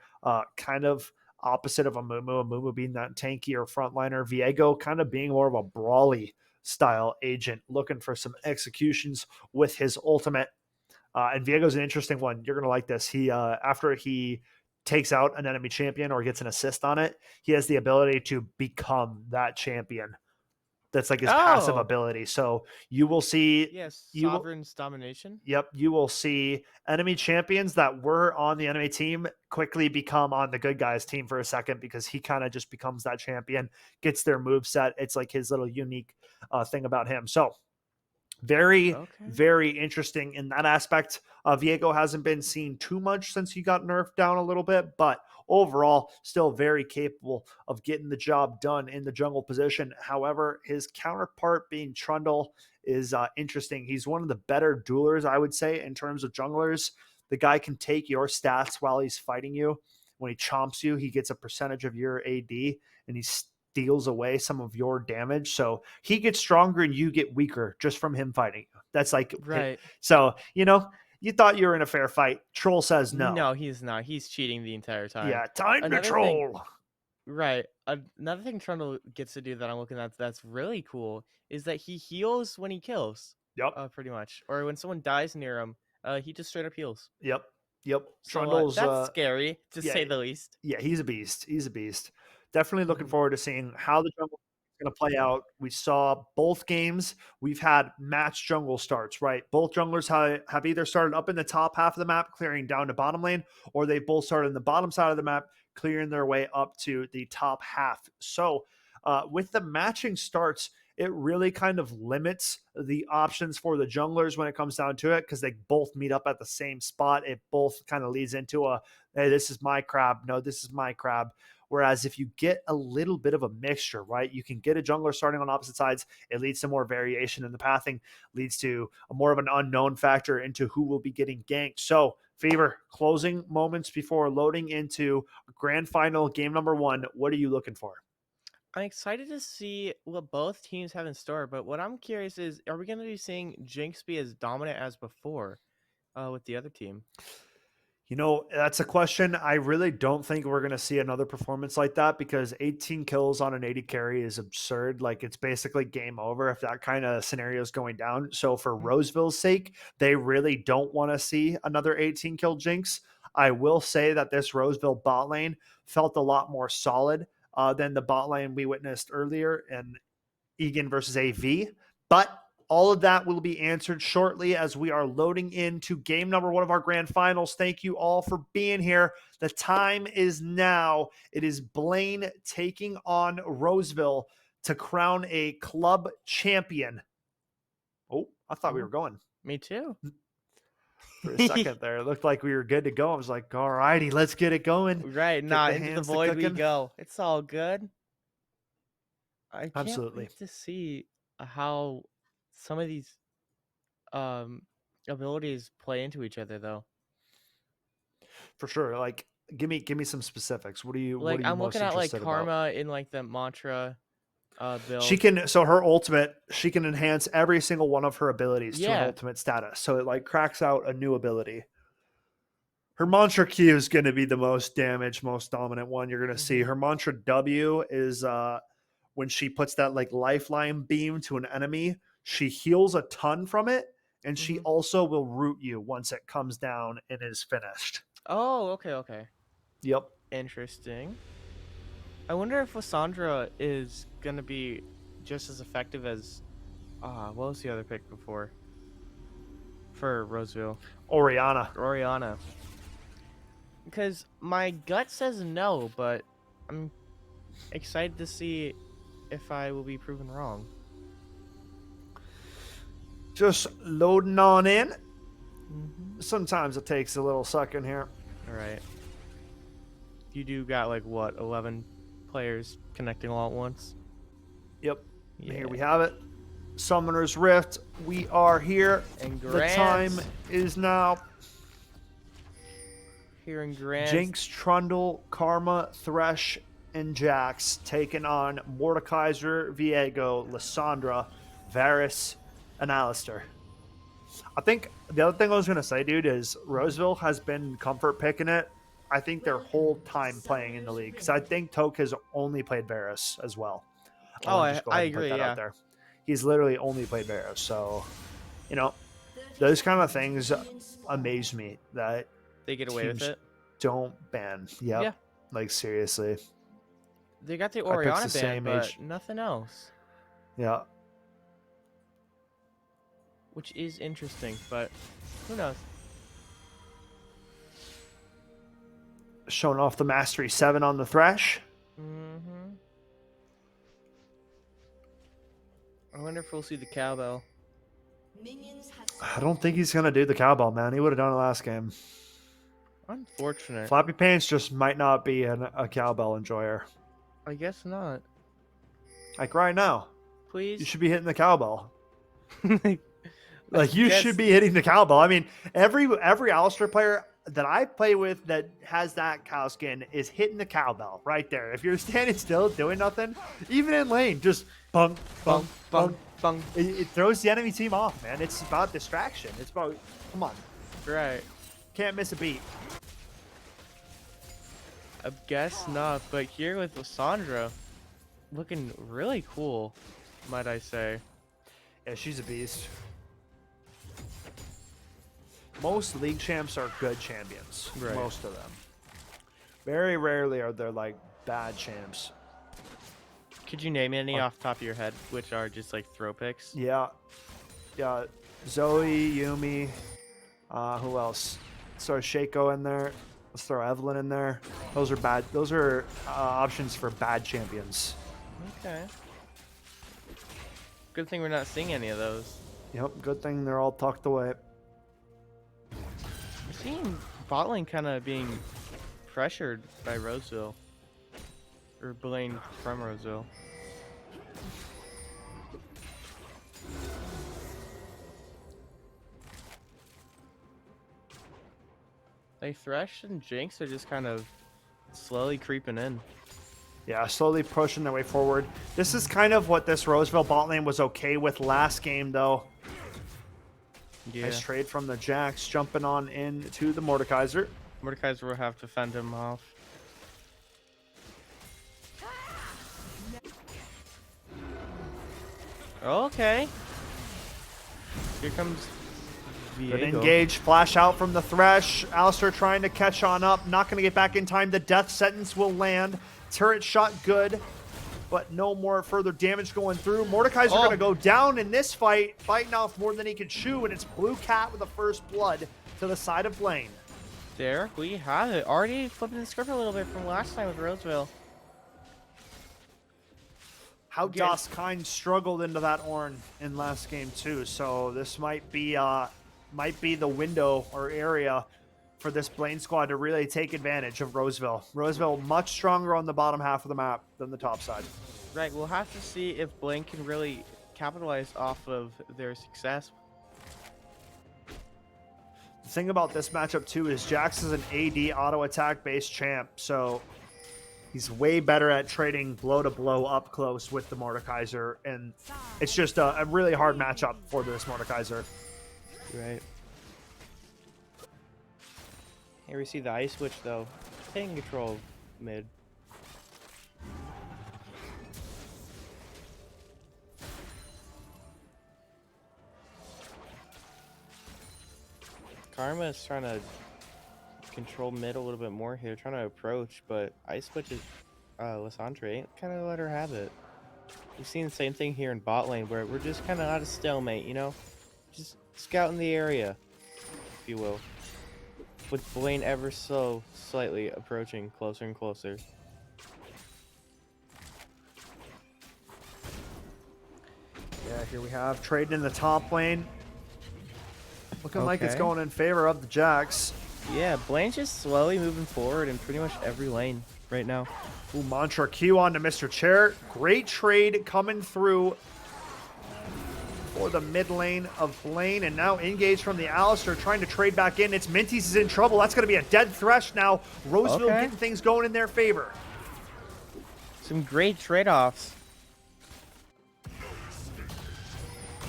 kind of opposite of Amumu being that tankier frontliner. Viego kind of being more of a brawly style agent, looking for some executions with his ultimate. And Viego's an interesting one. You're gonna like this. He after he takes out an enemy champion or gets an assist on it, he has the ability to become that champion. That's like his passive Oh. ability. So you will see Yes. you will- Sovereign's domination. Yep, you will see enemy champions that were on the enemy team quickly become on the good guys team for a second because he kind of just becomes that champion, gets their move set. It's like his little unique thing about him. So very, very interesting in that aspect. Viego hasn't been seen too much since he got nerfed down a little bit, but overall, still very capable of getting the job done in the jungle position. However, his counterpart being Trundle is interesting. He's one of the better duelers, I would say, in terms of junglers. The guy can take your stats while he's fighting you. When he chomps you, he gets a percentage of your AD, and he steals away some of your damage. So he gets stronger and you get weaker just from him fighting you. That's like, Right. So, you thought you were in a fair fight. Troll says no. No, he's not. He's cheating the entire time. Yeah, time Another to thing- troll. Right. Another thing Trundle gets to do that I'm looking at that's really cool is that he heals when he kills. Yep. Pretty much. Or when someone dies near him, he just straight up heals. Yep. Yep. So Trundle's that's scary to yeah, say the least. yeah, he's a beast. He's a beast. Definitely looking Mhm. forward to seeing how the jungle is going to play out. We saw both games. We've had match jungle starts, right? Both junglers have either started up in the top half of the map, clearing down to bottom lane, or they both started in the bottom side of the map, clearing their way up to the top half. So, with the matching starts, it really kind of limits the options for the junglers when it comes down to it because they both meet up at the same spot. It both kind of leads into a, hey, this is my crab. No, this is my crab. Whereas if you get a little bit of a mixture, right, you can get a jungler starting on opposite sides. It leads to more variation in the pathing, leads to a more of an unknown factor into who will be getting ganked. So, Fever, closing moments before loading into grand final game number 1. What are you looking for? I'm excited to see what both teams have in store, but what I'm curious is, are we going to be seeing Jinx be as dominant as before with the other team? You know, that's a question. I really don't think we're going to see another performance like that because 18 kills on an 80 carry is absurd. Like, it's basically game over if that kind of scenario is going down. So, for Mhm. Roseville's sake, they really don't want to see another 18 kill Jinx. I will say that this Roseville bot lane felt a lot more solid than the bot lane we witnessed earlier in Egan versus AV. But all of that will be answered shortly as we are loading into game number 1 of our grand finals. Thank you all for being here. The time is now. It is Blaine taking on Roseville to crown a club champion. Oh, I thought we were going Me too. for a second there. It looked like we were good to go. I was like, all righty, let's get it going. Right, Get nah, the into the hands to void we cooking. go. It's all good. I can't Absolutely. wait to see how some of these um abilities play into each other though. For sure. Like, give me some specifics. What are you Like I'm most looking at like interested about? Karma in like the mantra She build. can, so her ultimate, she can enhance every single one of her abilities to an Yeah. ultimate status. So it like cracks out a new ability. Her mantra Q is going to be the most damage, most dominant one you're going to see. Mhm. Her mantra W is when she puts that like lifeline beam to an enemy, she heals a ton from it, and she Mhm. also will root you once it comes down and is finished. Oh, okay. Yep. Interesting. I wonder if Lissandra is gonna be just as effective as what was the other pick before? For Roseville. Oriana. Oriana. Because my gut says no, but I'm excited to see if I will be proven wrong. Just loading on in. Mm-hmm. Sometimes it takes a little second here. All right. You do got like what, 11 players connecting all at once? Yep. Yeah. Here we have it. Summoner's Rift. We are here. And The Grant. time is now. Here in Grant. Jinx, Trundle, Karma, Thresh, and Jax taking on Mordekaiser, Viego, Lissandra, Varus, and Alistair. I think the other thing I was going to say, dude, is Roseville has been comfort picking it, I think, their whole time playing in the league. Because I think Toke has only played Varus as well. Oh, Wanna just go I ahead and put agree, that yeah. out there. He's literally only played Varus. So, you know, those kind of things amaze me that They get away with teams it. don't ban. Yep. Yeah. Like, seriously. They got the I picked Oriana the ban, same but age. nothing else. Yeah. Which is interesting, but who knows? Showing off the Mastery 7 on the Thresh. Mm-hmm. I wonder if we'll see the cowbell. I don't think he's going to do the cowbell, man. He would have done it last game. Unfortunate. Flappy Pants just might not be a cowbell enjoyer. I guess not. Like right now, Please. you should be hitting the cowbell. I Like, you guess- should be hitting the cowbell. I mean, every Alistair player that I play with that has that cow skin is hitting the cowbell right there. If you're standing still doing nothing, even in lane, just bunk, bunk, bunk. bung. It throws the enemy team off, man. It's about distraction. It's about, come on, Right. can't miss a beat. I guess not, but here with Lissandra, looking really cool, might I say. Yeah, she's a beast. most league champs are good champions. Right. Most of them. Very rarely are there like bad champs. Could you name any off the top of your head, which are just like throw picks? Yeah. Yeah. Zoe, Yumi. Who else? Let's throw Shaco in there. Let's throw Evelyn in there. Those are bad. Those are options for bad champions. Okay. Good thing we're not seeing any of those. Yep. Good thing they're all tucked away. We're seeing bot lane kind of being pressured by Roseville. Or Blaine from Roseville. Like Thresh and Jinx are just kind of slowly creeping in. Yeah, slowly pushing their way forward. This is kind of what this Roseville bot lane was okay with last game, though. Yeah. Nice trade from the Jax, jumping on into the Mordekaiser. Mordekaiser will have to fend him off. Okay. Here comes Good Viego. engage, flash out from the Thresh. Alistair trying to catch on up, not going to get back in time. The death sentence will land. Turret shot good, but no more further damage going through. Mordekaiser going to go down in this fight, biting off more than he could chew, and it's Blue Cat with the first blood to the side of Blaine. There we have it. Already flipping the script a little bit from last time with Roseville. How Again. Kind struggled into that Ornn in last game too, so this might be the window or area for this Blaine squad to really take advantage of Roseville. Roseville much stronger on the bottom half of the map than the top side. Right, we'll have to see if Blaine can really capitalize off of their success. The thing about this matchup too is Jax is an AD auto attack based champ, so he's way better at trading blow to blow up close with the Mordekaiser, and it's just a really hard matchup for this Mordekaiser. Right. Here we see the ice switch though, taking control of mid. Karma is trying to control mid a little bit more here, trying to approach, but ice switch is Lysandre ain't kind of let her have it. We've seen the same thing here in bot lane where we're just kind of out of stalemate, you know, just scouting the area, if you will. With Blaine ever so slightly approaching closer and closer. Yeah, here we have trading in the top lane. Looking like it's Okay. going in favor of the Jax. Yeah, Blaine's just slowly moving forward in pretty much every lane right now. Ooh, Mantra Q on to Mr. Chair. Great trade coming through for the mid lane of Blaine, and now engaged from the Alistair trying to trade back in. It's Minties is in trouble. That's going to be a dead Thresh now. Roseville Okay. getting things going in their favor. Some great trade-offs.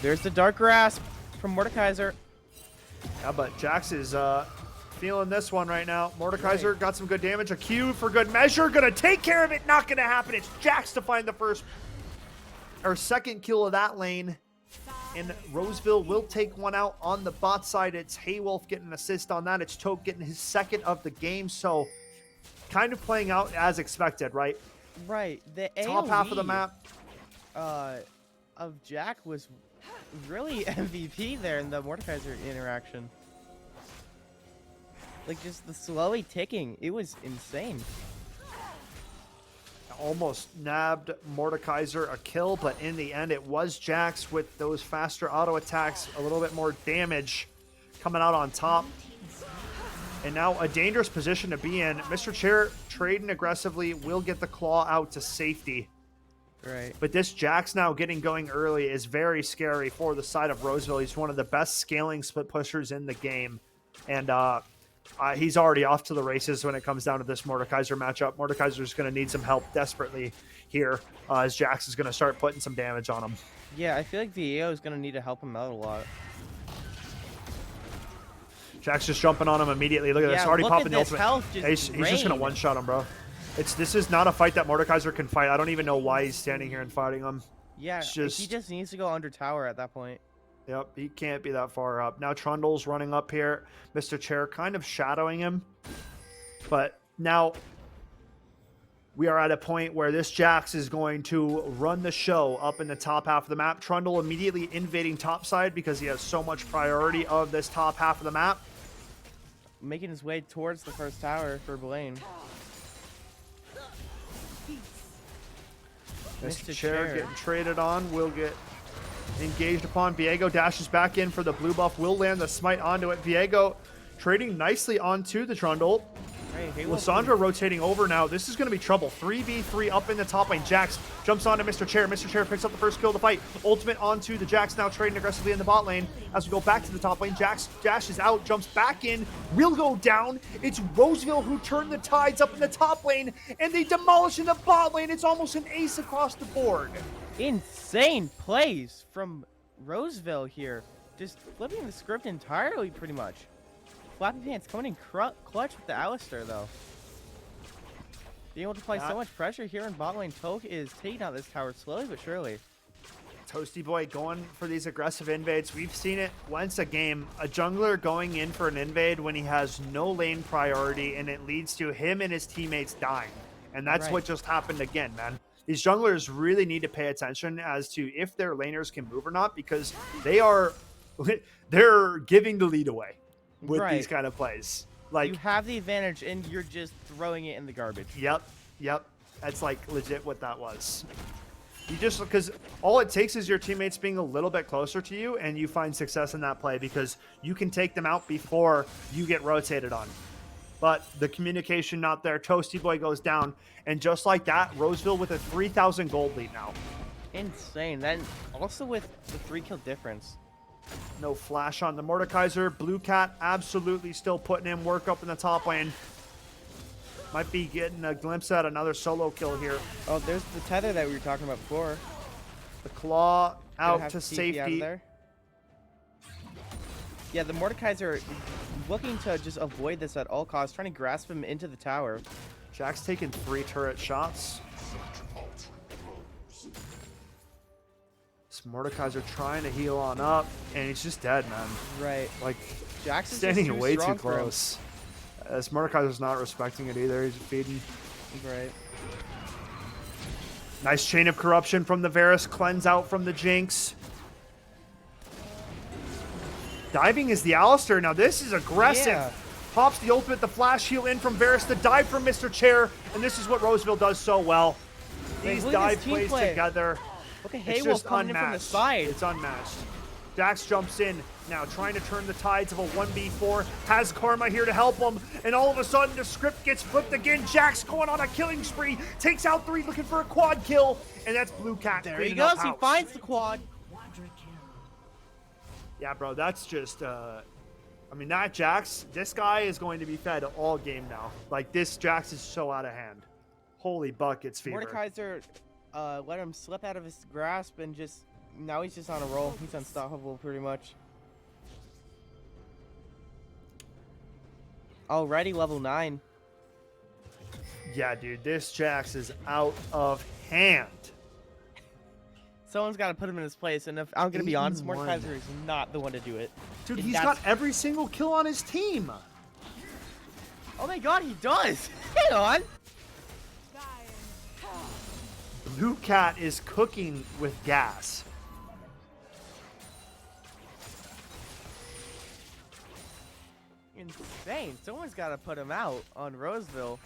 There's the Dark Grasp from Mordekaiser. Yeah, but Jax is feeling this one right now. Mordekaiser got some good damage. A Q for good measure. Going to take care of it. Not going to happen. It's Jax to find the first or second kill of that lane. And Roseville will take one out on the bot side. It's Haywolf getting an assist on that. It's Toke getting his second of the game. So kind of playing out as expected, right? Right. The Top half of the map. Of Jack was really MVP there in the Mordekaiser interaction. Like just the slowly ticking, it was insane. Almost nabbed Mordekaiser a kill, but in the end it was Jax with those faster auto attacks, a little bit more damage coming out on top. And now a dangerous position to be in. Mr. Chair trading aggressively will get the claw out to safety. Right. But this Jax now getting going early is very scary for the side of Roseville. He's one of the best scaling split pushers in the game. And he's already off to the races when it comes down to this Mordekaiser matchup. Mordekaiser's going to need some help desperately here as Jax is going to start putting some damage on him. Yeah, I feel like VEO is going to need to help him out a lot. Jax just jumping on him immediately. Look at this, already look popping at the this ultimate. health just He's just going to drained. one-shot him, bro. This is not a fight that Mordekaiser can fight. I don't even know why he's standing here and fighting him. Yeah, It's he just- just needs to go under tower at that point. Yep, he can't be that far up. Now Trundle's running up here. Mr. Chair kind of shadowing him. But now we are at a point where this Jax is going to run the show up in the top half of the map. Trundle immediately invading topside because he has so much priority of this top half of the map. Making his way towards the first tower for Blaine. Mr. Chair getting traded on, will get engaged upon. Viego dashes back in for the blue buff, will land the smite onto it. Viego trading nicely onto the Trundle. Hey, Lissandra rotating over now. This is going to be trouble. 3v3 up in the top lane. Jax jumps onto Mr. Chair. Mr. Chair picks up the first kill of the fight. Ultimate onto the Jax, now trading aggressively in the bot lane. As we go back to the top lane, Jax dashes out, jumps back in, will go down. It's Roseville who turned the tides up in the top lane, and they demolish in the bot lane. It's almost an ace across the board. Insane plays from Roseville here. Just flipping the script entirely, pretty much. Flappy Pants coming in clutch with the Alistar, though. Being able to apply so much pressure here in bot lane, Toke is taking out this tower slowly but surely. Toasty Boy going for these aggressive invades. We've seen it once a game. A jungler going in for an invade when he has no lane priority, and it leads to him and his teammates dying. And that's what just happened again, man. These junglers really need to pay attention as to if their laners can move or not, because they're giving the lead away with these kind of plays. Like, you have the advantage and you're just throwing it in the garbage. Yep. That's like legit what that was. You just, because all it takes is your teammates being a little bit closer to you and you find success in that play because you can take them out before you get rotated on. But the communication not there. Toasty Boy goes down. And just like that, Roseville with a 3,000 gold lead now. Insane. Then also with the 3-kill difference. No flash on the Mordekaiser. Blue Cat absolutely still putting in work up in the top lane. Might be getting a glimpse at another solo kill here. Oh, there's the tether that we were talking about before. The Claw out to safety. Out of there. Yeah, the Mordekaiser looking to just avoid this at all costs, trying to grasp him into the tower. Jack's taking 3 turret shots. This Mordekaiser trying to heal on up, and he's just dead, man. Right. Like, Jax is standing way too for him. close. This Mordekaiser's not respecting it either. He's feeding. Right. Nice chain of corruption from the Varus. Cleanse out from the Jinx. Diving is the Alistar. Now this is aggressive. Yeah. Pops the ultimate, the flash heal in from Varus, the dive from Mr. Chair, and this is what Roseville does so well. These dive plays together. Look at It's Haywolf just coming in from the unmatched. side. It's unmatched. Jax jumps in now, trying to turn the tides of a 1v4. Has Karma here to help him, and all of a sudden the script gets flipped again. Jax going on a killing spree, takes out 3, looking for a quad kill, and that's Blue Cat. There he goes. He finds the quad. Yeah, bro, that's just. I mean, that Jax, this guy is going to be fed all game now. Like, this Jax is so out of hand. Holy buckets, fever. Mordekaiser let him slip out of his grasp and just, now he's just on a roll. He's unstoppable pretty much. Already level 9. Yeah, dude, this Jax is out of hand. Someone's got to put him in his place, and if I'm going to be honest, 8-1. Mordekaiser is not the one to do it. Dude, And he's that's- got every single kill on his team. Oh my god, he does! Hang on! Blue Cat is cooking with gas. Insane. Someone's got to put him out on Roseville.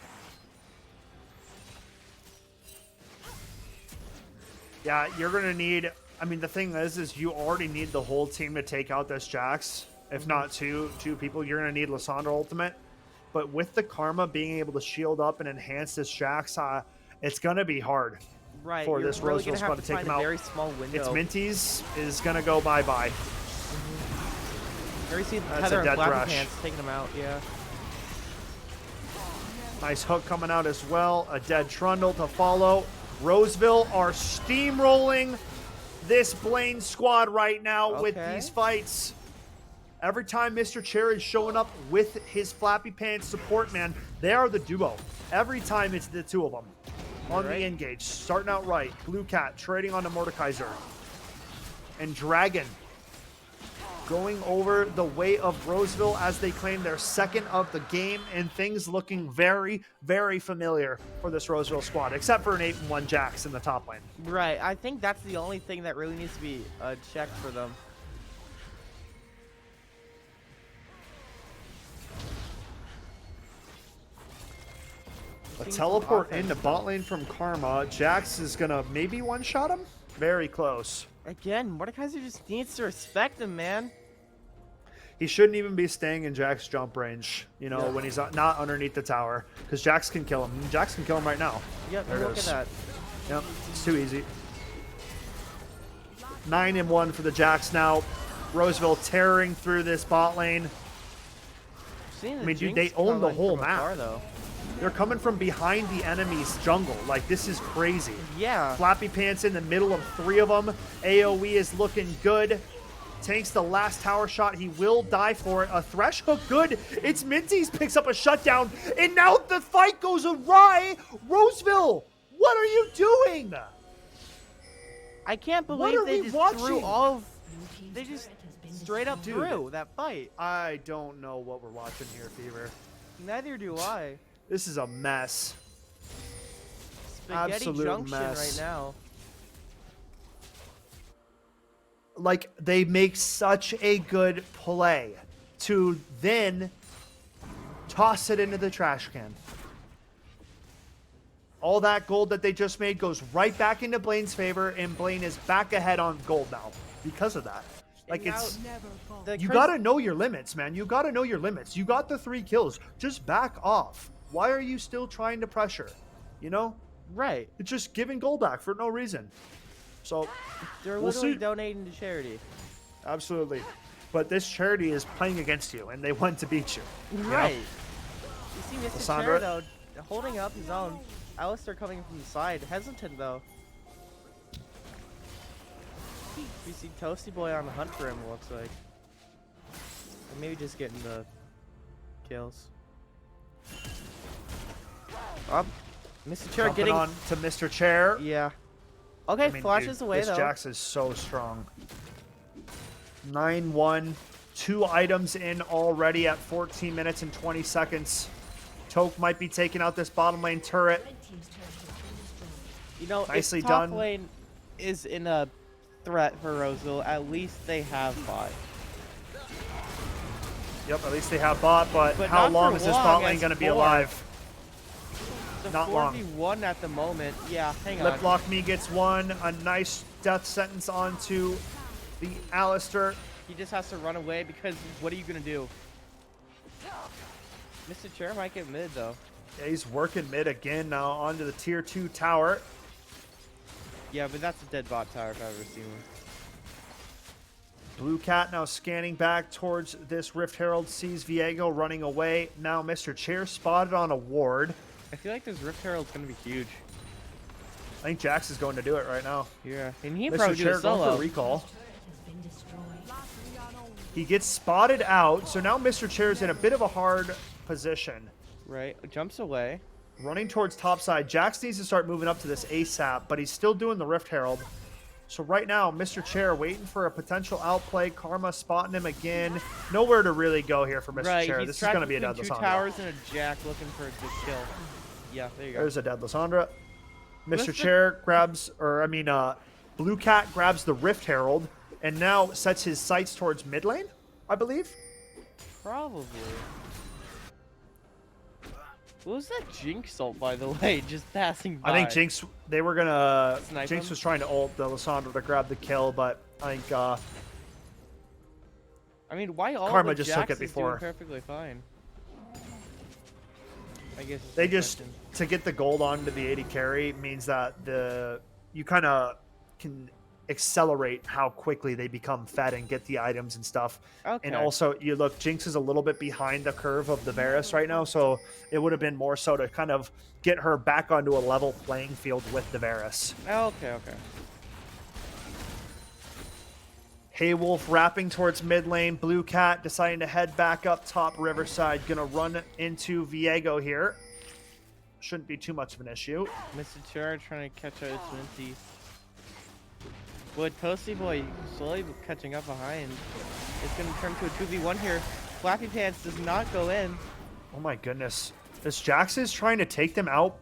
Yeah, you're going to need... I mean, the thing is you already need the whole team to take out this Jax. If not two people, you're going to need Lissandra ultimate. But with the Karma being able to shield up and enhance this Jax, it's going to be hard. Right, For you're this really Roseville gonna have squad to to take find him a out. very small window. It's Minties is going to go bye-bye. Very see the That's tether a and dead Flappy rush. Pants taking him out, yeah. Nice hook coming out as well. A dead Trundle to follow. Roseville are steamrolling this Blaine squad right now with these fights. Every time Mr. Chair is showing up with his Flappy Pants support, man, they are the duo. Every time it's the two of them. On the engage, starting out right. Blue Cat trading on to Mordekaiser. And Dragon going over the way of Roseville as they claim their second of the game, and things looking very, very familiar for this Roseville squad, except for an 8-1 Jax in the top lane. Right. I think that's the only thing that really needs to be checked for them. A Seeing some teleport offense, into bot lane from Karma. Jax is gonna maybe one-shot him? Very close. Again, Mordekaiser just needs to respect him, man. He shouldn't even be staying in Jack's jump range, you know, when he's not underneath the tower, because Jax can kill him. Jax can kill him right now. Yep, There it look is. at that. Yep, it's too easy. 9-1 for the Jax now. Roseville tearing through this bot lane. Seeing the I mean, dude, Jinx they own the coming whole from map. afar, though. They're coming from behind the enemy's jungle. Like, this is crazy. Yeah. Flappy Pants in the middle of 3 of them. AoE is looking good. Takes the last tower shot. He will die for it. A Thresh hook, good. It's Minty's picks up a shutdown. And now the fight goes awry. Roseville, what are you doing? I can't What believe are they we just watching? threw all of... They just straight up Dude. threw that fight. I don't know what we're watching here, Fever. Neither do I. This is a mess. Spaghetti Absolute Junction mess. right now. Like, they make such a good play to then toss it into the trash can. All that gold that they just made goes right back into Blaine's favor, and Blaine is back ahead on gold now because of that. Like, And it's... The You crazy- gotta know your limits, man. You gotta know your limits. You got the 3 kills. Just back off. Why are you still trying to pressure? You know? Right. It's just giving gold back for no reason. So, They're We'll literally see. donating to charity. absolutely. But this charity is playing against you, and they want to beat you. you know? Right. You see Mr. Lissandra? Chair, though, holding up his own. Alistair coming from the side. Hesitant, though. You see Toasty Boy on the hunt for him, it looks like. Or maybe just getting the kills. Up. Mr. Chair Jumping getting... on to Mr. Chair. Yeah. Okay, I mean, flashes dude, away, this though. Jax is so strong. 9-1. 2 items in already at 14 minutes and 20 seconds. Toke might be taking out this bottom lane turret. You know, Nicely if top done. lane is in a threat for Roseville, at least they have bot. Yep, at least they have bot, but But how not long for is this long, bot lane as going to be 4. alive? The Not long. 4v1 at the moment. Yeah, hang on. Lip Lock Me gets one. A nice death sentence onto the Alistair. He just has to run away because what are you going to do? Mr. Chair might get mid, though. Yeah, he's working mid again now onto the tier 2 tower. Yeah, but that's a dead bot tower if I've ever seen one. Blue Cat now scanning back towards this Rift Herald, sees Viego running away. Now Mr. Chair spotted on a ward. I feel like this Rift Herald's going to be huge. I think Jax is going to do it right now. Yeah, and he Mr. probably do Chair it going solo. for recall. He gets spotted out, so now Mr. Chair's in a bit of a hard position. Right, jumps away. Running towards topside. Jax needs to start moving up to this ASAP, but he's still doing the Rift Herald. So right now, Mr. Chair waiting for a potential outplay. Karma spotting him again. Nowhere to really go here for Mr. Right, Chair. he's This is trapped going to be a dead between 2 Lissandra. towers and a Jack looking for a good kill. Yeah, there you go. There's a dead Lissandra. Mr. Mr. Chair grabs, Blue Cat grabs the Rift Herald and now sets his sights towards mid lane, I believe. Probably. What was that Jinx ult, by the way, just passing by? I think Jinx, they were going to, Snipe Jinx him? was trying to ult the Lissandra to grab the kill, but I think I mean, why all Karma the just Jax took it is doing before. perfectly fine? I guess it's they the just, question. to get the gold onto the 80 carry means that you kind of can accelerate how quickly they become fed and get the items and stuff. Okay. And also, you look, Jinx is a little bit behind the curve of the Varus right now, so it would have been more so to kind of get her back onto a level playing field with the Varus. Okay. Haywolf wrapping towards mid lane. Blue Cat deciding to head back up top Riverside. Gonna run into Viego here. Shouldn't be too much of an issue. Mr. Chair trying to catch out his Minty. With Toasty Boy slowly catching up behind, it's going to turn to a 2v1 here. Flappy Pants does not go in. Oh my goodness. This Jax is trying to take them out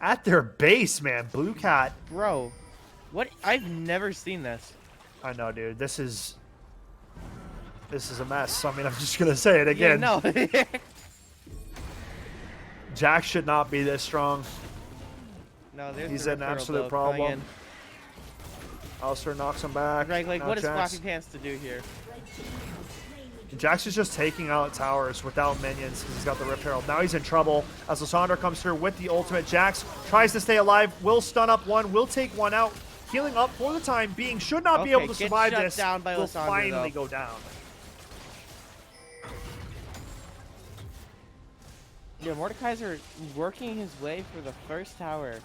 at their base, man. Blue Cat. Bro, what? I've never seen this. I know, dude. This is a mess. I mean, I'm just gonna say it again. Yeah, no. Jax should not be this strong. No, there's He's the an referral, absolute though, problem. coming in. Alistair knocks him back. Like, Now what is Jax. Flappy Pants to do here? Jax is just taking out towers without minions because he's got the Rift Herald. Now he's in trouble as Lissandra comes through with the ultimate. Jax tries to stay alive, will stun up one, will take one out. Healing up for the time being, should not be able to gets survive shut this. down by Will Lissandra, finally though. go down. Yeah, Mordekaiser working his way for the first tower.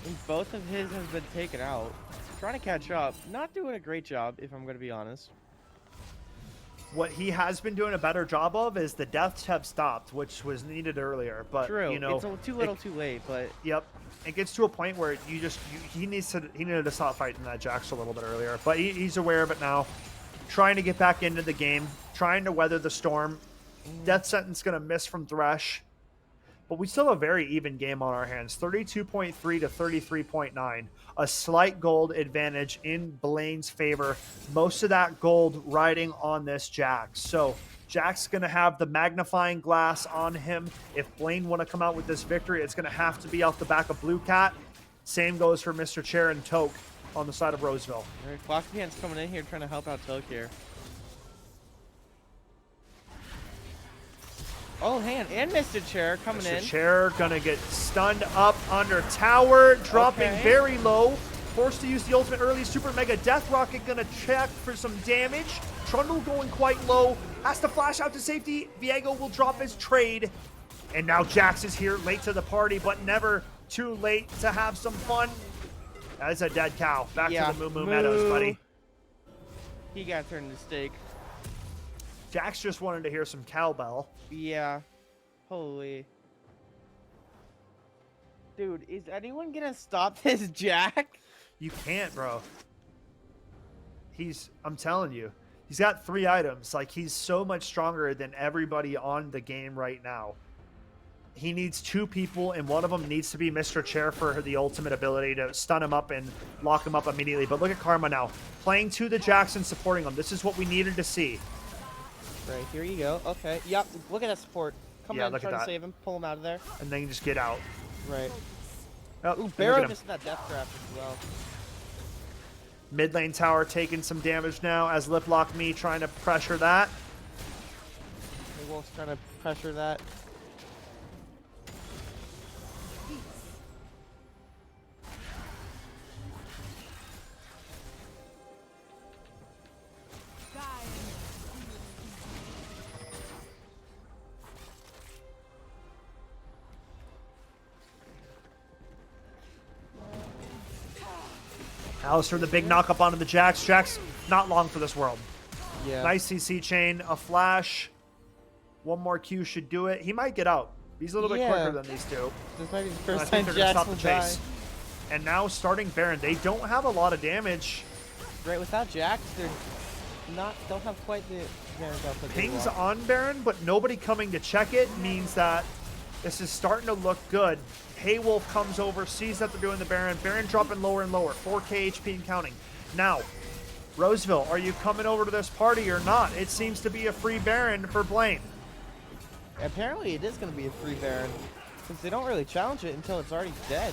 And both of his have been taken out. Trying to catch up. Not doing a great job, if I'm going to be honest. What he has been doing a better job of is the deaths have stopped, which was needed earlier. But True. you know, It's too little, too late, but yep, it gets to a point where he needed to stop fighting that Jax a little bit earlier. But he's aware of it now, trying to get back into the game, trying to weather the storm. Death sentence gonna miss from Thresh, but we still have a very even game on our hands. 32.3 to 33.9. A slight gold advantage in Blaine's favor. Most of that gold riding on this Jax. So Jack's going to have the magnifying glass on him. If Blaine want to come out with this victory, it's going to have to be off the back of Blue Cat. Same goes for Mr. Chair and Toke on the side of Roseville. Alright, Flappy Pants coming in here trying to help out Toke here. Oh, and Mr. Chair coming in. Mr. Chair gonna get stunned up under tower, dropping Okay. very low. Forced to use the ultimate early. Super Mega Death Rocket gonna check for some damage. Trundle going quite low. Has to flash out to safety. Viego will drop his trade. And now Jax is here late to the party, but never too late to have some fun. That is a dead cow. Back to the Moo Moo Meadows, buddy. He got turned into steak. Jax just wanted to hear some cowbell. Yeah. Holy. Dude, is anyone gonna stop this Jack? You can't, bro. I'm telling you, he's got 3 items. Like, he's so much stronger than everybody on the game right now. He needs 2 people, and one of them needs to be Mr. Chair for the ultimate ability to stun him up and lock him up immediately. But look at Karma now. Playing to the Jackson, supporting him. This is what we needed to see. Right, here you go. Okay. Yep, look at that support. Come on, look try at to that. save him. Pull him out of there. And then just get out. Right. Oh, Ooh, look Barrow at him. just in that death trap as well. Mid lane tower taking some damage now as Lip Lock Me trying to pressure that. The Wolf's trying to pressure that. Alistair, the big knock up onto the Jax. Jax, not long for this world. Yeah. Nice CC chain, a flash. One more Q should do it. He might get out. He's a little bit quicker than these two. This might be the And first I time think they're going to Jax stop will the die. chase. And now starting Baron. They don't have a lot of damage. Right, without Jax, don't have quite the advantage output they Pings want. on Baron, but nobody coming to check it means that this is starting to look good. Haywolf comes over, sees that they're doing the Baron. Baron dropping lower and lower. 4k HP and counting. Now, Roseville, are you coming over to this party or not? It seems to be a free Baron for Blaine. Apparently, it is going to be a free Baron, since they don't really challenge it until it's already dead.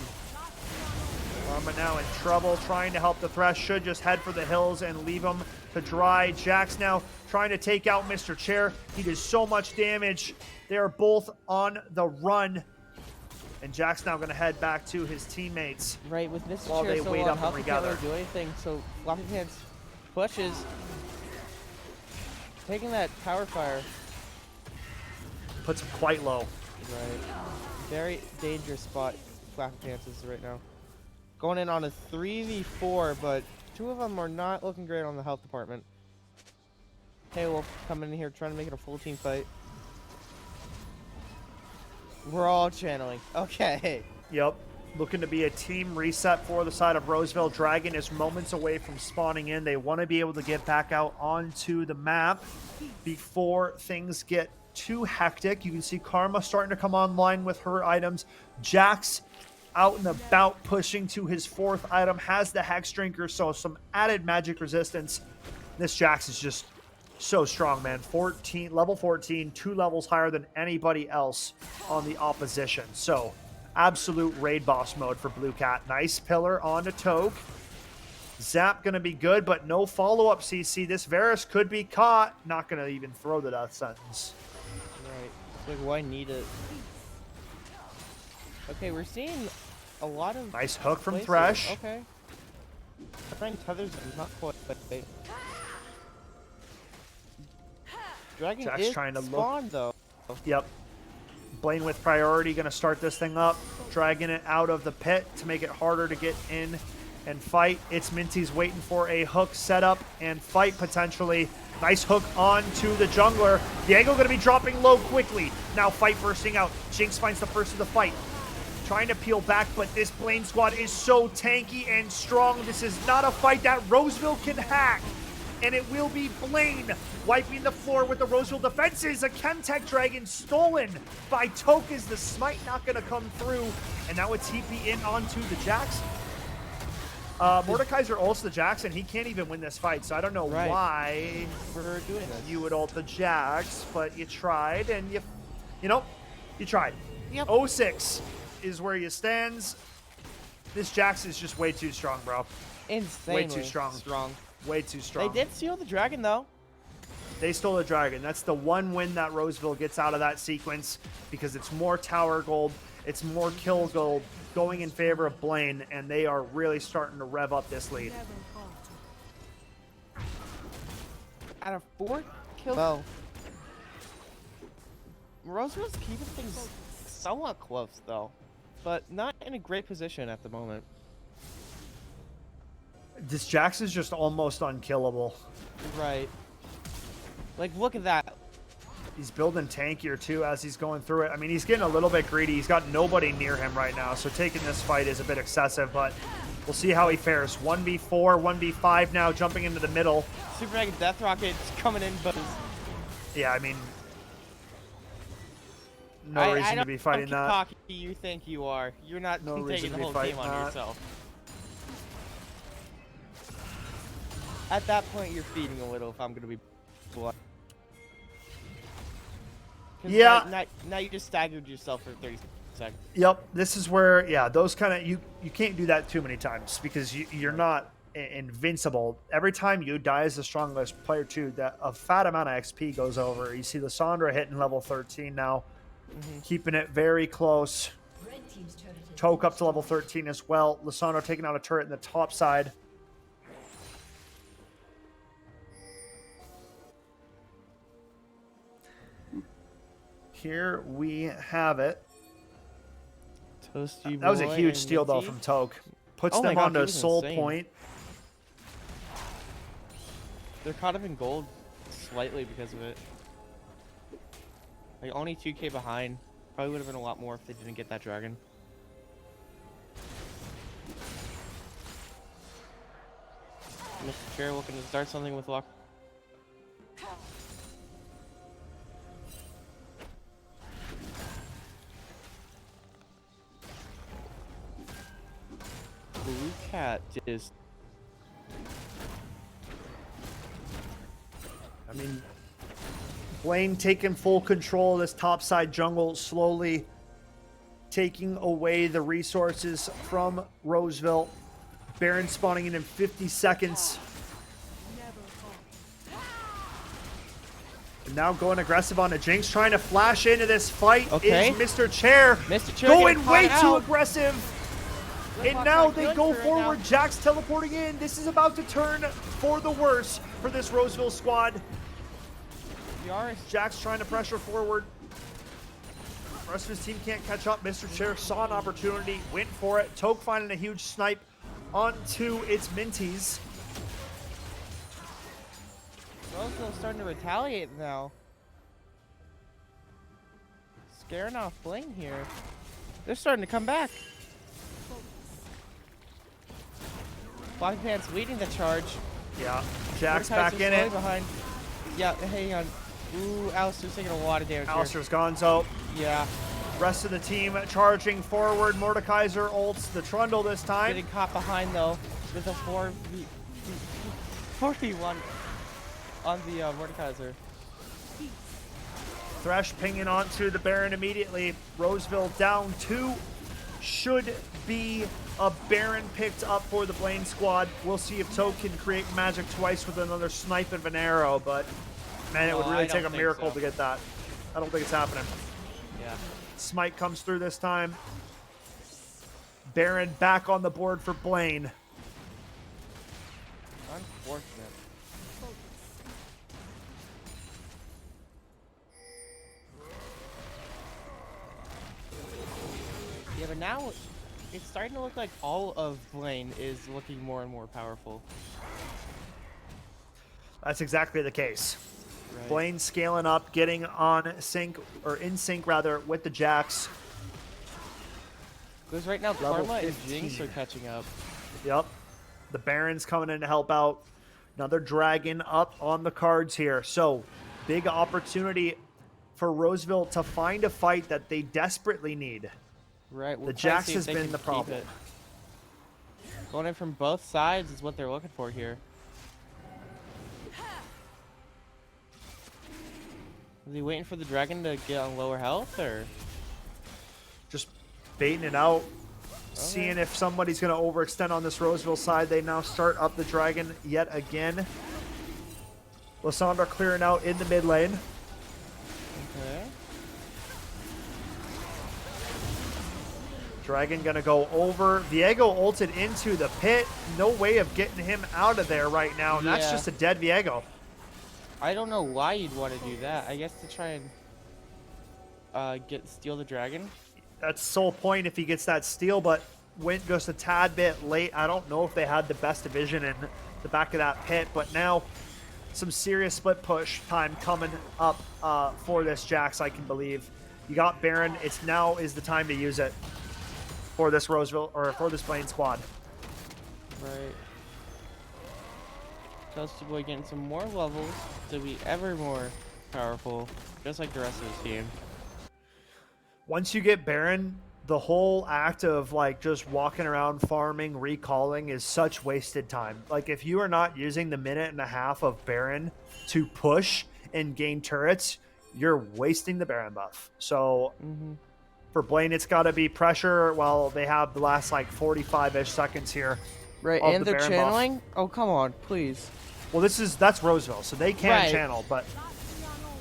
Karma now in trouble, trying to help the Thresh. Should just head for the hills and leave him to dry. Jax now trying to take out Mr. Chair. He does so much damage. They are both on the run. And Jack's now going to head back to his teammates. Right, with Mr. While Chair they so wait low, up and how can regather. Taylor do anything? So Floppy Pants pushes, taking that tower fire. Puts him quite low. Right, very dangerous spot Floppy Pants is right now. Going in on a 3v4, but 2 of them are not looking great on the health department. Haywolf coming in here trying to make it a full team fight. We're all channeling. Okay. Yep. Looking to be a team reset for the side of Roseville. Dragon is moments away from spawning in. They want to be able to get back out onto the map before things get too hectic. You can see Karma starting to come online with her items. Jax out and about, pushing to his 4th item, has the Hex Drinker, so some added magic resistance. This Jax is just so strong, man. Level 14, 2 levels higher than anybody else on the opposition. So absolute raid boss mode for Blue Cat. Nice pillar onto Toke. Zap going to be good, but no follow-up CC. This Varus could be caught. Not going to even throw the death sentence. Right. Like, why need it? Okay, we're seeing a lot of Nice hook from places. Thresh. Okay. I find Tethers not quite, but they... Dragon Jax is trying to spawn, though. Yep. Blaine with priority, going to start this thing up. Dragging it out of the pit to make it harder to get in and fight. It's Minty's waiting for a hook setup and fight potentially. Nice hook onto the jungler. Diego going to be dropping low quickly. Now fight bursting out. Jinx finds the first of the fight. Trying to peel back, but this Blaine squad is so tanky and strong. This is not a fight that Roseville can hack. And it will be Blaine wiping the floor with the Roseville defenses. A Chemtech Dragon stolen by Toke. Is the smite not going to come through? And now a TP in onto the Jax. Mordekaiser ults the Jax, and he can't even win this fight. So I don't know why we're doing this. you would ult the Jax, but you tried, and you tried. Yep. 06 is where you stands. This Jax is just way too strong, bro. Insanely Way too strong. Way too strong. They did steal the dragon, though. They stole the dragon. That's the one win that Roseville gets out of that sequence because it's more tower gold, it's more kill gold going in favor of Blaine, and they are really starting to rev up this lead. Out of 4 kills, well, Roseville's keeping things somewhat close, though, but not in a great position at the moment. This Jax is just almost unkillable. Right. Like, look at that. He's building tankier, too, as he's going through it. I mean, he's getting a little bit greedy. He's got nobody near him right now, so taking this fight is a bit excessive, but we'll see how he fares. 1v4, 1v5 now, jumping into the middle. Super Dragon Death Rocket's coming in, but... Yeah, I mean... No reason to be fighting that. Cocky you think you are. You're not taking the whole game on yourself. At that point, you're feeding a little, if I'm going to be blunt. Yeah. Now you just staggered yourself for 30 seconds. Yep. This is where, yeah, those kind of, you can't do that too many times because you're not invincible. Every time you die as the strongest player, too, that a fat amount of XP goes over. You see Lissandra hitting level 13 now, keeping it very close. Toke up to level 13 as well. Lissandra taking out a turret in the top side. Here we have it. Toasty That was a boy huge and steal, though, Minty. from Toke. Puts Oh my them God, onto he a was soul insane. point. They're caught up in gold slightly because of it. Like, only 2k behind. Probably would have been a lot more if they didn't get that dragon. Mr. Chair looking to start something with luck. Blue Cat is... I mean, Blaine taking full control of this topside jungle, slowly taking away the resources from Roseville. Baron spawning in 50 seconds. And now going aggressive on a Jinx, trying to flash into this fight Okay. is Mr. Chair. Mr. Chair Going getting way caught too out. aggressive. And Look, now not they good go for it forward. now. Jack's teleporting in. This is about to turn for the worse for this Roseville squad. Yaris. Jack's trying to pressure forward. The rest of his team can't catch up. Mr. Chair saw an opportunity, went for it. Toke finding a huge snipe onto its Minties. Roseville's starting to retaliate now. Scaring off Blaine here. They're starting to come back. Bobby Pants leading the charge. Yeah, Jack's Mordecai's back in it. behind. Yeah, hang on. Ooh, Alistair's taking a lot of damage Alistair's gone, so here. Yeah, rest of the team charging forward. Mordekaiser ults the Trundle this time. getting caught behind though with a 4v1 on the Mordekaiser. Thresh pinging onto the Baron immediately. Roseville down 2. Should be a Baron picked up for the Blaine squad. We'll see if Toad can create magic twice with another snipe of an arrow, but man, it would really take a miracle to get that. I don't think it's happening. Yeah. Smite comes through this time. Baron back on the board for Blaine. Unfortunate. Yeah, but now it's starting to look like all of Blaine is looking more and more powerful. That's exactly the case. Right. Blaine scaling up, getting on sync, or in sync rather, with the Jacks. Because right now, Level Karma and 15. Jinx are catching up. Yep. The Baron's coming in to help out. Another Dragon up on the cards here. So, big opportunity for Roseville to find a fight that they desperately need. Right. We'll The try to Jax see if has they been can the keep problem. it. Going in from both sides is what they're looking for here. Is he waiting for the dragon to get on lower health, or? Just baiting it out. Seeing if somebody's going to overextend on this Roseville side. They now start up the Dragon yet again. Lysandra clearing out in the mid lane. Okay. Dragon going to go over. Viego ulted into the pit. No way of getting him out of there right now. And that's Yeah. just a dead Viego. I don't know why you'd want to do that. I guess to try and steal the dragon. That's sole point if he gets that steal, but went just a tad bit late. I don't know if they had the best vision in the back of that pit, but now some serious split push time coming up for this Jax, I can believe. You got Baron. It's now is the time to use it for this Roseville, or for this Blaine squad. Right. Toasty Boy getting some more levels to be ever more powerful, just like the rest of his team. Once you get Baron, the whole act of like just walking around farming, recalling is such wasted time. Like if you are not using the minute and a half of Baron to push and gain turrets, you're wasting the Baron buff. So for Blaine, it's got to be pressure while they have the last like 45-ish seconds here. Right, of and the they're Baron channeling? Oh, come on, please. Well, that's Roseville, so they can Right. channel, but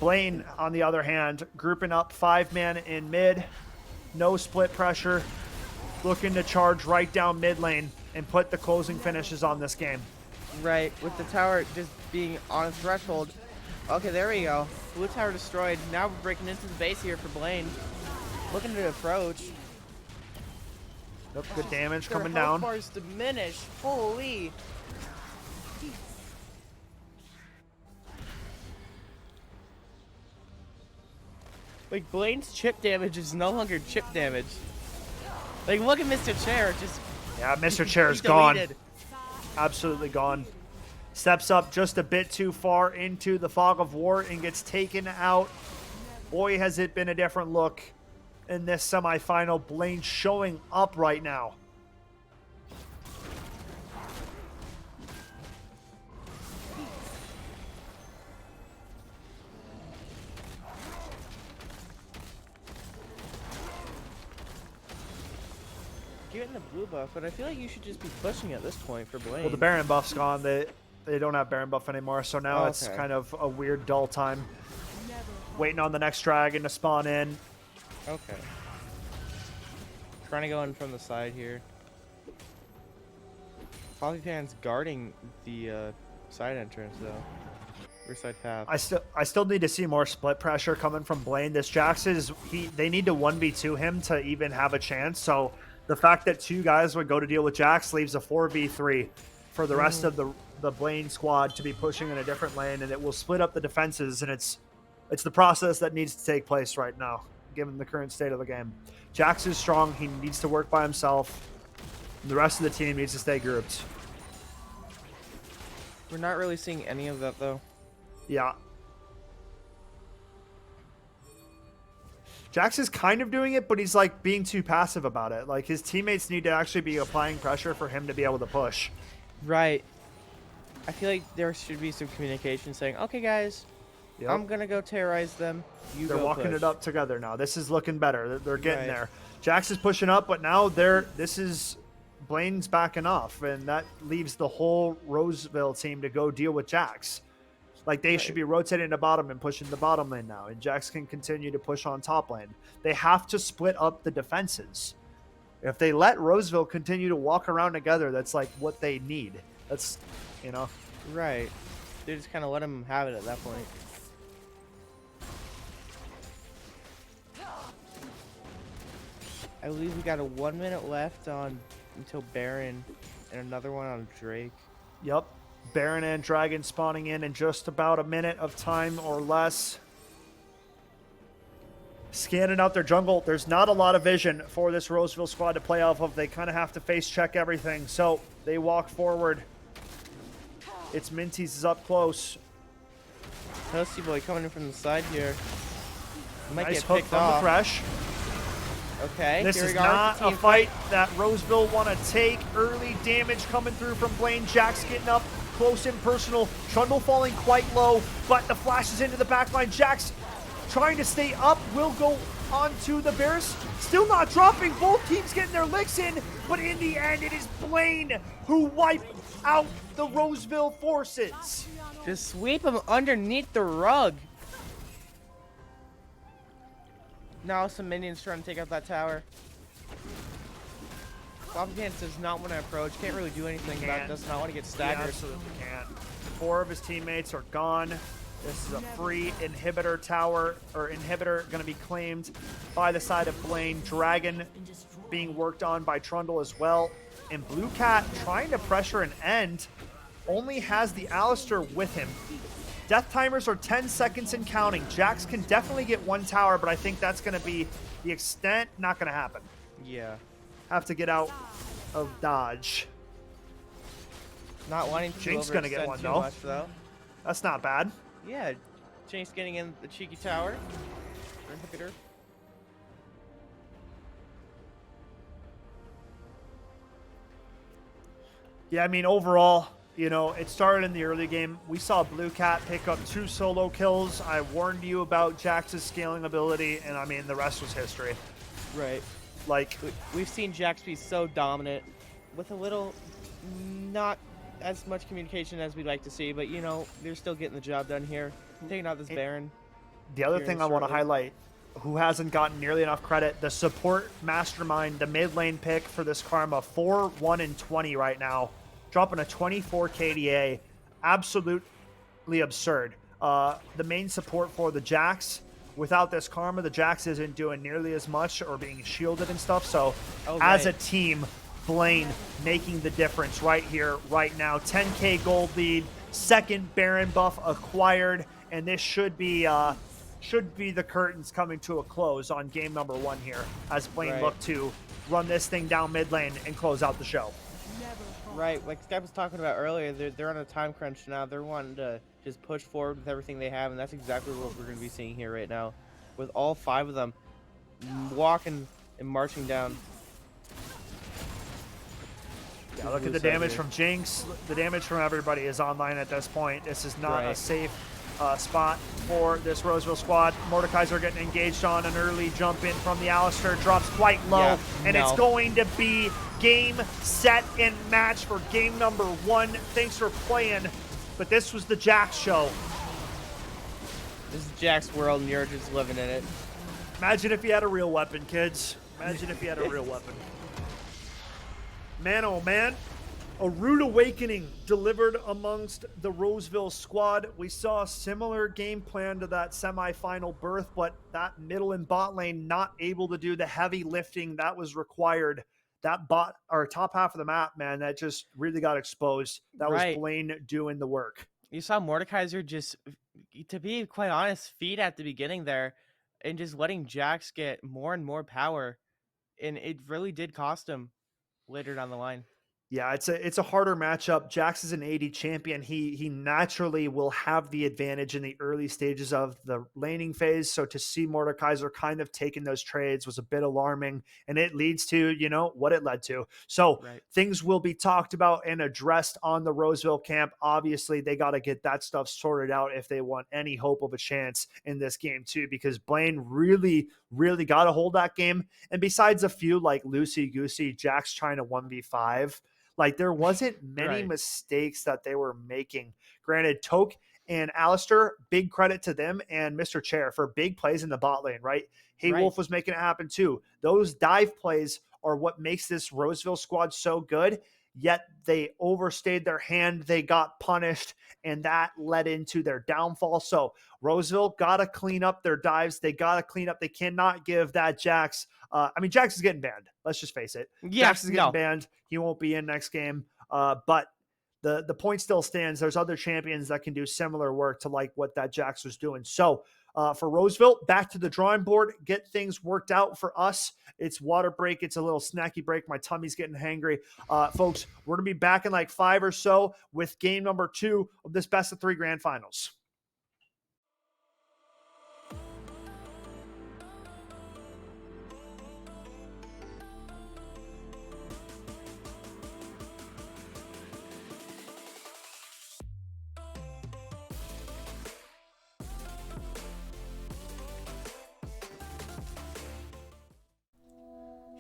Blaine, on the other hand, grouping up 5-man in mid, no split pressure, looking to charge right down mid lane and put the closing finishes on this game. Right, with the tower just being on a threshold. Okay, there we go. Blue tower destroyed. Now we're breaking into the base here for Blaine. Looking to approach. Yep, good damage Their coming health down. bars diminish. Holy. Like, Blaine's chip damage is no longer chip damage. Like, look at Mr. Chair. Just Yeah, Mr. Chair's he gone. deleted. Absolutely gone. Steps up just a bit too far into the fog of war and gets taken out. Boy, has it been a different look in this semifinal. Blaine showing up right now. Getting the blue buff, but I feel like you should just be pushing at this point for Blaine. Well, the Baron buff's gone. They don't have Baron buff anymore, so now it's Okay. kind of a weird, dull time. Waiting on the next dragon to spawn in. Okay. Trying to go in from the side here. Polypan's guarding the side entrance though. Or side path. I still need to see more split pressure coming from Blaine. This Jax they need to 1v2 him to even have a chance. So the fact that two guys would go to deal with Jax leaves a 4v3 for the rest of the Blaine squad to be pushing in a different lane, and it will split up the defenses, and it's the process that needs to take place right now, given the current state of the game. Jax is strong. He needs to work by himself. And the rest of the team needs to stay grouped. We're not really seeing any of that though. Yeah. Jax is kind of doing it, but he's like being too passive about it. Like his teammates need to actually be applying pressure for him to be able to push. Right. I feel like there should be some communication saying, "Okay, guys, Yep. I'm gonna go terrorize them. You They're go walking push." it up together now. This is looking better. They're getting Right. there. Jax is pushing up, but now this is Blaine's backing off, and that leaves the whole Roseville team to go deal with Jax. Like they should Right. be rotating the bottom and pushing the bottom lane now, and Jax can continue to push on top lane. They have to split up the defenses. If they let Roseville continue to walk around together, that's like what they need. That's, you know. Right. They just kind of let him have it at that point. I believe we got a 1 minute left on until Baron, and another one on Drake. Yep. Baron and Dragon spawning in just about a minute of time or less. Scanning out their jungle. There's not a lot of vision for this Roseville squad to play off of. They kind of have to face check everything. So they walk forward. It's Minty's is up close. Toasty Boy coming in from the side here. Might Nice get hook picked from off. the Thresh. Okay, This here is we go with not the a team fight that Roseville want to take. Early damage coming through from Blaine. Jax getting up close and personal. Trundle falling quite low, but the flashes into the backline. Jax trying to stay up, will go onto the Bears. Still not dropping. Both teams getting their licks in, but in the end, it is Blaine who wiped out the Roseville forces. Just sweep him underneath the rug. Now some minions trying to take out that tower. Floppy Pants does not want to approach. Can't really do anything about it. Can't. Does not want to get He staggered. absolutely can't. 4 of his teammates are gone. This is a free inhibitor tower, or inhibitor going to be claimed by the side of Blaine. Dragon being worked on by Trundle as well. And Blue Cat trying to pressure an end, only has the Alistair with him. Death timers are 10 seconds and counting. Jax can definitely get 1 tower, but I think that's going to be the extent. Not going to happen. Yeah. Have to get out of dodge. Not wanting to Jinx gonna get overextend one, too though. much, though. That's not bad. Yeah, Jinx getting in the cheeky tower. Inhibitor. Yeah, I mean, overall, you know, it started in the early game. We saw Blue Cat pick up 2 solo kills. I warned you about Jax's scaling ability, and I mean, the rest was history. Right. Like, We've seen Jax be so dominant with a little, not as much communication as we'd like to see, but you know, they're still getting the job done here. Taking out this Baron. the other Here thing I want to shortly. highlight, who hasn't gotten nearly enough credit, the support mastermind, the mid lane pick for this Karma, 4, 1, and 20 right now, dropping a 24 KDA. Absolutely absurd. The main support for the Jax, without this Karma, the Jax isn't doing nearly as much or being shielded and stuff. So Oh, as a right. team, Blaine making the difference right here, right now. 10K gold lead, second Baron buff acquired, and this should be the curtains coming to a close on game number 1 here as Blaine Right. look to run this thing down mid lane and close out the show. Right, like Skype was talking about earlier, they're on a time crunch now. They're wanting to just push forward with everything they have, and that's exactly what we're going to be seeing here right now, with all 5 of them walking and marching down. Yeah, look at the damage from Jinx. The damage from everybody is online at this point. This is not a Right. safe spot for this Roseville squad. Mordekaiser getting engaged on an early jump in from the Alistair. Drops quite low, Yeah, and it's no. going to be game, set, and match for game number 1. Thanks for playing, but this was the Jax show. This is Jack's world, and you're just living in it. Imagine if you had a real weapon, kids. Imagine if you had a real weapon. Man, oh man. A rude awakening delivered amongst the Roseville squad. We saw a similar game plan to that semifinal berth, but that middle and bot lane not able to do the heavy lifting that was required. That bot or top half of the map, man, that just really got exposed. That Right. was Blaine doing the work. You saw Mordekaiser just, to be quite honest, feed at the beginning there, and just letting Jax get more and more power, and it really did cost him later down the line. Yeah, it's a harder matchup. Jax is an AD champion. He naturally will have the advantage in the early stages of the laning phase. So to see Mordekaiser kind of taking those trades was a bit alarming, and it leads to, what it led to. So Right. things will be talked about and addressed on the Roseville camp. Obviously, they got to get that stuff sorted out if they want any hope of a chance in this game too, because Blaine really, really got to hold that game. And besides a few like loosey goosey, Jax trying to 1v5, like there wasn't many Right. mistakes that they were making. Granted, Toke and Alistair, big credit to them and Mr. Chair for big plays in the bot lane, right? Hey Right. Wolf was making it happen too. Those dive plays are what makes this Roseville squad so good, yet they overstayed their hand. They got punished, and that led into their downfall. So Roseville got to clean up their dives. They got to clean up. They cannot give that Jax. Jax is getting banned. Let's just face it. Yeah, Jax is getting no. banned. He won't be in next game. But the point still stands. There's other champions that can do similar work to like what that Jax was doing. So for Roseville, back to the drawing board, get things worked out for us. It's water break. It's a little snacky break. My tummy's getting hangry. Folks, we're going to be back in like 5 or so with game number 2 of this best of 3 grand finals.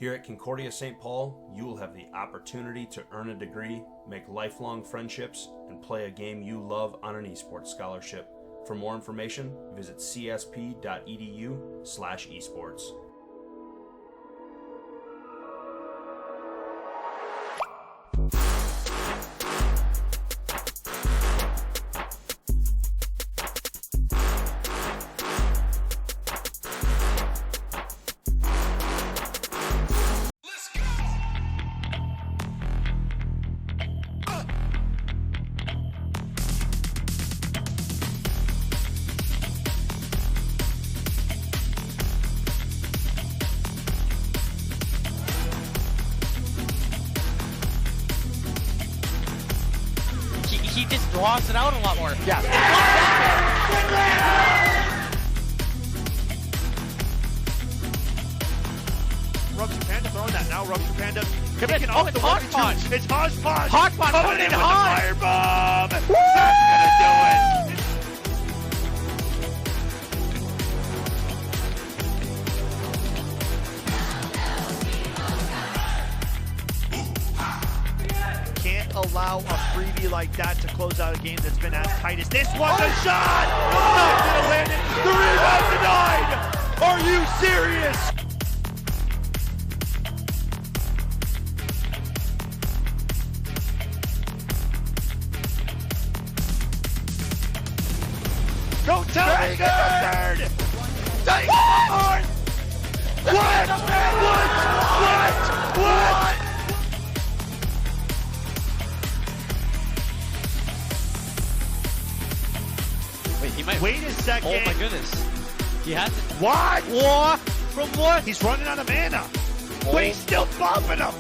Here at Concordia St. Paul, you will have the opportunity to earn a degree, make lifelong friendships, and play a game you love on an esports scholarship. For more information, visit csp.edu/esports. He just draws it out a lot more. Yeah. Rupture Panda throwing that now. Rupture Panda kicking off it's the 1v2. Hodgepodge. It's Hodgepodge. Hodgepodge coming in with the hot. firebomb. That's gonna do it. Can't allow a freebie like that to close out a game that's been as tight as this one. The shot! Not gonna land it. The rebound denied! Are you serious? Don't tell me it's a third! Take fourth! What? What? Wait, he might. Wait a second. Oh my goodness. He has it. What? What? From what? He's running out of mana. But he's still bumping him.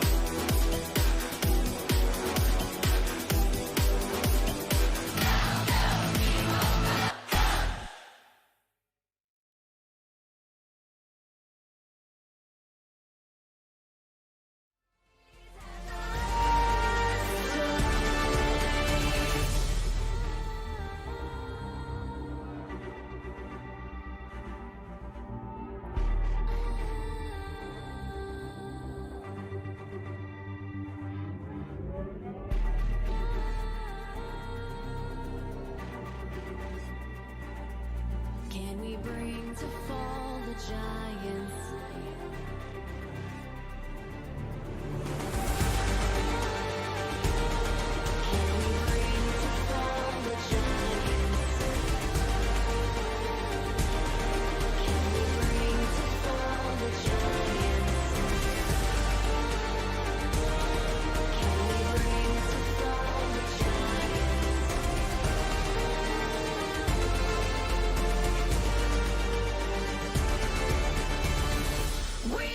Can we bring to fall the giants? Can we bring to fall the giants? Can we bring to fall the giants? Can we bring to fall the giants? We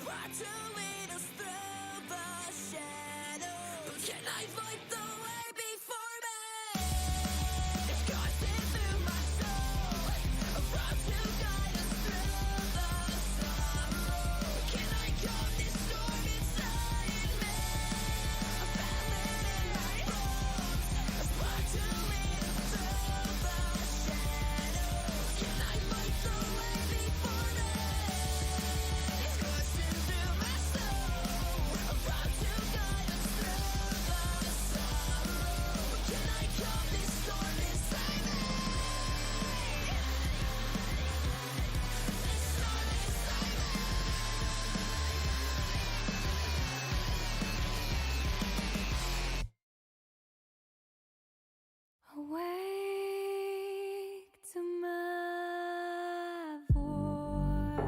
Far to lead us through the shadows. Can I fight the way before me? It's coursing through my soul. A road to guide us through the sorrow. Can I calm this storm inside me? A famine in my bones. A spark to lead us through the shadows. Can I fight the way before me? It's coursing through my soul. A road to guide us through the sorrow. Can I calm this storm inside me? This storm inside me. Awake to my voice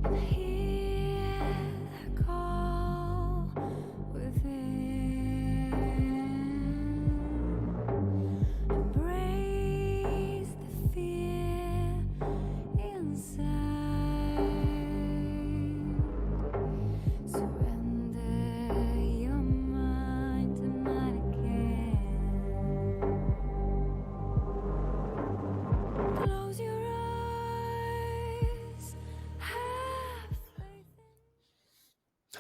and hear the call within. Embrace the fear inside. Surrender your mind to mine again. Close your eyes. Have faith in.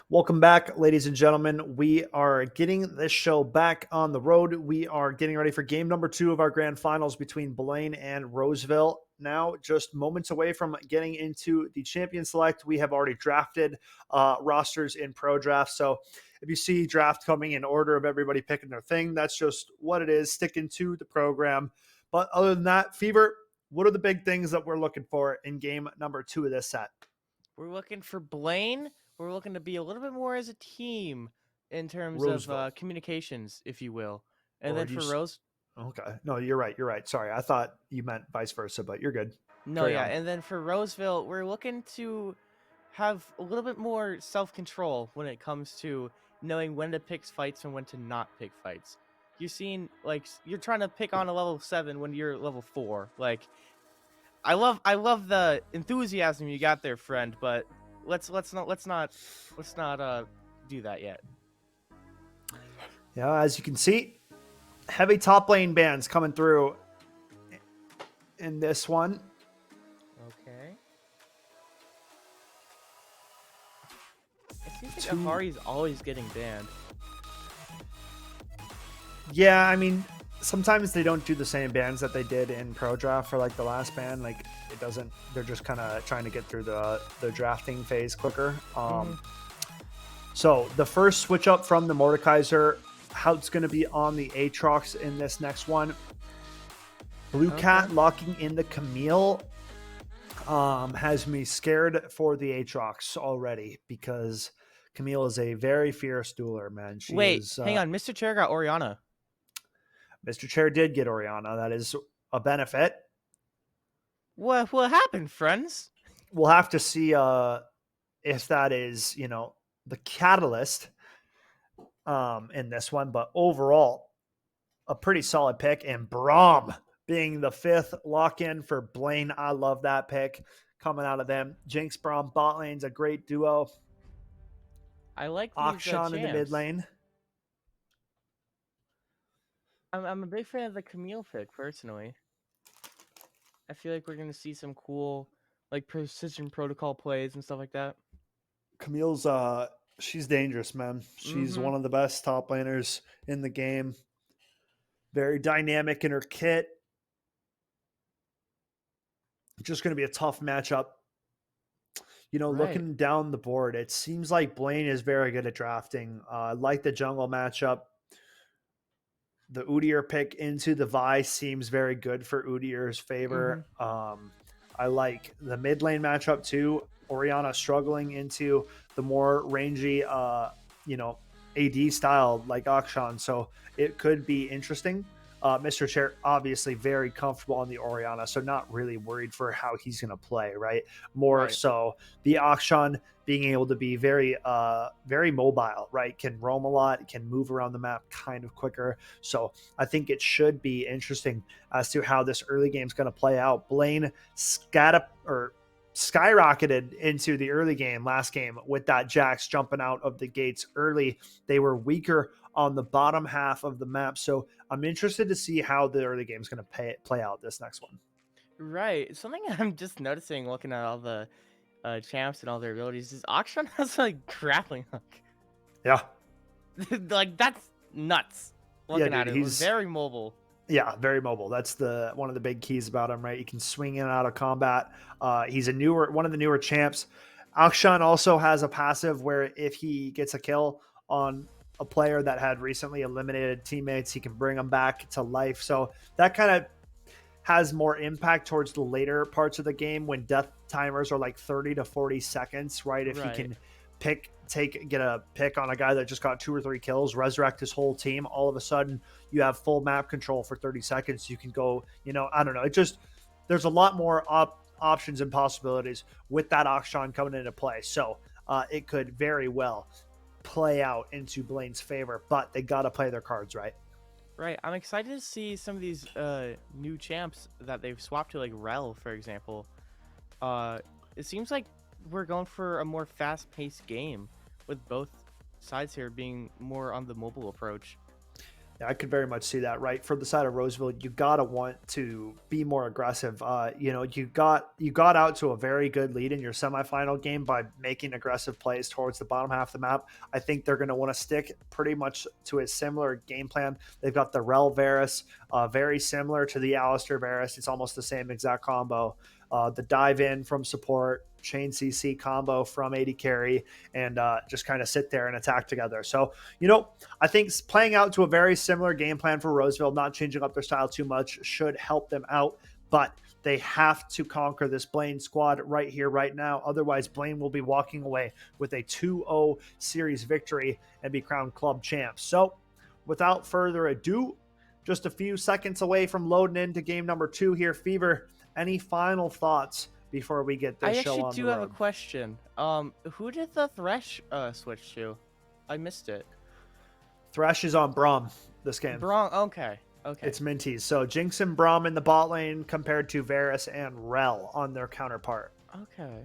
Welcome back, ladies and gentlemen. We are getting this show back on the road. We are getting ready for game number 2 of our grand finals between Blaine and Roseville. Now, just moments away from getting into the champion select. We have already drafted rosters in Pro Draft. So if you see draft coming in order of everybody picking their thing, that's just what it is, sticking to the program. But other than that, Fever, what are the big things that we're looking for in game number 2 of this set? We're looking for Blaine. We're looking to be a little bit more as a team in terms Roseville. of communications, if you will. And Or then do you for s- Rose, Okay. No, you're right. You're right. Sorry. I thought you meant vice versa, but you're good. no, Carry yeah. on. And then for Roseville, we're looking to have a little bit more self-control when it comes to knowing when to pick fights and when to not pick fights. You're seeing you're trying to pick on a level 7 when you're level 4. Like I love the enthusiasm you got there, friend, but let's not do that yet. Yeah, as you can see, heavy top lane bands coming through in this one. Okay. It seems like Two- Ahari's always getting banned. Yeah, I mean, sometimes they don't do the same bands that they did in Pro Draft for like the last band. Like it doesn't. They're just kind of trying to get through the drafting phase quicker. So the first switch up from the Mordekaiser, how it's going to be on the Aatrox in this next one. Blue Cat locking in the Camille has me scared for the Aatrox already because Camille is a very fierce dueler, man. She Wait, is, hang on. Mr. Chair got Oriana. Mr. Chair did get Oriana. That is a benefit. What happened, friends? We'll have to see if that is, the catalyst in this one. But overall, a pretty solid pick. And Braum being the 5th lock-in for Blaine. I love that pick coming out of them. Jinx Braum bot lane's a great duo. I like these Akshan in the mid champs. lane. I'm a big fan of the Camille pick, personally. I feel like we're gonna see some cool, precision protocol plays and stuff like that. Camille's she's dangerous, man. She's one of the best top laners in the game. Very dynamic in her kit. Just going to be a tough matchup. Looking down the board, it seems like Blaine is very good at drafting. I like the jungle matchup. The Udyr pick into the Vi seems very good for Udyr's favor. I like the mid lane matchup too. Oriana struggling into the more rangy, AD style like Akshan. So it could be interesting. Mr. Chair obviously very comfortable on the Oriana, so not really worried for how he's going to play, right? More so the Akshan being able to be very, very mobile, right? Can roam a lot, can move around the map kind of quicker. So I think it should be interesting as to how this early game is going to play out. Blaine skyrocketed into the early game last game with that Jax jumping out of the gates early. They were weaker on the bottom half of the map. So I'm interested to see how the early game is going to play out this next one. Right. Something I'm just noticing looking at all the champs and all their abilities is Akshan has a grappling hook. Yeah. Like, that's nuts. Looking Yeah, at dude, it, he's very mobile. Yeah, very mobile. That's one of the big keys about him, right? He can swing in and out of combat. He's one of the newer champs. Akshan also has a passive where if he gets a kill on a player that had recently eliminated teammates, he can bring them back to life. So that kind of has more impact towards the later parts of the game when death timers are like 30 to 40 seconds, right? If he can get a pick on a guy that just got 2 or 3 kills, resurrect his whole team, all of a sudden you have full map control for 30 seconds. You can go, I don't know. There's a lot more options and possibilities with that Akshan coming into play. So it could very well play out into Blaine's favor, but they got to play their cards right. Right. I'm excited to see some of these new champs that they've swapped to, like Rel, for example. It seems like we're going for a more fast-paced game with both sides here being more on the mobile approach. Yeah, I could very much see that, right? For the side of Roseville, you gotta want to be more aggressive. You got out to a very good lead in your semifinal game by making aggressive plays towards the bottom half of the map. I think they're going to want to stick pretty much to a similar game plan. They've got the Rel Varus, very similar to the Alistair Varus. It's almost the same exact combo. The dive in from support, chain CC combo from AD carry, and just kind of sit there and attack together. So, I think playing out to a very similar game plan for Roseville, not changing up their style too much, should help them out. But they have to conquer this Blaine squad right here, right now. Otherwise, Blaine will be walking away with a 2-0 series victory and be crowned club champs. So, without further ado, just a few seconds away from loading into game number 2 here. Fever, any final thoughts before we get this show on the road? I actually do have a question. Who did the Thresh switch to? I missed it. Thresh is on Braum this game. Braum, okay. It's Minties. So Jinx and Braum in the bot lane compared to Varus and Rel on their counterpart. Okay.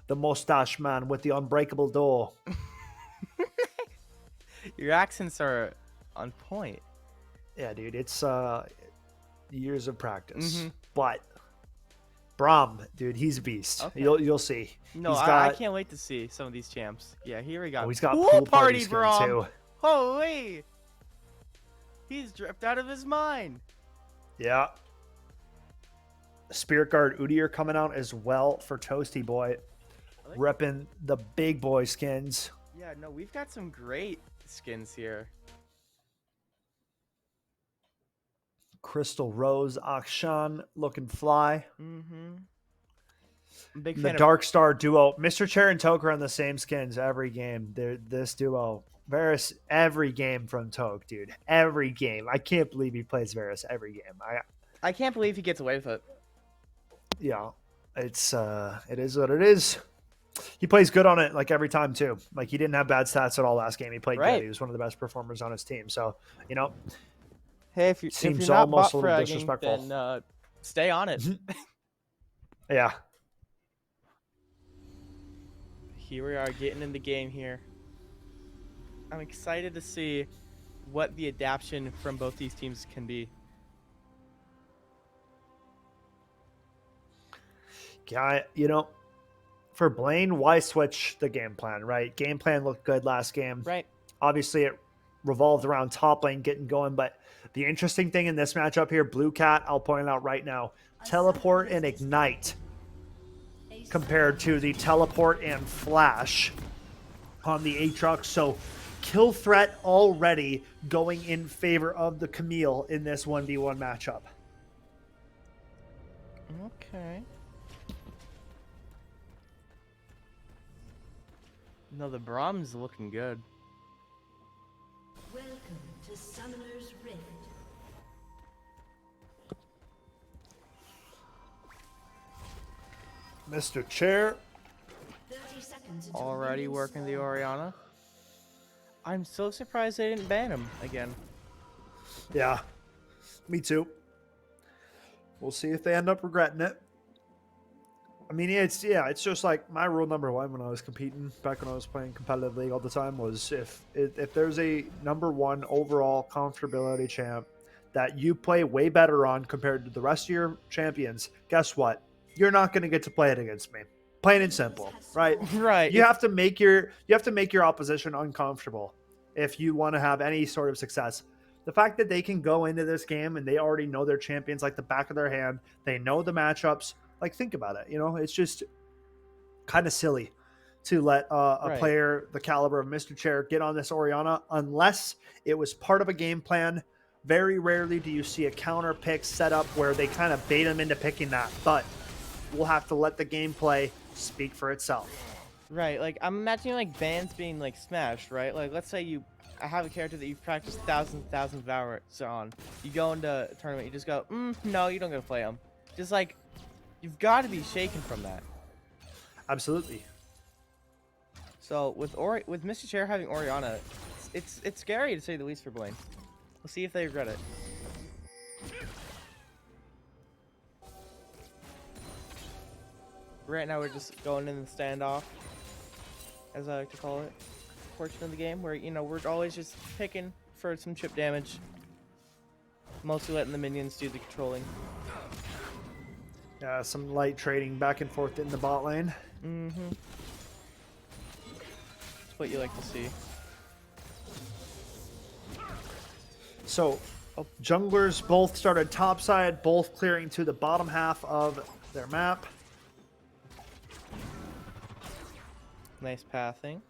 The mustache man with the unbreakable door. Your accents are on point. Yeah, dude. It's years of practice. Mm-hmm. But Braum, dude, he's a beast. Okay. You'll see. No, I can't wait to see some of these champs. Yeah, here we go. Oh, he's got pool party skin Braum too. Holy! He's dripped out of his mind. Yeah. Spirit Guard Udyr coming out as well for Toasty Boy. Repping the big boy skins. Yeah, no, we've got some great skins here. Crystal Rose, Akshan looking fly. Mm-hmm. Big fan the Dark Star duo. Mr. Chair and Toke are on the same skins every game. This duo. Varus every game from Toke, dude. Every game. I can't believe he plays Varus every game. I can't believe he gets away with it. Yeah. It is what it is. He plays good on it like every time too. Like he didn't have bad stats at all last game. He played good. He was one of the best performers on his team. So, hey, if you're not almost bot a little fragging, disrespectful. then stay on it. Yeah. Here we are getting in the game here. I'm excited to see what the adaptation from both these teams can be. Yeah, for Blaine, why switch the game plan, right? Game plan looked good last game. Right. Obviously, it revolved around top lane getting going, but the interesting thing in this matchup here, Blue Cat, I'll point out right now, teleport and ignite compared to the teleport and flash on the Aatrox. So kill threat already going in favor of the Camille in this 1v1 matchup. Okay. No, the Braum's looking good. Welcome to Summoner's Rift. Mr. Chair. 30 seconds until Already minions working the spawn. Orianna. I'm so surprised they didn't ban him again. Yeah, me too. We'll see if they end up regretting it. I mean, it's just like my rule number one when I was competing back when I was playing competitive league all the time was if there's a number one overall comfortability champ that you play way better on compared to the rest of your champions, guess what? You're not going to get to play it against me. Plain and simple, right? Right. You have to make your opposition uncomfortable if you want to have any sort of success. The fact that they can go into this game and they already know their champions like the back of their hand, they know the matchups. Like, think about it. It's just kind of silly to let a Right. player the caliber of Mr. Chair get on this Orianna unless it was part of a game plan. Very rarely do you see a counter pick set up where they kind of bait him into picking that. But we'll have to let the gameplay speak for itself. Right, like I'm imagining like bans being like smashed, right? Like let's say you have a character that you've practiced thousands of hours on. You go into a tournament, you just go, no, you don't gotta play them. Just like you've got to be shaken from that. Absolutely. So with Mr. Chair having Orianna, it's scary to say the least for Blaine. We'll see if they regret it. Right now we're just going in the standoff, as I like to call it, portion of the game where we're always just picking for some chip damage, mostly letting the minions do the controlling. Yeah, some light trading back and forth in the bot lane. Mm-hmm. That's what you like to see. So, junglers both started topside, both clearing to the bottom half of their map. Nice pathing.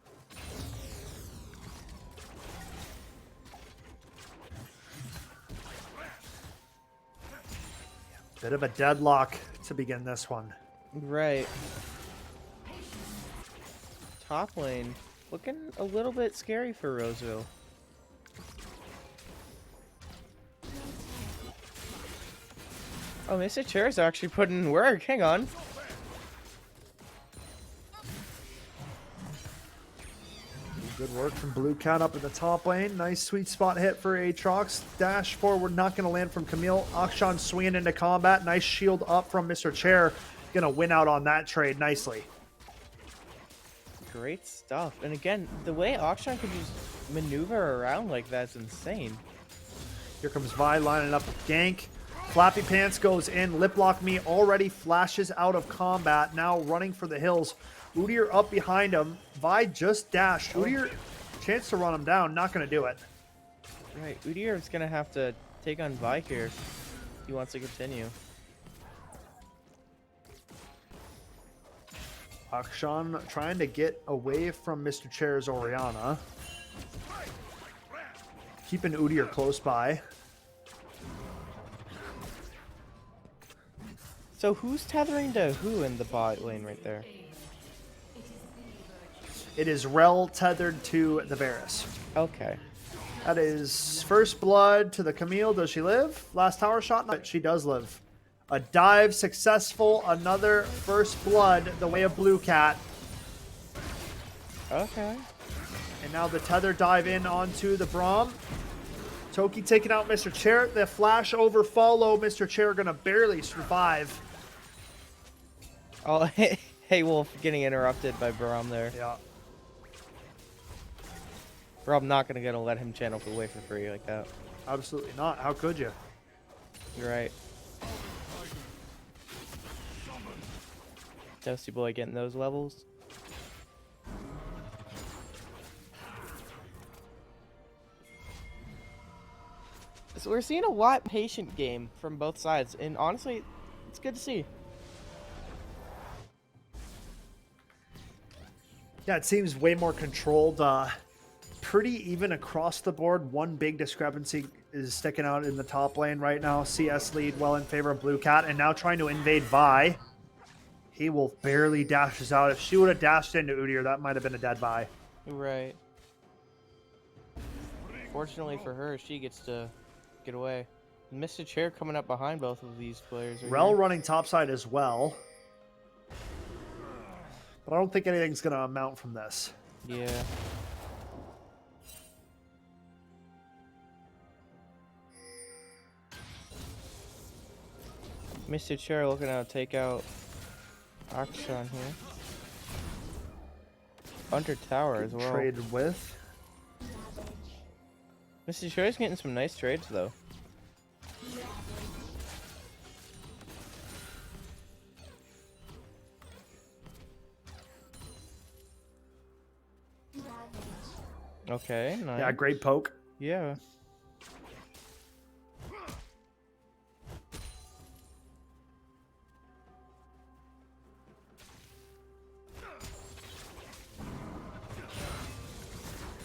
Bit of a deadlock to begin this one. Right. Top lane looking a little bit scary for Roseville. Oh, Mr. Chair's actually putting in work. Hang on. Good work from Blue Cat up in the top lane. Nice sweet spot hit for Aatrox. Dash forward, not going to land from Camille. Akshan swinging into combat. Nice shield up from Mr. Chair. Going to win out on that trade nicely. Great stuff. And again, the way Akshan could just maneuver around like that's insane. Here comes Vi lining up with gank. Flappy Pants goes in. Lip Lock Me already flashes out of combat. Now running for the hills. Udyr up behind him. Vi just dashed. Udyr, chance to run him down. Not going to do it. Right. Udyr is going to have to take on Vi here if he wants to continue. Akshan trying to get away from Mr. Chair's Orianna. Keeping Udyr close by. So who's tethering to who in the bot lane right there? It is Rel tethered to the Varus. Okay. That is first blood to the Camille. Does she live? Last tower shot? No, she does live. A dive successful. Another first blood the way of Blue Cat. Okay. And now the tether dive in onto the Braum. Toki taking out Mr. Chair. The flash over follow. Mr. Chair gonna barely survive. Oh, hey Wolf getting interrupted by Braum there. Yeah. Braum not gonna let him channel away for free like that. Absolutely not. How could you? You're right. Toasty boy getting those levels. So we're seeing a lot patient game from both sides, and honestly, it's good to see. Yeah, it seems way more controlled. Pretty even across the board. One big discrepancy is sticking out in the top lane right now. CS lead well in favor of Blue Cat, and now trying to invade Vi. He will barely dashes out. If she would have dashed into Udyr, that might have been a dead Vi. Right. Fortunately for her, she gets to get away. Mr. Chair coming up behind both of these players. Rel running topside as well. But I don't think anything's going to amount from this. Yeah. Mr. Chair looking to take out Akshan here. Under tower as well. Traded with. Mr. Cherry's getting some nice trades though. Okay, nice. Yeah, great poke. Yeah.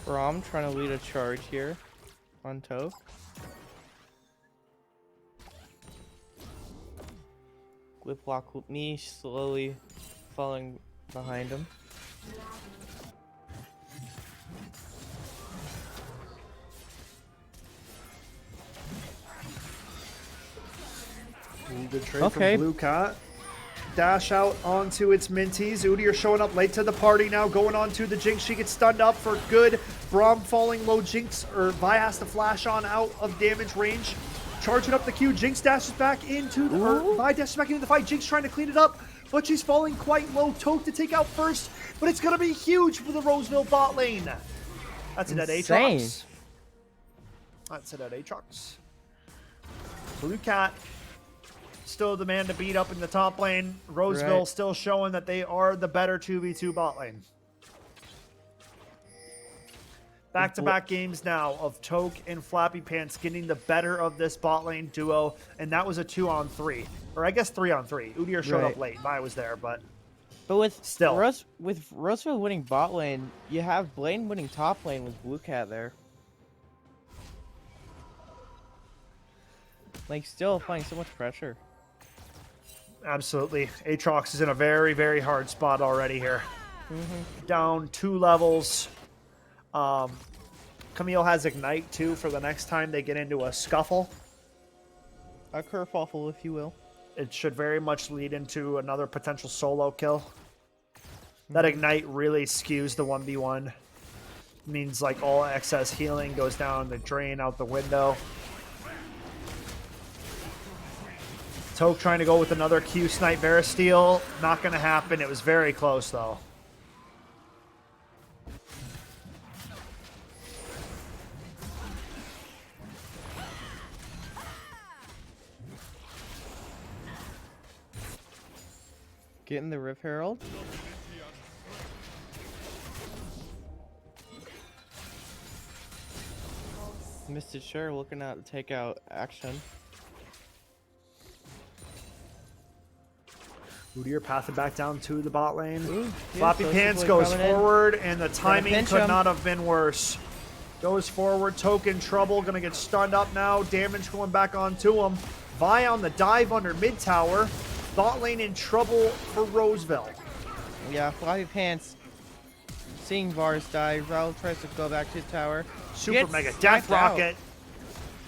Rom trying to lead a charge here on Toke. Whip block with me slowly falling behind him. Good trade Okay. from Blue Cat. Dash out onto its Minties. Udyr showing up late to the party now, going on to the Jinx. She gets stunned up for good. Braum falling low. Jinx, or Vi has to flash on out of damage range. Charging up the Q. Jinx dashes back into the, or Vi dashes back into the fight. Jinx trying to clean it up, but she's falling quite low. Toke to take out first, but it's going to be huge for the Roseville bot lane. That's it at Insane. Aatrox. That's it at Aatrox. Blue Cat still the man to beat up in the top lane. Roseville Right. still showing that they are the better 2v2 bot lane. Back-to-back games now of Toke and Flappy Pants getting the better of this bot lane duo, and that was a 2-on-3. Or I guess 3-on-3. Udyr showed Right. up late. Vi was there, but But with Still. with Roseville winning bot lane, you have Blaine winning top lane with Blue Cat there. Like still applying so much pressure. absolutely. Aatrox is in a very, very hard spot already here. Down 2 levels. Camille has Ignite, too, for the next time they get into a scuffle. A kerfuffle, if you will. It should very much lead into another potential solo kill. That Ignite really skews the 1v1. Means like all excess healing goes down the drain out the window. Toke trying to go with another Q snipe Veristeel. Not going to happen. It was very close, though. Getting the Rift Herald. Mr. Sure looking out to take out action. Udyr pathing back down to the bot lane. Ooh, yeah, Floppy Social Pants Boy goes coming in. forward, and the timing pinch could him. not have been worse. Goes forward, Toke in trouble, gonna get stunned up now. Damage going back onto him. Vi on the dive under mid tower. Bot lane in trouble for Roseville. Yeah, Floppy Pants seeing Vars die. Raul tries to go back to the tower. Super Gets mega death knocked out. rocket.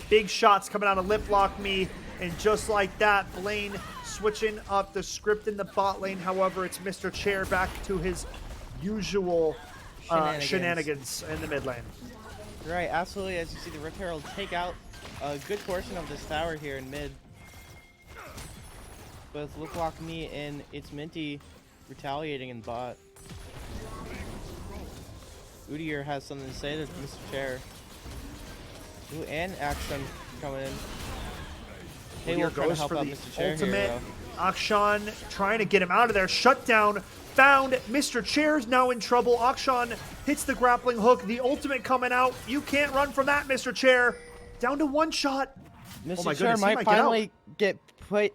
Big shots coming out of Lip Lock Me, and just like that, Blaine switching up the script in the bot lane. However, it's Mr. Chair back to his usual shenanigans in the mid lane. Right, absolutely. As you see the Rift Herald take out a good portion of this tower here in mid. Both Look Lock Me and It's Minty retaliating in bot. Udyr has something to say to Mr. Chair. Ooh, and Action coming in. Halo Udyr trying to goes help for out the Mr. Chair ultimate. here, Akshan trying to get him out of there. Shut down. Found. Mr. Chair's now in trouble. Akshan hits the grappling hook. The ultimate coming out. You can't run from that, Mr. Chair. Down to 1 shot. though. Oh my Mr. Chair goodness, he might might get out. finally get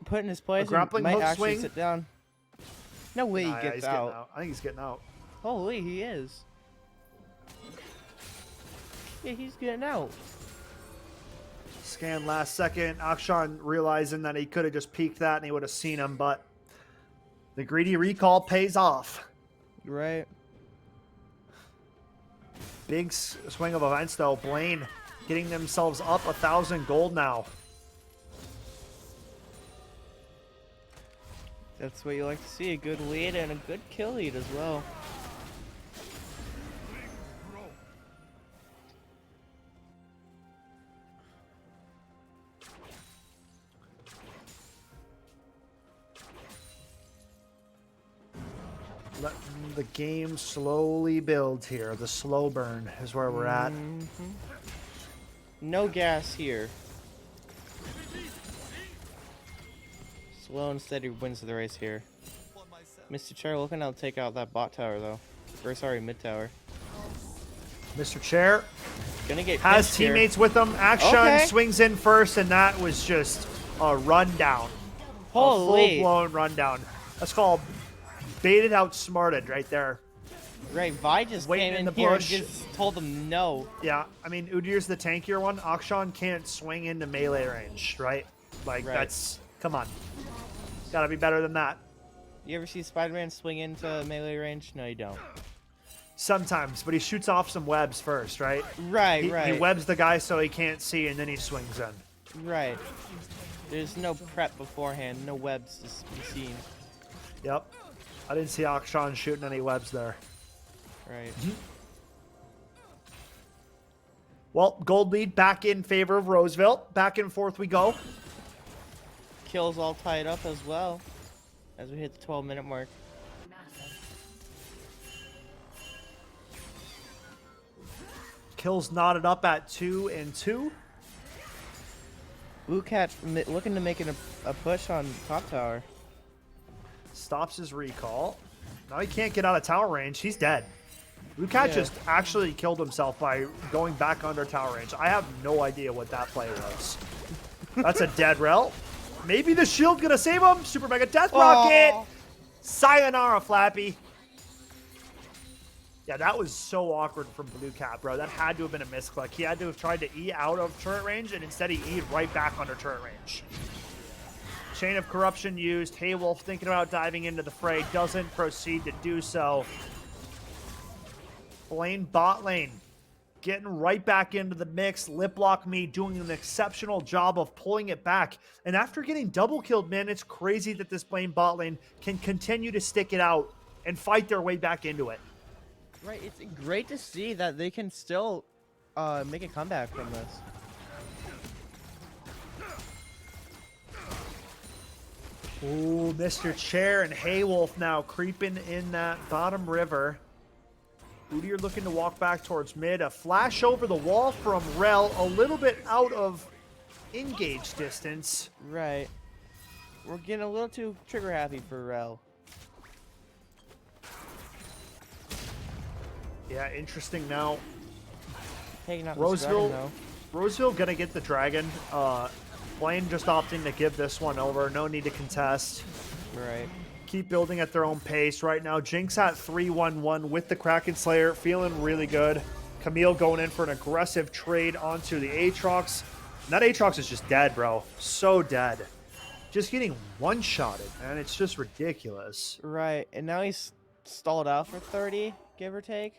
put in his place and grappling might hook actually swing. sit down. No way Nah, he yeah, gets he's getting out. out. I think he's getting out. Holy, he is. Yeah, he's getting out. Scan last second. Akshan realizing that he could have just peeked that and he would have seen him, but the greedy recall pays off. Right. Big swing of events, though. Blaine getting themselves up 1,000 gold now. That's what you like to see. A good lead and a good kill lead as well. Letting the game slowly build here. The slow burn is where we're at. No gas here. Slow and steady wins the race here. Mr. Chair looking to take out that bot tower though. Or sorry, mid tower. Mr. Chair Gonna get has pinched here. teammates with him. Action Okay. swings in first, and that was just a rundown. A Holy. full-blown rundown. That's called baited outsmarted right there. Right, Vi just Waiting came in in the here and bush. just told them no. Yeah, I mean, Udir's the tankier one. Akshan can't swing into melee range, right? Like, Right. that's... Come on. Gotta be better than that. You ever see Spider-Man swing into melee range? No, you don't. Sometimes, but he shoots off some webs first, right? Right, He right, webs the guy so he can't see, and then he swings in. right. There's no prep beforehand, no webs to be seen. Yep. I didn't see Akshan shooting any webs there. Right. Well, gold lead back in favor of Roseville. Back and forth we go. Kills all tied up as well as we hit the 12-minute mark. Kills knotted up at 2 and 2. Cat looking to make a push on top tower. Stops his recall. Now he can't get out of tower range. He's dead. Lucat Yeah. just actually killed himself by going back under tower range. I have no idea what that play was. That's a dead rel. Maybe the shield gonna save him. Super Mega Death Rocket. Aw. Sayonara, Flappy. Yeah, that was so awkward from Blue Cat, bro. That had to have been a misclick. He had to have tried to E out of turret range, and instead he E'd right back under turret range. Chain of Corruption used. Haywolf thinking about diving into the fray. Doesn't proceed to do so. Blaine bot lane. Getting right back into the mix. Lip lock me doing an exceptional job of pulling it back. And after getting double killed, man, it's crazy that this Blaine bot lane can continue to stick it out and fight their way back into it. Right, it's great to see that they can still make a comeback from this. Ooh, Mr. Chair and Haywolf now creeping in that bottom river. Udyr looking to walk back towards mid. A flash over the wall from Rel, a little bit out of engage distance. Right. We're getting a little too trigger happy for Rel. Yeah, interesting now. Taking out Roseville, the dragon, Roseville gonna get the dragon. Blaine just opting to give this one over. No need to contest. though. Right. Keep building at their own pace. Right now, Jinx at 3-1-1 with the Kraken Slayer, feeling really good. Camille going in for an aggressive trade onto the Aatrox. And that Aatrox is just dead, bro. So dead. Just getting one-shotted, man. It's just ridiculous. Right, and now he's stalled out for 30, give or take.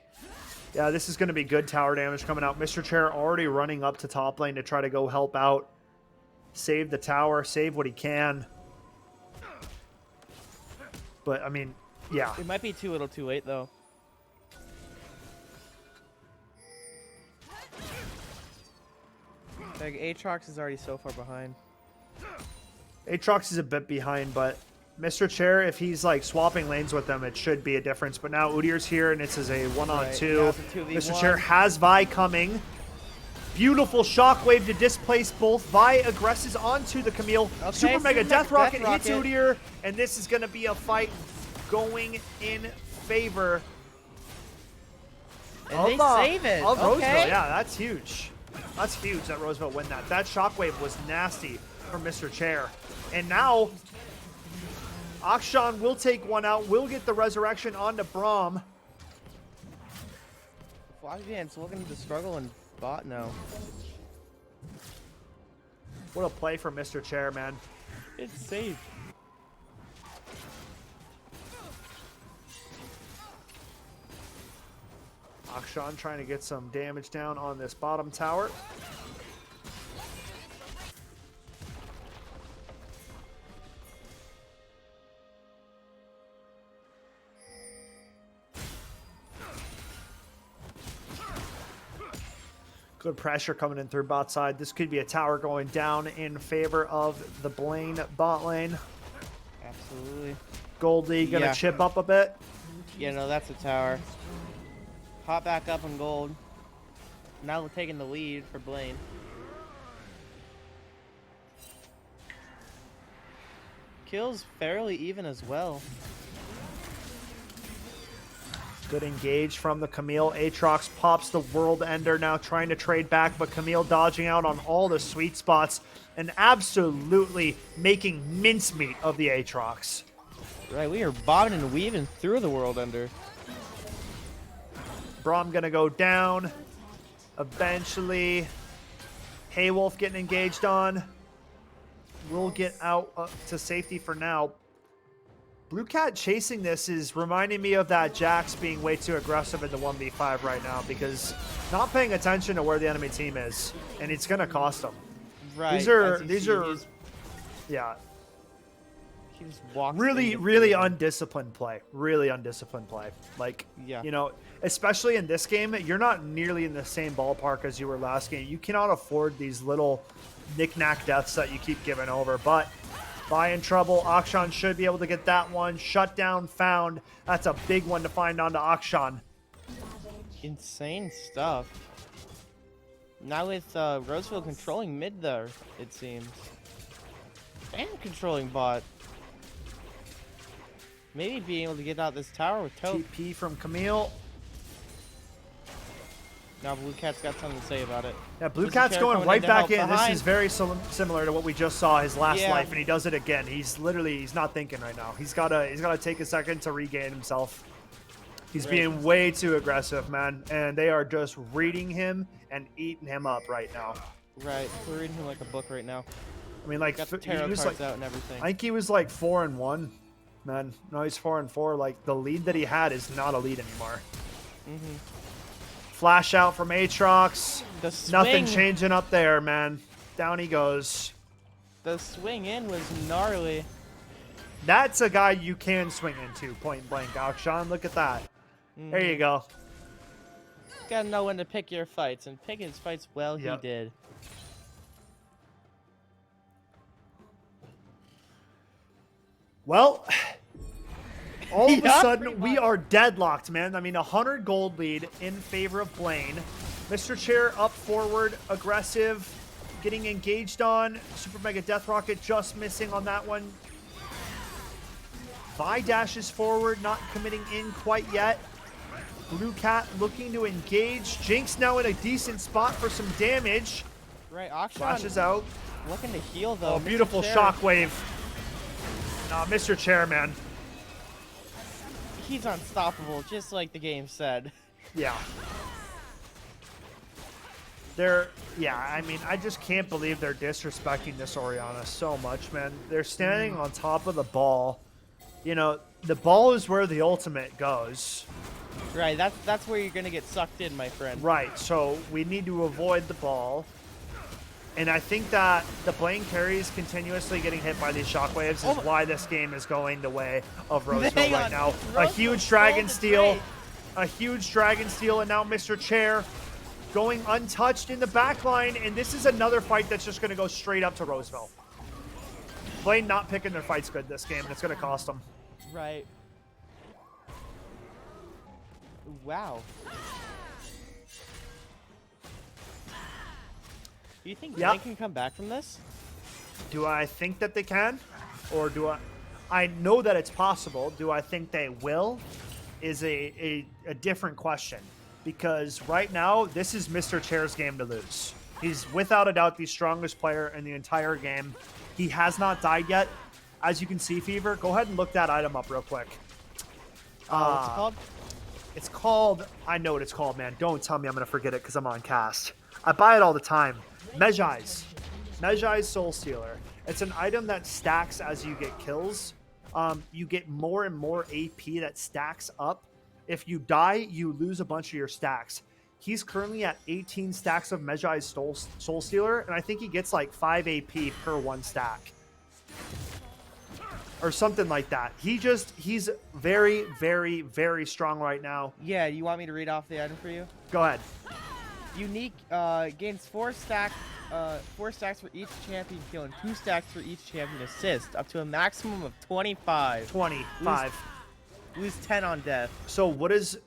Yeah, this is going to be good tower damage coming out. Mr. Chair already running up to top lane to try to go help out. Save the tower, save what he can. But, I mean, yeah. It might be too little too late, though. Like, Aatrox is already so far behind. Aatrox is a bit behind, but Mr. Chair, if he's like swapping lanes with them, it should be a difference. But now Udyr's here, and it's as a 1-on-2. Right, now it's a 2v1. Mr. Chair has Vi coming. Beautiful shockwave to displace both. Vi aggresses onto the Camille. Okay, Super Mega Death Rocket hits Rocket. Udyr, and this is going to be a fight going in favor And they save it. of Okay. Roseville. Yeah, that's huge. That's huge that Roseville win that. That shockwave was nasty from Mr. Chair. And now, Akshan will take one out, will get the resurrection onto Braum. Flockdance looking to struggle and bot now. What a play from Mr. Chair, man. It's safe. Akshan trying to get some damage down on this bottom tower. Good pressure coming in through bot side. This could be a tower going down in favor of the Blaine bot lane. Absolutely. Goldie gonna Yeah. chip up a bit. Yeah, no, that's a tower. Hop back up on gold. Now we're taking the lead for Blaine. Kills fairly even as well. Good engage from the Camille. Aatrox pops the World Ender, now trying to trade back, but Camille dodging out on all the sweet spots and absolutely making mincemeat of the Aatrox. Right, we are bobbing and weaving through the World Ender. Braum gonna go down. Eventually, Haywolf getting engaged on. Will get out to safety for now. Blue Cat chasing this is reminding me of that Jax being way too aggressive in the 1v5 right now because not paying attention to where the enemy team is, and it's gonna cost them. Right. These are, yeah. He just walks Really undisciplined play. Really undisciplined play. Like, Yeah. you know, especially in this game, you're not nearly in the same ballpark as you were last game. You cannot afford these little knick-knack deaths that you keep giving over. But Vi in trouble. Akshan should be able to get that one. Shutdown found. That's a big one to find onto Akshan. Insane stuff. Now with Roseville controlling mid there, it seems. And controlling bot. Maybe being able to get out this tower with Taupe. TP from Camille. Now Blue Cat's got something to say about it. Yeah, Blue Mr. Cat's Chair going coming right to back help in. This behind. is very similar to what we just saw his last Yeah. life, and he does it again. He's not thinking right now. He's gotta take a second to regain himself. He's Right. being way too aggressive, man, and they are just reading him and eating him up right now. Right, we're reading him like a book right now. I mean, like Got the he tarot was cards like, out and everything. I think he was like 4-1, man. No, he's 4-4. Like the lead that he had is not a lead anymore. Mm-hmm. Flash out from Aatrox. The swing, Nothing changing up there, man. Down he goes. The swing in was gnarly. That's a guy you can swing into, point blank, Akshan. Look at that. There you go. Gotta know when to pick your fights, and picking his fights well, Yep. he did. Well, all of a Yeah, sudden, pretty we much. are deadlocked, man. I mean, 100 gold lead in favor of Blaine. Mr. Chair up forward, aggressive, getting engaged on. Super Mega Death Rocket just missing on that one. Vi dashes forward, not committing in quite yet. Blue Cat looking to engage. Jinx now in a decent spot for some damage. Right, Akshan Flashes out. looking to heal though. Oh, Mr. beautiful Chair, shockwave. Nah, Mr. Chair, man. He's unstoppable, just like the game said. Yeah. Yeah, I mean, I just can't believe they're disrespecting this Orianna so much, man. They're standing on top of the ball. You know, the ball is where the ultimate goes. Right, that's where you're gonna get sucked in, my friend. Right, so we need to avoid the ball. And I think that the Blaine carries continuously getting hit by these shockwaves is why this game is going the way of Roseville Hang right on, now. A Roseville huge stole Dragon the Steal. trade. A huge Dragon Steal, and now Mr. Chair going untouched in the back line. And this is another fight that's just going to go straight up to Roseville. Blaine not picking their fights good this game, and it's going to cost them. Right. Wow. Do you think Yep. they can come back from this? Do I think that they can? Or do I know that it's possible. Do I think they will? Is a different question. Because right now, this is Mr. Chair's game to lose. He's without a doubt the strongest player in the entire game. He has not died yet. As you can see, Fever, go ahead and look that item up real quick. What's it called? It's called, I know what it's called, man. Don't tell me I'm going to forget it because I'm on cast. I buy it all the time. Mejai's. Mejai's Soul Stealer. It's an item that stacks as you get kills. You get more and more AP that stacks up. If you die, you lose a bunch of your stacks. He's currently at 18 stacks of Mejai's Soul Stealer, and I think he gets like 5 AP per one stack. Or something like that. He's very, very, very strong right now. Yeah, you want me to read off the item for you? Go ahead. Unique gains 4 stacks for each champion kill and 2 stacks for each champion assist, up to a maximum of 25. 25. Lose 10 on death. So what is...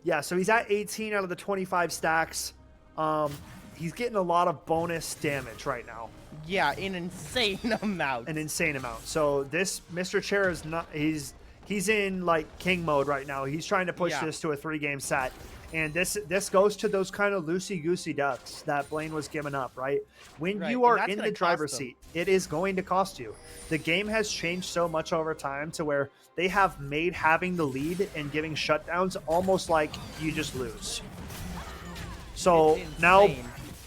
Yeah, so he's at 18 out of the 25 stacks. He's getting a lot of bonus damage right now. Yeah, an insane amount. An insane amount. So this Mr. Chair is not... He's in, like, king mode right now. He's trying to push this to a 3-game set. And this goes to those kind of loosey-goosey deaths that Blaine was giving up, right? When you are in the driver's seat, it is going to cost you. The game has changed so much over time to where they have made having the lead and giving shutdowns almost like you just lose. So now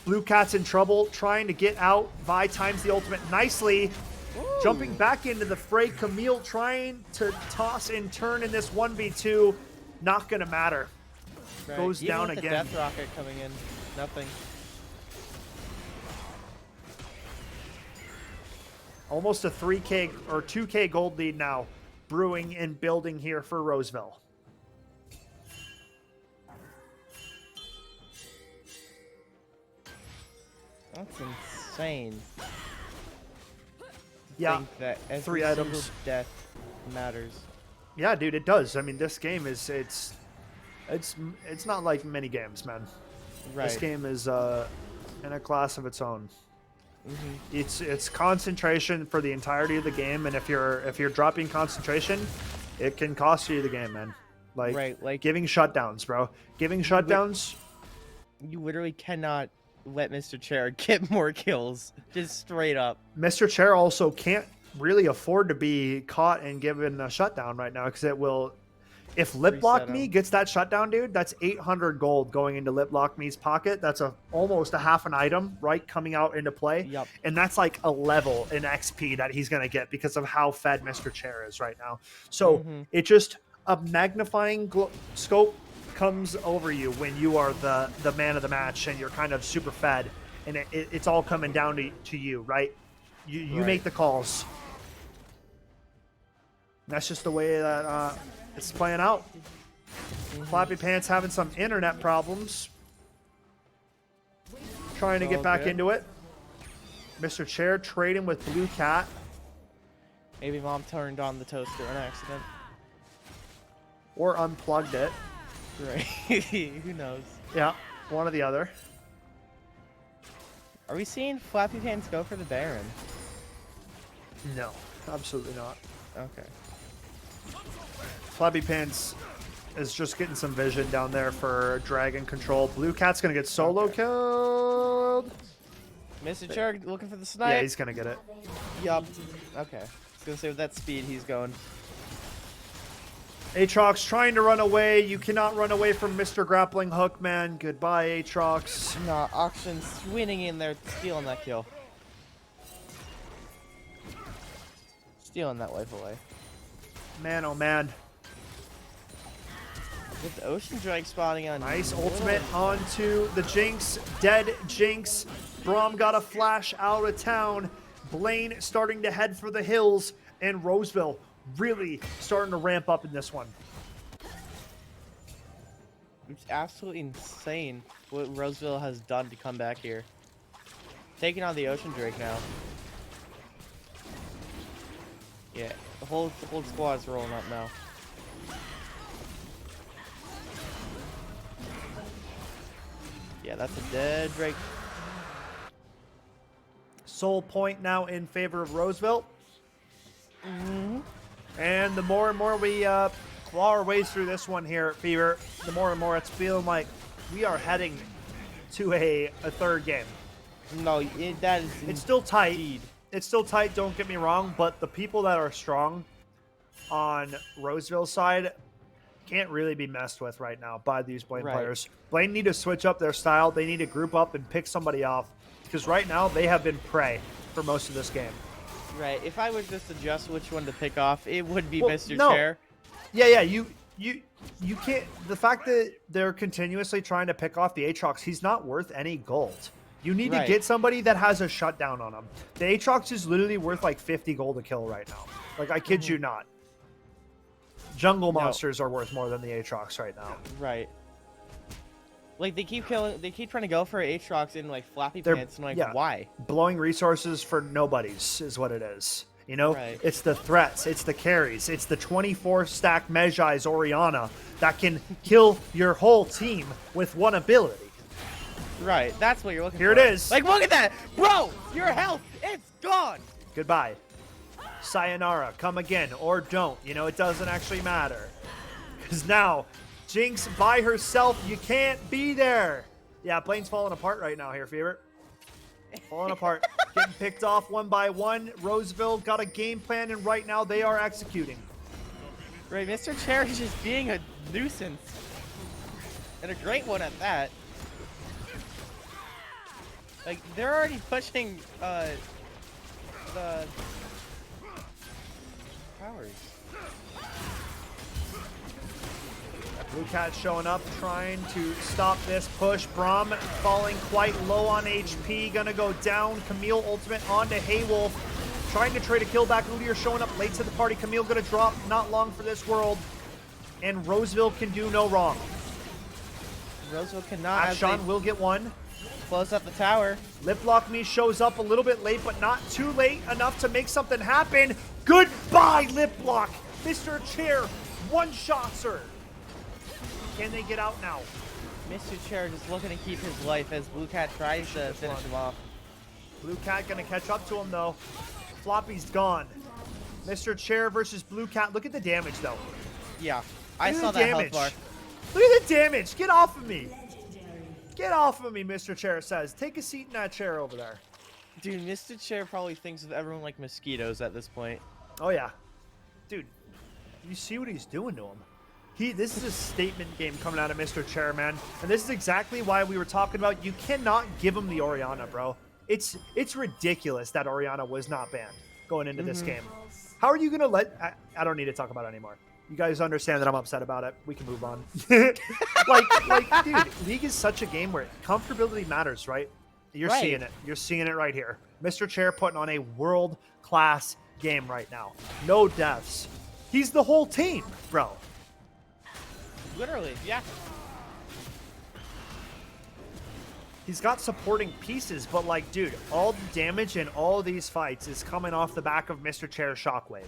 Blue Cat's in trouble, trying to get out. Vi times the ultimate nicely. Ooh. Jumping back into the fray. Camille trying to toss and turn in this 1v2. Not going to matter. Right. Goes Even down with again. The death rocket coming in, nothing. Almost a 3K or 2K gold lead now, brewing and building here for Roseville. That's insane. Yeah, think that every 3 single items. death matters. Yeah, dude, it does. I mean, this game is it's not like many games, man. Right. This game is in a class of its own. Mm-hmm. It's concentration for the entirety of the game, and if you're dropping concentration, it can cost you the game, man. Like giving shutdowns, bro. Giving shutdowns. You literally cannot let Mr. Chair get more kills. Just straight up. Mr. Chair also can't really afford to be caught and given a shutdown right now because it will. If Lip Lock Me gets that shutdown, dude, that's 800 gold going into Lip Lock Me's pocket. That's almost a half an item, right, coming out into play. Yep. And that's like a level in XP that he's going to get because of how fed Mr. Chair is right now. So it just, a magnifying scope comes over you when you are the man of the match and you're kind of super fed. And it's all coming down to you, right? You make the calls. And that's just the way that... it's playing out. Flappy Pants having some internet problems. Trying to get back into it. Mr. Chair trading with Blue Cat. Maybe Mom turned on the toaster on accident. Or unplugged it. Right. Who knows? Yeah, one or the other. Are we seeing Flappy Pants go for the Baron? No, absolutely not. Okay. Flappy Pants is just getting some vision down there for Dragon Control. Blue Cat's going to get solo killed. Mr. Chair looking for the snipe. Yeah, he's going to get it. Yup. Okay. I was going to say with that speed he's going. Aatrox trying to run away. You cannot run away from Mr. Grappling Hook, man. Goodbye, Aatrox. Nah, Auction swinging in there, stealing that kill. Stealing that life away. Man, oh man. With the Ocean Drake spawning on. Nice ultimate onto the Jinx. Dead Jinx. Braum got a flash out of town. Blaine starting to head for the hills. And Roseville really starting to ramp up in this one. It's absolutely insane what Roseville has done to come back here. Taking on the Ocean Drake now. Yeah, the whole squad's rolling up now. Yeah, that's a dead Drake. Soul point now in favor of Roseville. And the more and more we claw our ways through this one here, Fever, the more and more it's feeling like we are heading to a third game. No, that is. It's still tight. Indeed. It's still tight, don't get me wrong, but the people that are strong on Roseville's side can't really be messed with right now by these Blaine players. Blaine need to switch up their style. They need to group up and pick somebody off because right now they have been prey for most of this game. Right. If I would just suggest which one to pick off, it would be Well, Mr. no. Chair. Yeah, you can't. The fact that they're continuously trying to pick off the Aatrox, he's not worth any gold. You need to get somebody that has a shutdown on him. The Aatrox is literally worth like 50 gold a kill right now. Like, I kid you not. Jungle monsters are worth more than the Aatrox right now. Right. Like, they keep trying to go for Aatrox in, like, Flappy They're- Pants. I'm like, yeah. why? Blowing resources for nobodies is what it is. You know, Right. it's the threats, it's the carries, it's the 24 stack Mejai's Orianna that can kill your whole team with one ability. Right, that's what you're looking Here for. it is. Like, look at that! Bro, your health, it's gone! Goodbye. Sayonara, come again, or don't. You know, it doesn't actually matter. Because now, Jinx by herself, you can't be there. Yeah, Blaine's falling apart right now here, Fever. Falling apart. Getting picked off one by one. Roseville got a game plan, and right now they are executing. Right, Mr. Chair is just being a nuisance. And a great one at that. Like, they're already pushing, the towers. Blue Cat showing up, trying to stop this push. Braum falling quite low on HP, gonna go down. Camille ultimate onto Haywolf, trying to trade a kill back. Udyr showing up late to the party. Camille gonna drop, not long for this world. And Roseville can do no wrong. Roseville cannot, as Akshan they will get one. close up the tower. Lip Lock Me shows up a little bit late, but not too late enough to make something happen. Goodbye, Lip Lock. Mr. Chair one-shots her. Can they get out now? Mr. Chair just looking to keep his life as Blue Cat tries to finish him off. Blue Cat gonna catch up to him though. Floppy's gone. Mr. Chair versus Blue Cat. Look at the damage though. Yeah, I Look at saw the that damage. health bar. Look at the damage. Get off of me. Get off of me, Mr. Chair says. Take a seat in that chair over there. Dude, Mr. Chair probably thinks of everyone like mosquitoes at this point. Oh yeah. Dude, you see what he's doing to him? This is a statement game coming out of Mr. Chair, man. And this is exactly why we were talking about you cannot give him the Orianna, bro. It's ridiculous that Orianna was not banned going into this game. How are you going to let... I don't need to talk about it anymore. You guys understand that I'm upset about it. We can move on. like, dude, League is such a game where comfortability matters, right? You're Right. seeing it. You're seeing it right here. Mr. Chair putting on a world-class game right now. No deaths. He's the whole team, bro. Literally, yeah. He's got supporting pieces, but like, dude, all the damage in all these fights is coming off the back of Mr. Chair's Shockwave.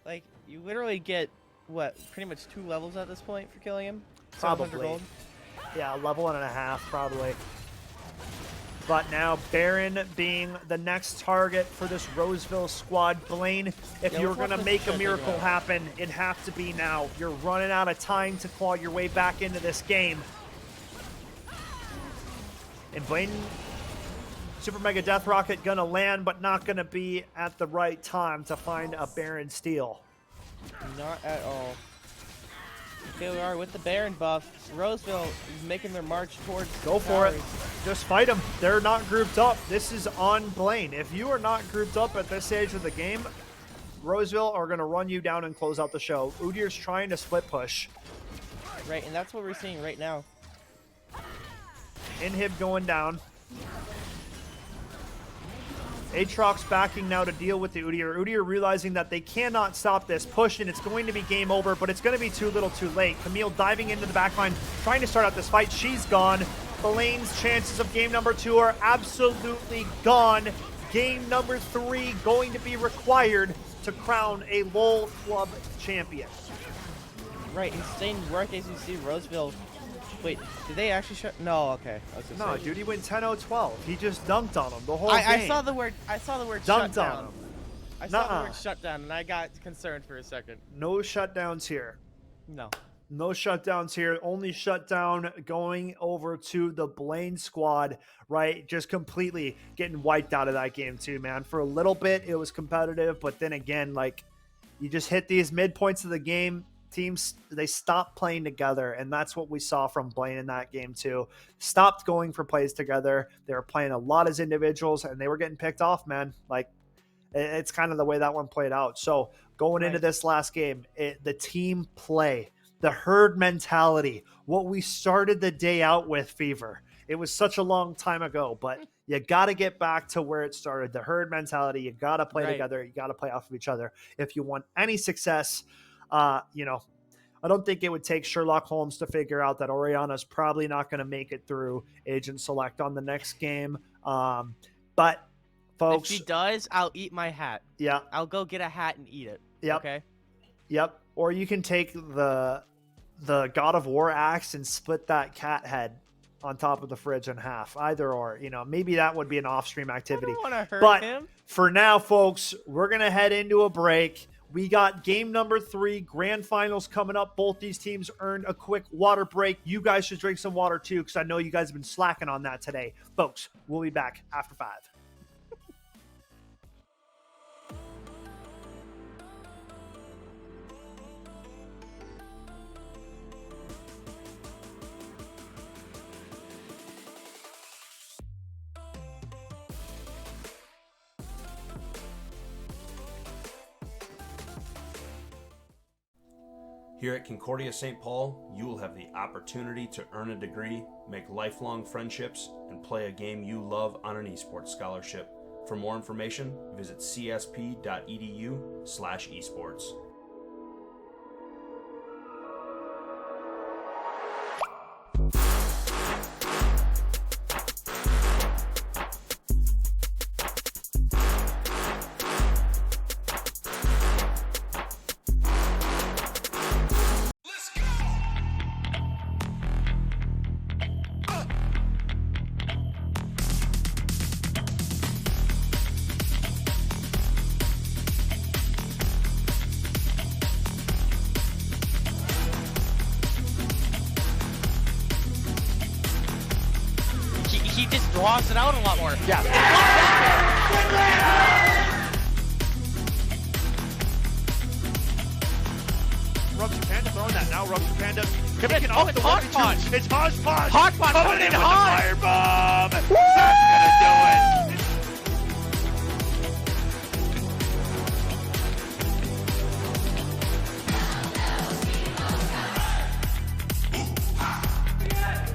Like, you literally get, what, pretty much 2 levels at this point for killing him? 700 Probably. gold? Yeah, a level and a half, probably. But now Baron being the next target for this Roseville squad. Blaine, if Yeah, you're let's watch going to this make a shit miracle figure out. happen, it'd have to be now. You're running out of time to claw your way back into this game. And Blaine, Super Mega Death Rocket going to land, but not going to be at the right time to find a Baron steal. Not at all. Here we are with the Baron buff. Roseville is making their march towards Go the for it. towers. Just fight them. They're not grouped up. This is on Blaine. If you are not grouped up at this stage of the game, Roseville are going to run you down and close out the show. Udyr's trying to split push. Right, and that's what we're seeing right now. Inhib going down. Aatrox backing now to deal with the Udyr. Udyr realizing that they cannot stop this push, and it's going to be game over, but it's going to be too little too late. Camille diving into the backline, trying to start out this fight. She's gone. Blaine's chances of game number 2 are absolutely gone. Game number 3 going to be required to crown a LoL Club champion. Right, insane work as you see Roseville. Wait, did they actually shut? No, okay. I was gonna No, say. dude, he went 10-0-12. He just dunked on him the whole I game. saw the word. I saw the word Dunked shutdown. on him. I saw the Nuh-uh. word shutdown, and I got concerned for a second. No shutdowns here. No. No shutdowns here. Only shutdown going over to the Blaine squad, right? Just completely getting wiped out of that game too, man. For a little bit, it was competitive, but then again, like, you just hit these midpoints of the game, teams, they stopped playing together, and that's what we saw from Blaine in that game too. Stopped going for plays together. They were playing a lot as individuals, and they were getting picked off, man. Like, it's kind of the way that one played out. So going into this last game, the team play, the herd mentality, what we started the day out with, Fever. It was such a long time ago, but you got to get back to where it started. The herd mentality, you got to play together. You got to play off of each other. If you want any success, you know, I don't think it would take Sherlock Holmes to figure out that Orianna's probably not going to make it through Agent Select on the next game. But folks. If she does, I'll eat my hat. Yeah. I'll go get a hat and eat it. Yep. Okay. Yep. Or you can take the God of War axe and split that cat head on top of the fridge in half. Either or, maybe that would be an off-stream activity. I don't want to hurt But him. for now, folks, we're going to head into a break. We got game number 3, grand finals coming up. Both these teams earned a quick water break. You guys should drink some water too, because I know you guys have been slacking on that today. Folks, we'll be back after 5. Here at Concordia St. Paul, you will have the opportunity to earn a degree, make lifelong friendships, and play a game you love on an esports scholarship. For more information, visit csp.edu/esports. He just draws it out a lot more. Yeah. Rupture Panda throwing that now. Rupture Panda kicking off it's the Hodgepodge. 1-2. It's Hodgepodge. Hodgepodge coming in with the hot. firebomb. That's gonna do it.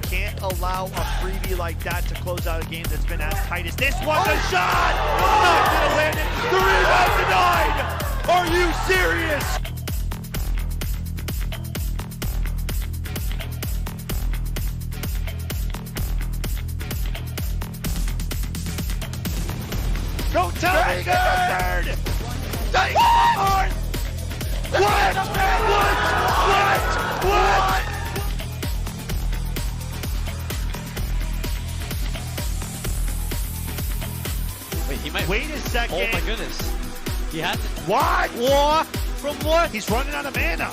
Can't allow a freebie like that to close out a game that's been as tight as this one. The shot! Not gonna win it. The rebound denied. Are you serious? Don't tell me the third! Take the fourth! What? What? Wait, he might. Wait a second. Oh my goodness. He has it. What? What? From what? He's running out of mana.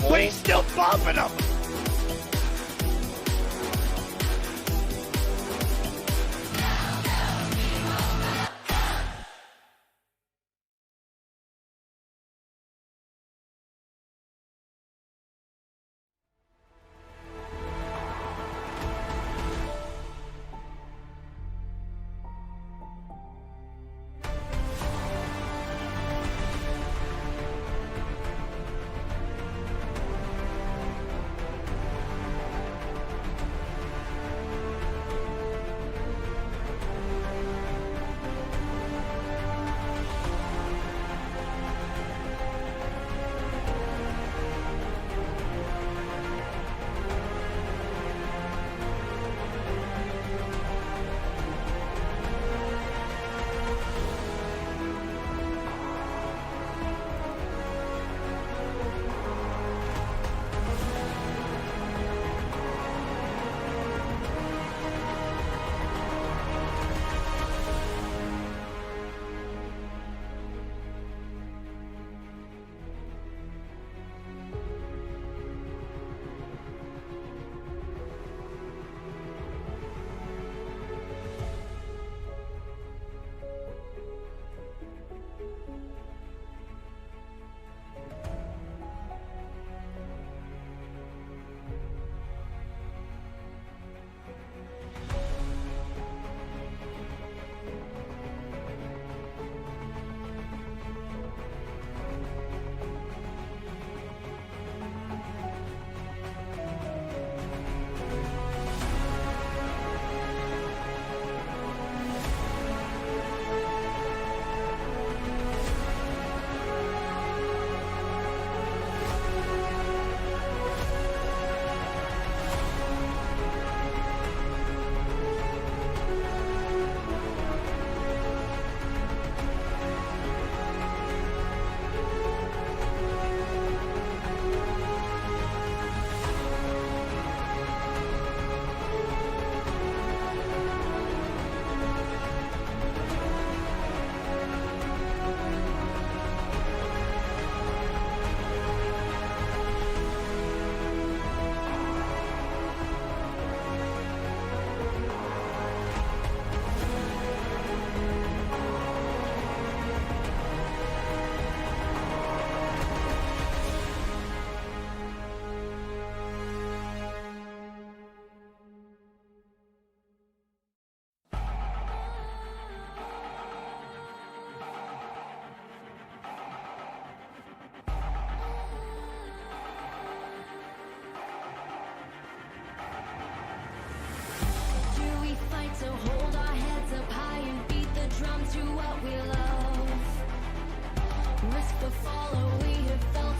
But he's still bumping him.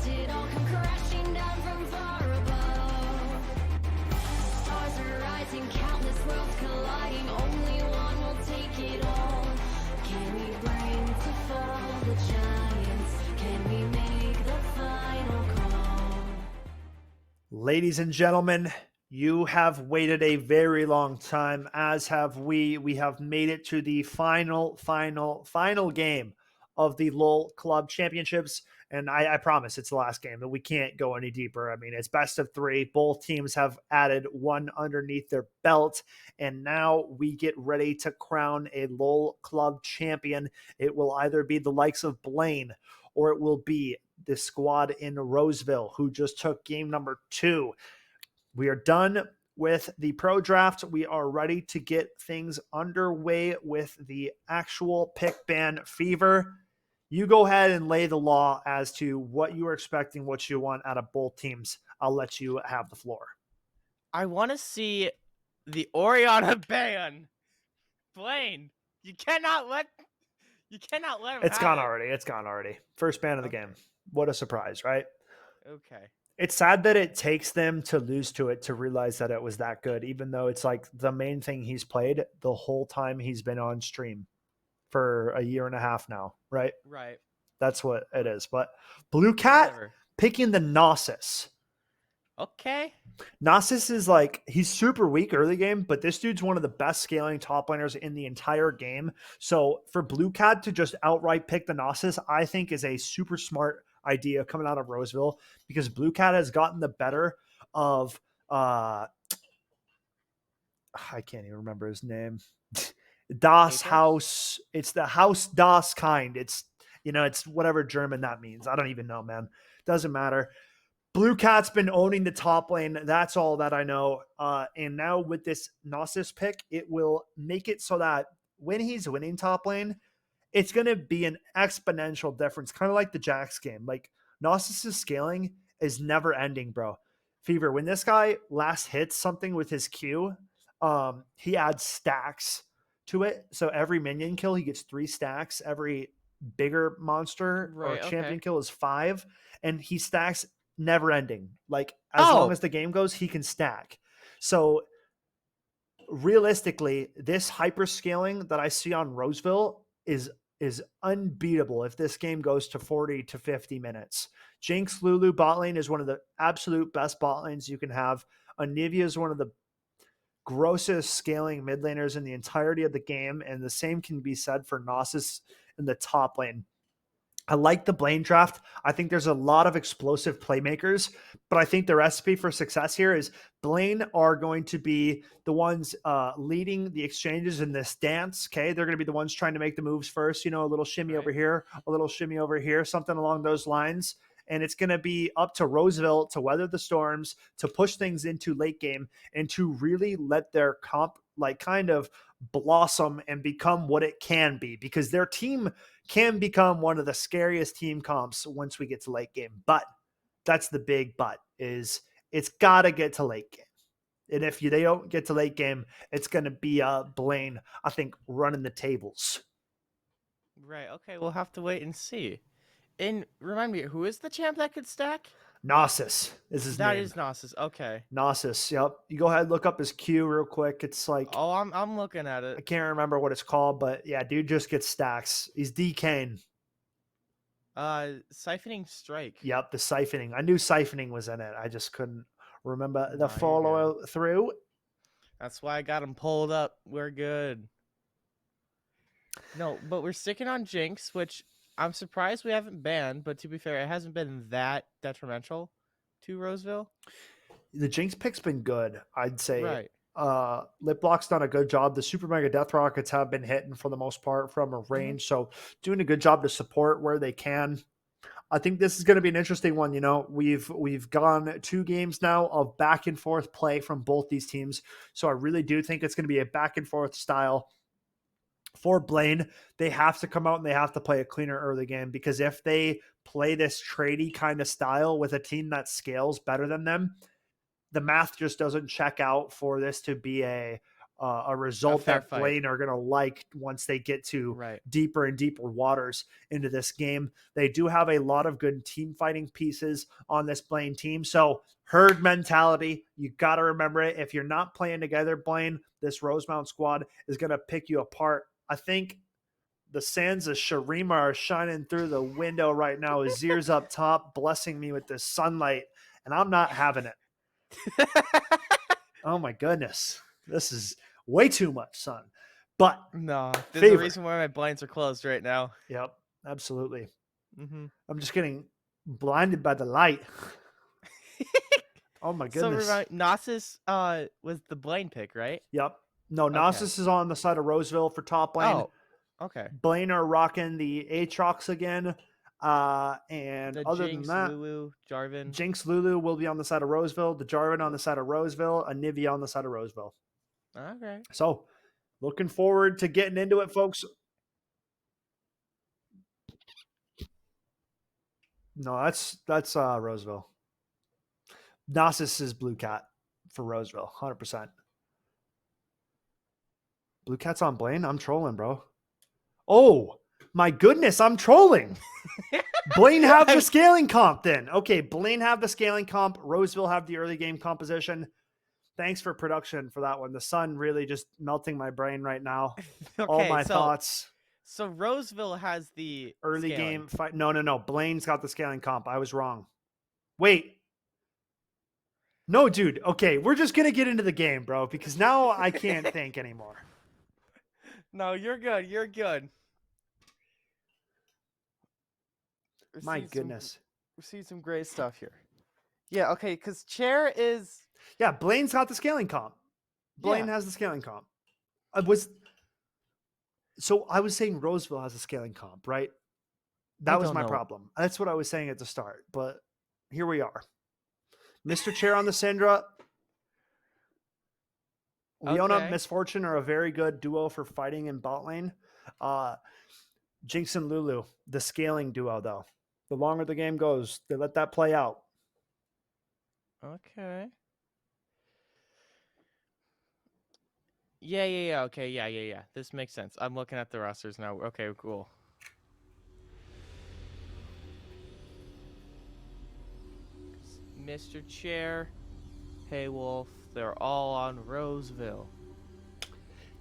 it all come crashing down from far above. Stars are rising, countless worlds colliding. Only one will take it all. Can we bring to fall the giants? Can we make the final call? Ladies and gentlemen, you have waited a very long time, as have we. We have made it to the final game of the LOL Club Championships. And I promise it's the last game, but we can't go any deeper. I mean, it's best of 3. Both teams have added one underneath their belt. And now we get ready to crown a LOL Club champion. It will either be the likes of Blaine, or it will be the squad in Roseville, who just took game number 2. We are done with the pro draft. We are ready to get things underway with the actual pick ban. Fever, you go ahead and lay the law as to what you are expecting, what you want out of both teams. I'll let you have the floor. I want to see the Oriana ban. Blaine, you cannot let him It's have gone it. already. It's gone already. First ban of the game. What a surprise, right? Okay. It's sad that it takes them to lose to it to realize that it was that good, even though it's like the main thing he's played the whole time he's been on stream for a year and a half now, right? Right. That's what it is. But Blue Cat Whatever. picking the Gnosis. Okay. Gnosis is like, he's super weak early game, but this dude's one of the best scaling top laners in the entire game. So for Blue Cat to just outright pick the Gnosis, I think is a super smart idea coming out of Roseville, because Blue Cat has gotten the better of I can't even remember his name. Das Apex? House. It's the House Das kind. It's, it's whatever German that means. I don't even know, man. Doesn't matter. Blue Cat's been owning the top lane. That's all that I know. And now with this Gnosis pick, it will make it so that when he's winning top lane, it's going to be an exponential difference, kind of like the Jax game. Like, Gnosis' scaling is never ending, bro. Fever, when this guy last hits something with his Q, he adds stacks to it. So every minion kill, he gets 3 stacks. Every bigger monster or Right, champion okay. kill is 5. And he stacks never ending. Like, as long as the game goes, he can stack. So realistically, this hyper scaling that I see on Roseville is unbeatable if this game goes to 40 to 50 minutes. Jinx Lulu bot lane is one of the absolute best bot lanes you can have. Anivia is one of the grossest scaling mid laners in the entirety of the game, and the same can be said for Gnosis in the top lane. I like the Blaine draft. I think there's a lot of explosive playmakers, but I think the recipe for success here is Blaine are going to be the ones leading the exchanges in this dance. Okay. They're going to be the ones trying to make the moves first, a little shimmy over here, a little shimmy over here, something along those lines. And it's going to be up to Roseville to weather the storms, to push things into late game, and to really let their comp kind of blossom and become what it can be, because their team can become one of the scariest team comps once we get to late game. But that's the big but, is it's got to get to late game. And if they don't get to late game, it's going to be Blaine, I think, running the tables. Right. Okay. We'll have to wait and see. And remind me, who is the champ that could stack? Gnosis is his name. That is Gnosis. Okay. Gnosis. Yep. You go ahead and look up his Q real quick. It's like, Oh, I'm looking at I it. can't remember what it's called, but yeah, dude just gets stacks. He's DKing. Siphoning Strike. Yep, the siphoning. I knew siphoning was in it. I just couldn't remember the Nah, you're follow through. That's why I got him pulled up. We're good. No, but we're sticking on Jinx, which I'm surprised we haven't banned, but to be fair, it hasn't been that detrimental to Roseville. The Jinx pick's been good, I'd say. Right. Liplock's done a good job. The Super Mega Death Rockets have been hitting for the most part from a range, so doing a good job to support where they can. I think this is going to be an interesting one. We've gone 2 games now of back and forth play from both these teams, so I really do think it's going to be a back and forth style. For Blaine, they have to come out and they have to play a cleaner early game, because if they play this tradey kind of style with a team that scales better than them, the math just doesn't check out for this to be a a result fair that fight. Blaine are going to like once they get to Right. deeper and deeper waters into this game. They do have a lot of good team fighting pieces on this Blaine team. So herd mentality, you got to remember it. If you're not playing together, Blaine, this Rosemount squad is going to pick you apart. I think the sands of Sharima are shining through the window right now. Azir's up top, blessing me with this sunlight, and I'm not having it. Oh my goodness. This is way too much sun. But No, there's Favor. a reason why my blinds are closed right now. yep, absolutely. Mm-hmm. I'm just getting blinded by the light. Oh my So goodness. Gnosis was the blind pick, right? Yep. No, Gnosis is on the side of Roseville for top lane. Oh, okay. Blaine are rocking the Aatrox again. And The other Jinx, than that, Lulu, Jarvan. Jinx Lulu will be on the side of Roseville, the Jarvan on the side of Roseville, a Nivea on the side of Roseville. Okay. So looking forward to getting into it, folks. No, that's Roseville. Gnosis is Blue Cat for Roseville, 100%. Blue Cat's on Blaine? I'm trolling, bro. Oh, my goodness, I'm trolling. Blaine have the scaling comp then. Okay, Blaine have the scaling comp. Roseville have the early game composition. Thanks for production for that one. The sun really just melting my brain right now. All my thoughts. So Roseville has the Early scaling. game fight. No. Blaine's got the scaling comp. I was wrong. Wait. No, dude. Okay, we're just going to get into the game, bro, because now I can't think anymore. No, you're good. You're good. My goodness. We see some great stuff here. Yeah, okay, because Chair is... Yeah, Blaine's got the scaling comp. Blaine has the scaling comp. I was saying Roseville has a scaling comp, right? That was my problem. That's what I was saying at the start, but here we are. Mr. Chair on the Syndra. Leona, Okay. Misfortune are a very good duo for fighting in bot lane. Jinx and Lulu, the scaling duo, though. The longer the game goes, they let that play out. Okay. Yeah. Okay, yeah. This makes sense. I'm looking at the rosters now. Okay, cool. Mr. Chair, Hey Wolf, they're all on Roseville.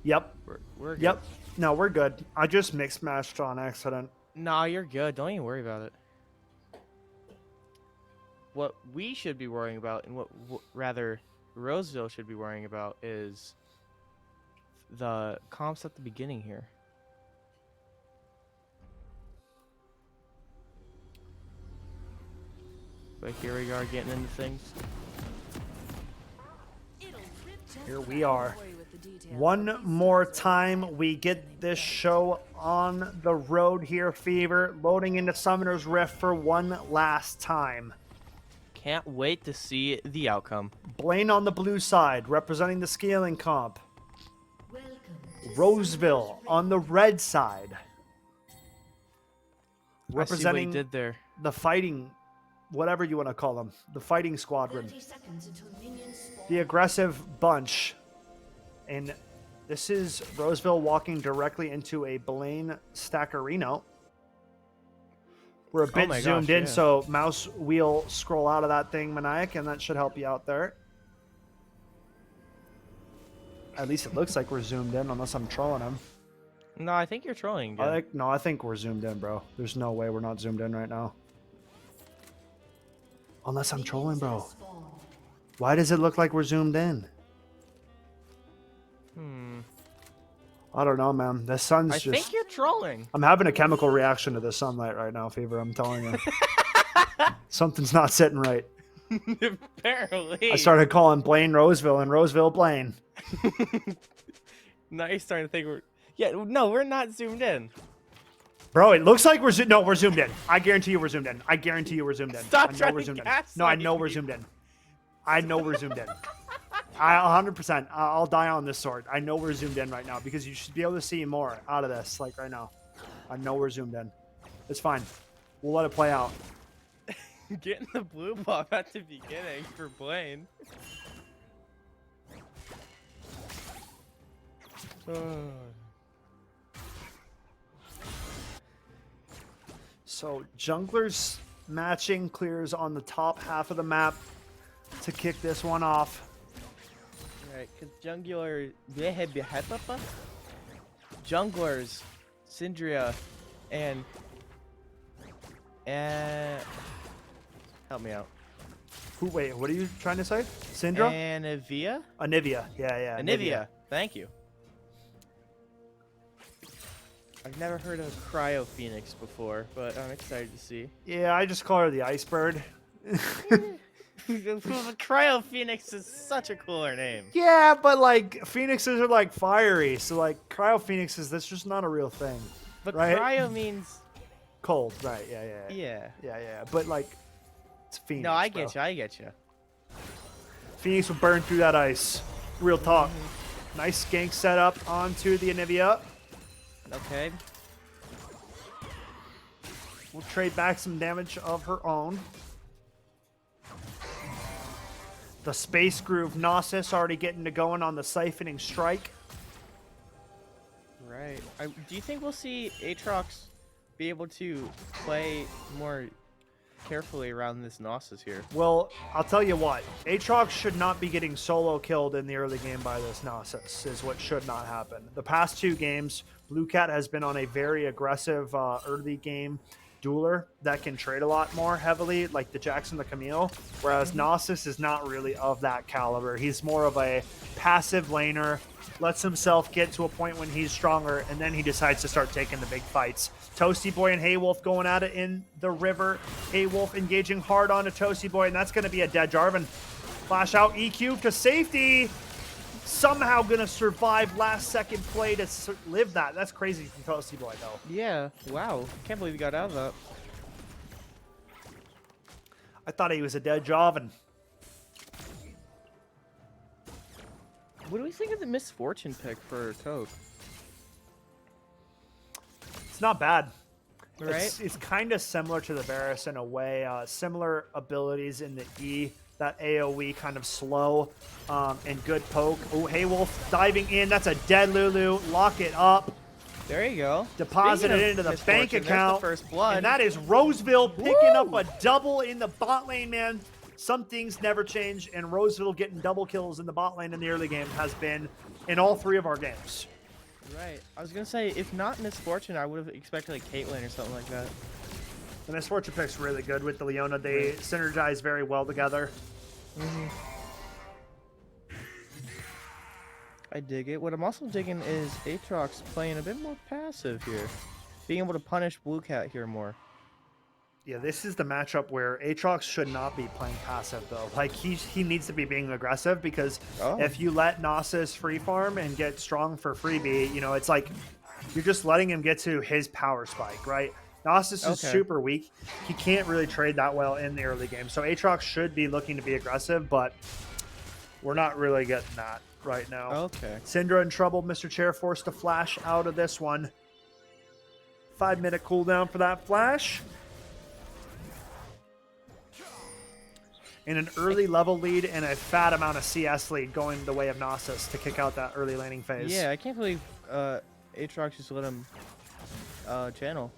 Yep. We're good. Yep. No, we're good. I just mixed matched on accident. Nah, you're good. Don't even worry about it. What we should be worrying about, and what rather Roseville should be worrying about, is the comps at the beginning here. But here we are getting into things. Here we are. One more time, we get this show on the road here, Fever, loading into Summoner's Rift for one last time. Can't wait to see the outcome. Blaine on the blue side, representing the scaling comp. Roseville on the red side, representing I see what you did there. the fighting, whatever you want to call them, the fighting squadron, the aggressive bunch. And this is Roseville walking directly into a Blaine Stackerino. We're a bit zoomed in, so mouse wheel scroll out of that thing, Maniac, and that should help you out there. At least it looks like we're zoomed in, unless I'm trolling him. No, I think you're trolling again. I think we're zoomed in, bro. There's no way we're not zoomed in right now. Unless I'm trolling, bro. Why does it look like we're zoomed in? I don't know, man. The sun's I think you're trolling. I'm having a chemical reaction to the sunlight right now, Fever. I'm telling you. Something's not sitting right. Apparently. I started calling Blaine Roseville and Roseville Blaine. Now you're starting to think we're... Yeah, no, we're not zoomed in. Bro, it looks like we're we're zoomed in. I guarantee you we're zoomed in. I guarantee you we're zoomed in. Stop I know trying we're to zoomed in. gaslight No, I know we're me. zoomed in. I know we're zoomed in. 100%. I'll die on this sword. I know we're zoomed in right now because you should be able to see more out of this, like right now. I know we're zoomed in. It's fine. We'll let it play out. Getting the blue buff at the beginning for Blaine. So junglers matching clears on the top half of the map to kick this one off. Right, because junglers, Syndria, and help me out. Wait, what are you trying to say? Syndra? Anivia? Anivia. Yeah. Anivia. Thank you. I've never heard of Cryo Phoenix before, but I'm excited to see. Yeah, I just call her the Ice Bird. Cryo Phoenix is such a cooler name. Yeah, but like phoenixes are like fiery, so like cryo phoenixes, that's just not a real thing. But right? cryo means Cold, right? Yeah. yeah. But like, it's phoenix. No, I bro. get you. Phoenix will burn through that ice. Real talk. Nice gank setup onto the Anivia. Okay. We'll trade back some damage of her own. The Space Groove Gnosis already getting to going on the Siphoning Strike. Right. Do you think we'll see Aatrox be able to play more carefully around this Gnosis here? Well, I'll tell you what. Aatrox should not be getting solo killed in the early game by this Gnosis, is what should not happen. The past 2 games, Blue Cat has been on a very aggressive early game dueler that can trade a lot more heavily, like the Jackson the Camille, whereas Gnosis is not really of that caliber. He's more of a passive laner, lets himself get to a point when he's stronger, and then he decides to start taking the big fights. Toasty Boy and Haywolf going at it in the river. Haywolf engaging hard onto Toasty Boy, and that's going to be a dead Jarvan. Flash out EQ to safety. Somehow going to survive last second play to live that. That's crazy from Toasty Boy, though. Yeah. Wow. Can't believe he got out of that. I thought he was a dead Jarvan. What do we think of the Misfortune pick for Toad? It's not bad. Right? It's kind of similar to the Varus in a way. Similar abilities in the E. That AoE kind of slow and good poke. Oh, Haywolf diving in. That's a dead Lulu. Lock it up. There you go. Deposit Speaking it of into the Misfortune, bank there's the account. first blood. And that is Roseville picking up a double in the bot lane, man. Some things never change, and Roseville getting double kills in the bot lane in the early game has been in all 3 of our games. Right. I was going to say, if not Misfortune, I would have expected like Caitlyn or something like that. The Misfortune pick's really good with the Leona. They synergize very well together. I dig it. What I'm also digging is Aatrox playing a bit more passive here. Being able to punish Blue Cat here more. Yeah, this is the matchup where Aatrox should not be playing passive, though. Like, he needs to be being aggressive, because if you let Gnosis free farm and get strong for freebie, you know, it's like you're just letting him get to his power spike, right? Gnosis is super weak. He can't really trade that well in the early game. So Aatrox should be looking to be aggressive, but we're not really getting that right now. Okay. Syndra in trouble. Mr. Chair forced to flash out of this one. 5-minute cooldown for that flash. And an early level lead and a fat amount of CS lead going the way of Gnosis to kick out that early laning phase. Yeah, I can't believe Aatrox just let him channel.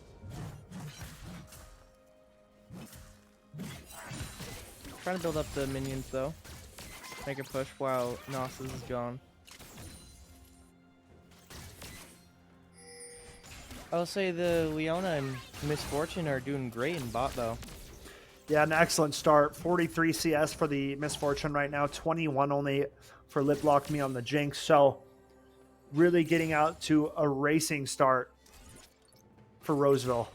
Trying to build up the minions though. Make a push while Gnosis is gone. I'll say the Leona and Misfortune are doing great in bot though. Yeah, an excellent start. 43 CS for the Misfortune right now. 21 only for Lip Lock Me on the Jinx. So really getting out to a racing start for Roseville.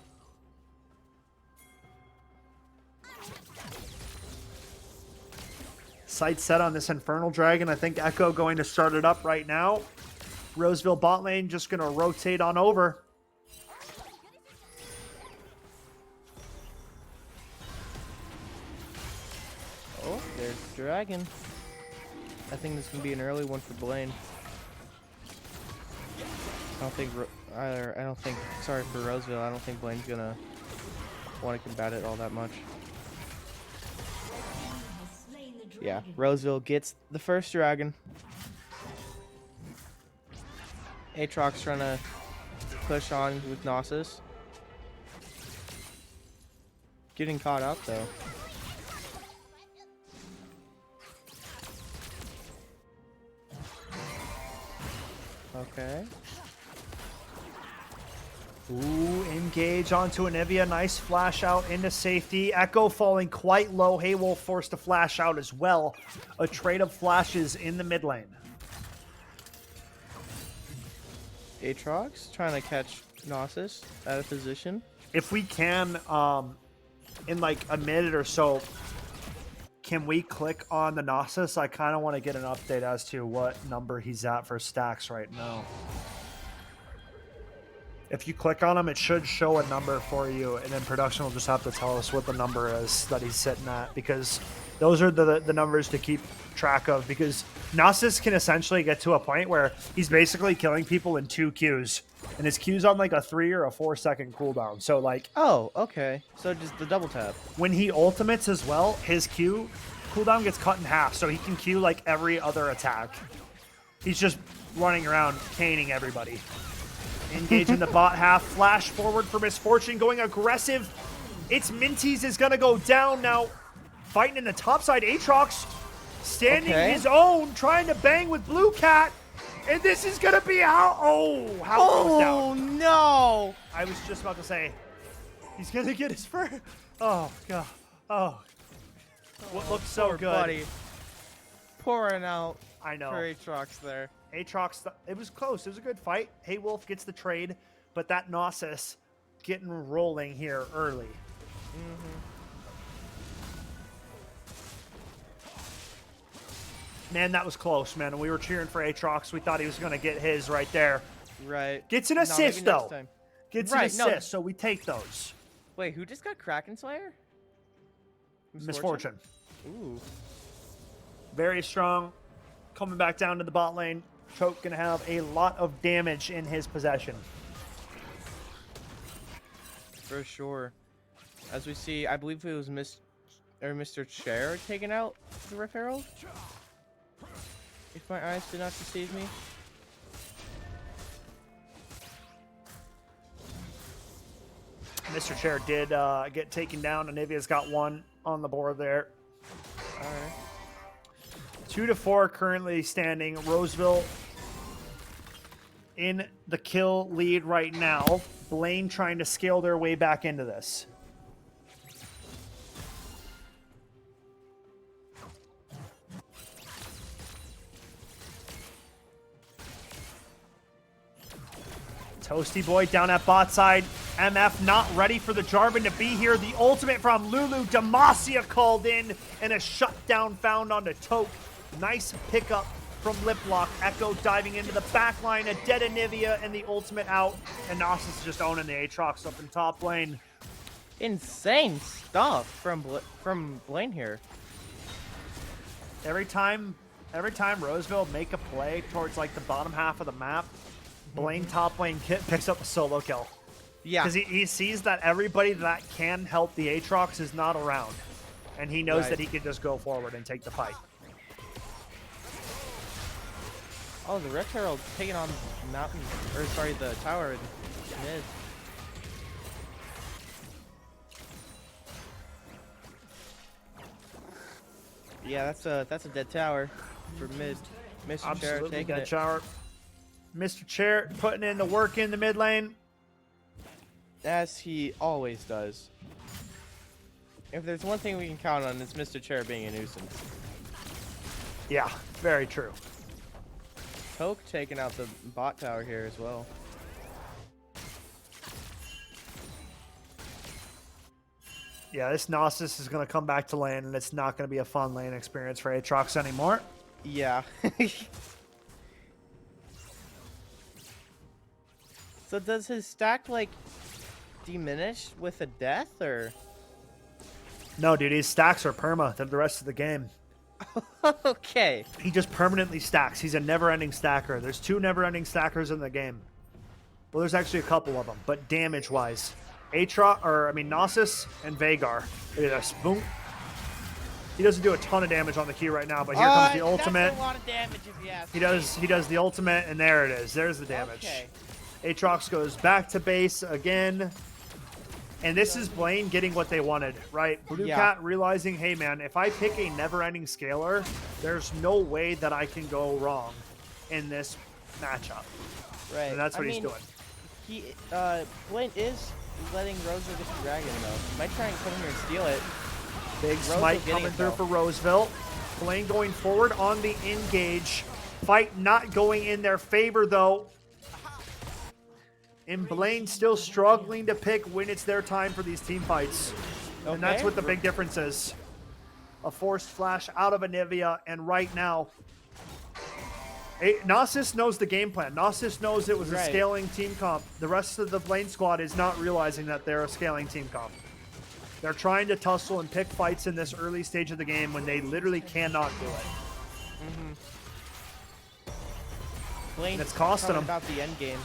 Sight set on this Infernal Dragon. I think Echo going to start it up right now. Roseville bot lane just going to rotate on over. Oh, there's Dragon. I think this can be an early one for Blaine. I don't think, sorry for Roseville, I don't think Blaine's gonna want to combat it all that much. Yeah, Roseville gets the first dragon. Aatrox trying to push on with Gnosis. Getting caught up though. Okay. Ooh, engage onto Mnvl. Nice flash out into safety. Echo falling quite low. Haywolf forced to flash out as well. A trade of flashes in the mid lane. Aatrox trying to catch Gnosis out of position. If we can, in like a minute or so, can we click on the Gnosis? I kind of want to get an update as to what number he's at for stacks right now. If you click on him, it should show a number for you, and then production will just have to tell us what the number is that he's sitting at, because those are the numbers to keep track of, because Gnosis can essentially get to a point where he's basically killing people in 2 Qs, and his Q's on like a 3 or a 4 second cooldown. So like, Oh, okay. So just the double tap. when he ultimates as well, his Q cooldown gets cut in half, so he can Q like every other attack. He's just running around caning everybody. Engage in the bot half, flash forward for Misfortune, going aggressive. It's Minties is gonna go down now. Fighting in the top side, Aatrox standing his own, trying to bang with Blue Cat. And this is gonna be how goes down. Oh no! I was just about to say, he's gonna get his first. Oh god. Oh. What looks so Poor good. buddy. Pouring out I know. for Aatrox there. Aatrox, it was close. It was a good fight. Haywolf gets the trade, but that Gnosis getting rolling here early. Man, that was close, man. And we were cheering for Aatrox. We thought he was going to get his right there. Right. Gets an No, assist, maybe next though. time. Gets Right, an no. assist, so we take those. Wait, who just got Kraken Slayer? Misfortune. Ooh. Very strong. Coming back down to the bot lane. Choke going to have a lot of damage in his possession. For sure. As we see, I believe it was Mr. Chair taking out the Rift Herald. If my eyes did not deceive me. Mr. Chair did get taken down. Anivia's got one on the board there. Alright. 2-4 currently standing. Roseville in the kill lead right now. Blaine trying to scale their way back into this. Toasty Boy down at bot side. MF not ready for the Jarvan to be here. The ultimate from Lulu. Demacia called in, and a shutdown found onto Toke. Nice pickup from Liplock. Echo diving into the back line. A dead Anivia, and the ultimate out. And Gnosis just owning the Aatrox up in top lane. Insane stuff from Blaine here. Every time Roseville make a play towards like the bottom half of the map, Blaine top lane picks up a solo kill. Yeah. Because he sees that everybody that can help the Aatrox is not around. And he knows Right. that he can just go forward and take the fight. Oh, the Rift Herald taking on mountain, or sorry, the tower in mid. Yeah, that's a dead tower for mid. Mr. Chair Absolutely taking dead it. shower. Mr. Chair putting in the work in the mid lane. As he always does. If there's one thing we can count on, it's Mr. Chair being a nuisance. Yeah, very true. Poke taking out the bot tower here as well. Yeah, this Gnosis is going to come back to lane, and it's not going to be a fun lane experience for Aatrox anymore. Yeah. So does his stack like diminish with a death or? No, dude, his stacks are perma than the rest of the game. Okay. He just permanently stacks. He's a never-ending stacker. There's 2 never-ending stackers in the game. Well, there's actually a couple of them, but damage-wise, Gnosis and Vagar. Look at this. Boom. He doesn't do a ton of damage on the Q right now, but here comes the ultimate. That's a lot of damage if you ask He me. does the ultimate, and there it is. There's the damage. Okay. Aatrox goes back to base again. And this is Blaine getting what they wanted, right? Blue Yeah. Cat realizing, hey man, if I pick a never-ending scaler, there's no way that I can go wrong in this matchup. Right. And that's what I he's mean, doing. Blaine is letting Roseville get the dragon, though. Might try and come in here and steal it. Big Roseville smite getting coming it, through though. for Roseville. Blaine going forward on the engage. Fight not going in their favor, though. And Blaine still struggling to pick when it's their time for these team fights. And that's Okay. what the big difference is. A forced flash out of Mnvl, and right now, Gnosis knows the game plan. Gnosis knows it was a Right. scaling team comp. The rest of the Blaine squad is not realizing that they're a scaling team comp. They're trying to tussle and pick fights in this early stage of the game when they literally cannot do it. Blaine's it's costing talking him. about the end game.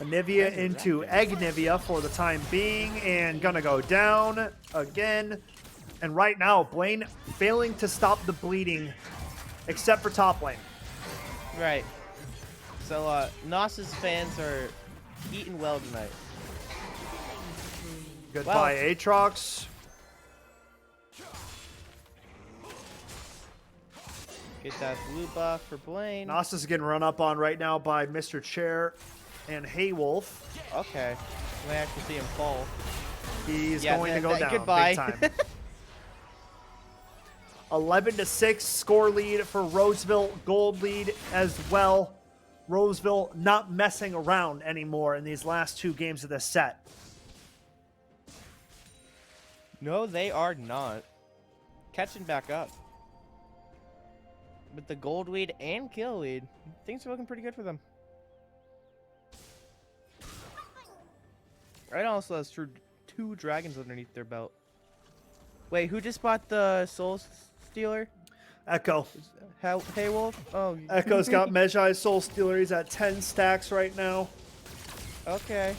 Nivea into Egg Nivea for the time being, and gonna go down again. And right now, Blaine failing to stop the bleeding, except for top lane. Right. So, Gnosis fans are eating well tonight. Goodbye, Wow. Aatrox. Get that blue buff for Blaine. Gnosis is getting run up on right now by Mr. Chair and Haywolf. Okay. We might actually see him fall. He's Yeah, going to go that- down goodbye. big time. 11-6 score lead for Roseville. Gold lead as well. Roseville not messing around anymore in these last two games of this set. No, they are not. Catching back up. With the gold lead and kill lead, things are looking pretty good for them. Right also has two dragons underneath their belt. Wait, who just bought the Soul Stealer? Echo. Haywolf? Oh. Echo's got Mejai's Soul Stealer. He's at 10 stacks right now. Okay.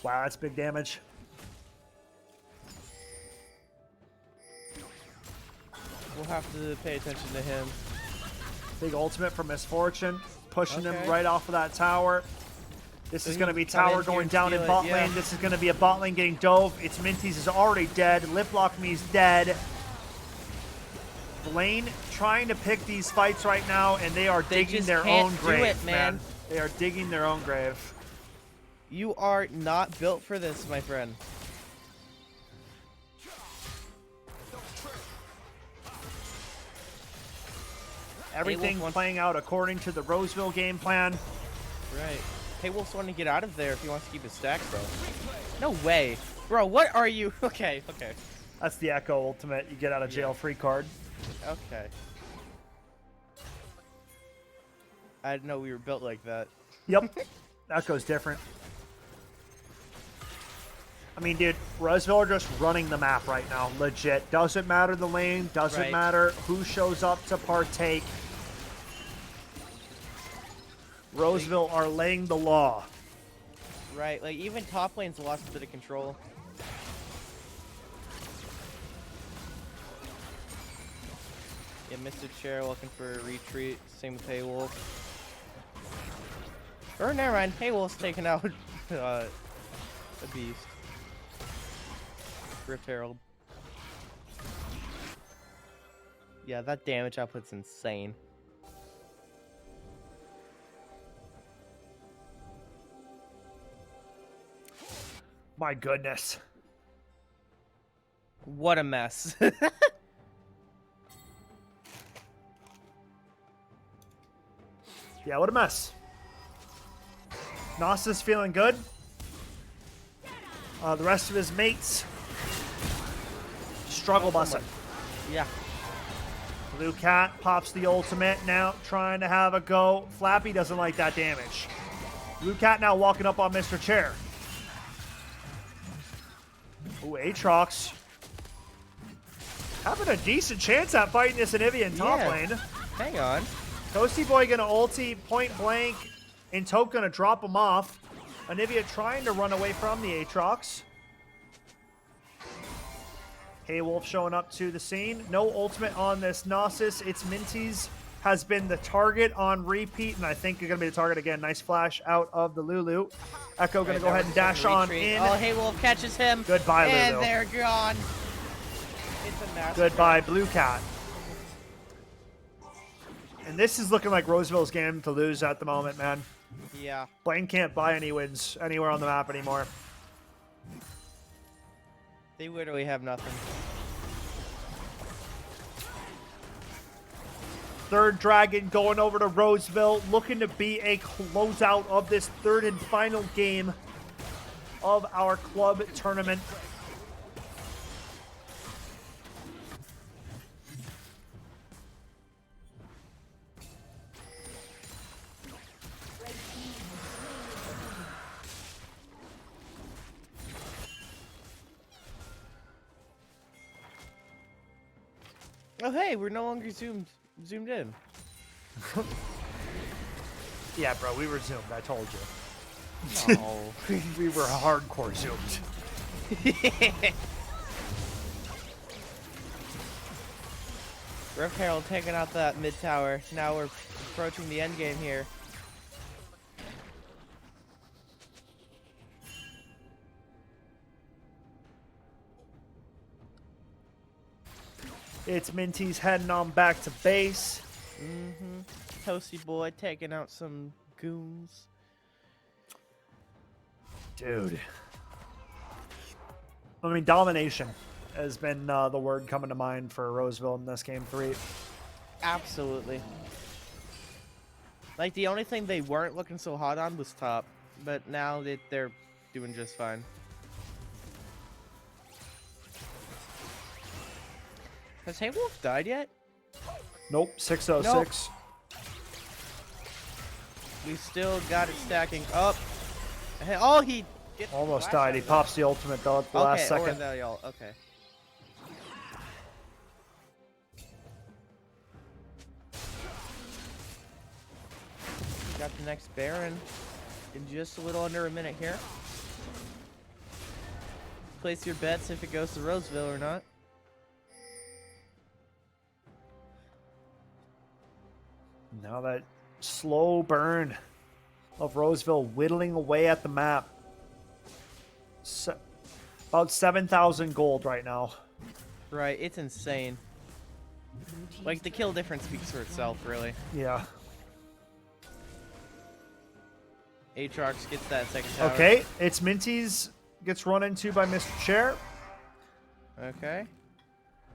Wow, that's big damage. We'll have to pay attention to him. Big ultimate for Misfortune. Pushing him Okay. right off of that tower. This So is he going to be can come in tower here going and down in steal it, bot yeah. lane. This is going to be a bot lane getting dove. It's Minties is already dead. Lip Lock Me's dead. Blaine trying to pick these fights right now, and they are They digging just their can't own do grave, it, man. They are digging their own grave. You are not built for this, my friend. Everything wants- playing out according to the Roseville game plan. Right. Haywolf's wanting to get out of there if he wants to keep his stacks, though. No way. Bro, what are you? Okay, okay. That's the Echo ultimate. You get out of jail free card. Okay. I didn't know we were built like that. Yep. Echo's different. I mean, dude, Roseville are just running the map right now. Legit. Doesn't matter the lane. Doesn't Right. matter who shows up to partake. Roseville are laying the law. Right, like even top lane's lost a bit of control. Yeah, Mr. Chair looking for a retreat. Same with Haywolf. Or never mind, Haywolf's taking out a beast. Rift Herald. Yeah, that damage output's insane. My goodness. What a mess. Yeah, what a mess. Gnosis feeling good. The rest of his mates struggle busing. Yeah. Blue Cat pops the ultimate now, trying to have a go. Flappy doesn't like that damage. Blue Cat now walking up on Mr. Chair. Ooh, Aatrox. Having a decent chance at fighting this Anivia in top Yeah. lane. Hang on. Toasty Boy gonna ulti, point blank, and Toke gonna drop him off. Anivia trying to run away from the Aatrox. Hey Wolf showing up to the scene. No ultimate on this Gnosis. It's Minty's has been the target on repeat, and I think you're going to be the target again. Nice flash out of the Lulu. Echo going to go ahead and dash on in. Oh, Hey Wolf catches him. Goodbye, Lulu. And they're gone. It's a massacre. Goodbye, Blue Cat. And this is looking like Roseville's game to lose at the moment, man. Yeah. Blaine can't buy any wins anywhere on the map anymore. They literally have nothing. Third Dragon going over to Roseville, looking to be a closeout of this third and final game of our club tournament. Oh, hey, we're no longer zoomed in. Yeah, bro, we were zoomed. I told you. Oh. We were hardcore zoomed. Rift Herald taking out that mid tower. Now we're approaching the end game here. It's Minty's heading on back to base. Toasty boy taking out some goons. Dude. I mean, domination has been the word coming to mind for Roseville in this game 3. Absolutely. Like, the only thing they weren't looking so hot on was top. But now they're doing just fine. Has Hey Wolf died yet? Nope, 606. We still got it stacking up. Oh, he gets Almost flash died. He out. pops the ultimate though at the last Or second. y'all. Okay. Got the next Baron in just a little under a minute here. Place your bets if it goes to Roseville or not. Now that slow burn of Roseville whittling away at the map. About 7,000 gold right now. Right, it's insane. Like, the kill difference speaks for itself, really. Yeah. Aatrox gets that second tower. Okay, it's Minty's gets run into by Mr. Chair. Okay.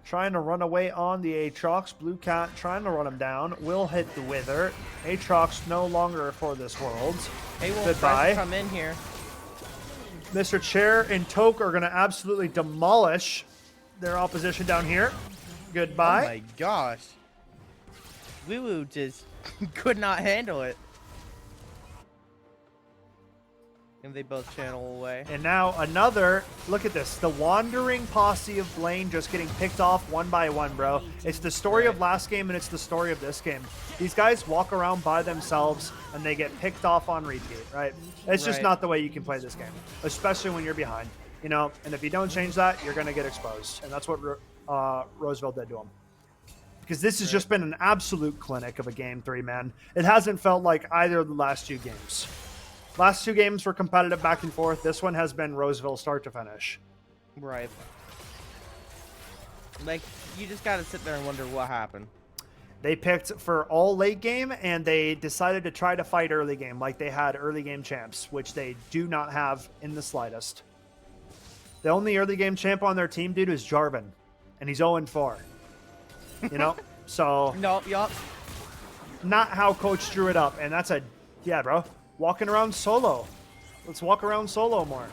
Trying to run away on the Aatrox. Blue Cat trying to run him down. Will hit the Wither. Aatrox no longer for this world. Hey, Wolf Goodbye. tries to come in here. Mr. Chair and Toke are going to absolutely demolish their opposition down here. Goodbye. Oh my gosh. Woo just could not handle it. And they both channel away. And now another, look at this, the wandering posse of Blaine just getting picked off one by one, bro. It's the story of last game and it's the story of this game. These guys walk around by themselves and they get picked off on repeat, right? It's just not the way you can play this game, especially when you're behind, you know? And if you don't change that, you're going to get exposed. And that's what Roseville did to him. Because this has just been an absolute clinic of a game 3, man. It hasn't felt like either of the last 2 games. Last 2 games were competitive back and forth. This one has been Roseville start to finish. Right. Like, you just gotta sit there and wonder what happened. They picked for all late game, and they decided to try to fight early game like they had early game champs, which they do not have in the slightest. The only early game champ on their team, dude, is Jarvan, and he's 0-4. You know? So, Nope, yup. not how Coach drew it up, and that's a, yeah, bro. Walking around solo. Let's walk around solo more.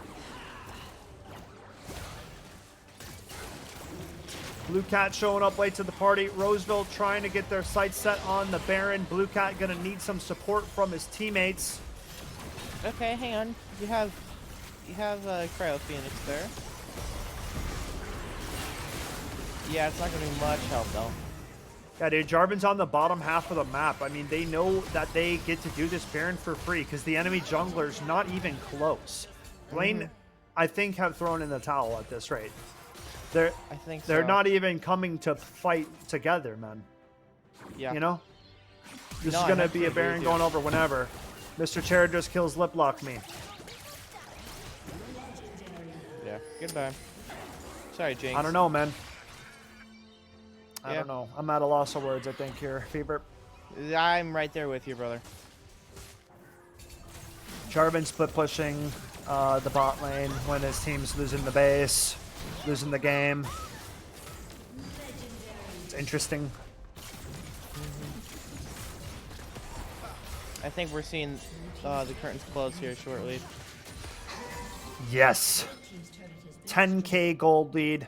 Blue Cat showing up late to the party. Roseville trying to get their sights set on the Baron. Blue Cat gonna need some support from his teammates. Okay, hang on. You have Cryo Phoenix there. Yeah, it's not gonna be much help though. Yeah, dude, Jarvan's on the bottom half of the map. I mean, they know that they get to do this Baron for free because the enemy jungler's not even close. Blaine, I think, have thrown in the towel at this rate. They're I think they're so. not even coming to fight together, man. Yeah. You know? This No, is I gonna have to be a agree with Baron you. going over whenever. Mr. Chair just kills lip lock me. Yeah. Goodbye. Sorry, Jinx. I don't know, man. I Yeah. don't know. I'm at a loss of words, I think, here. Fever. I'm right there with you, brother. Jarvan split pushing the bot lane when his team's losing the base, losing the game. It's interesting. I think we're seeing the curtains close here shortly. Yes. 10K gold lead.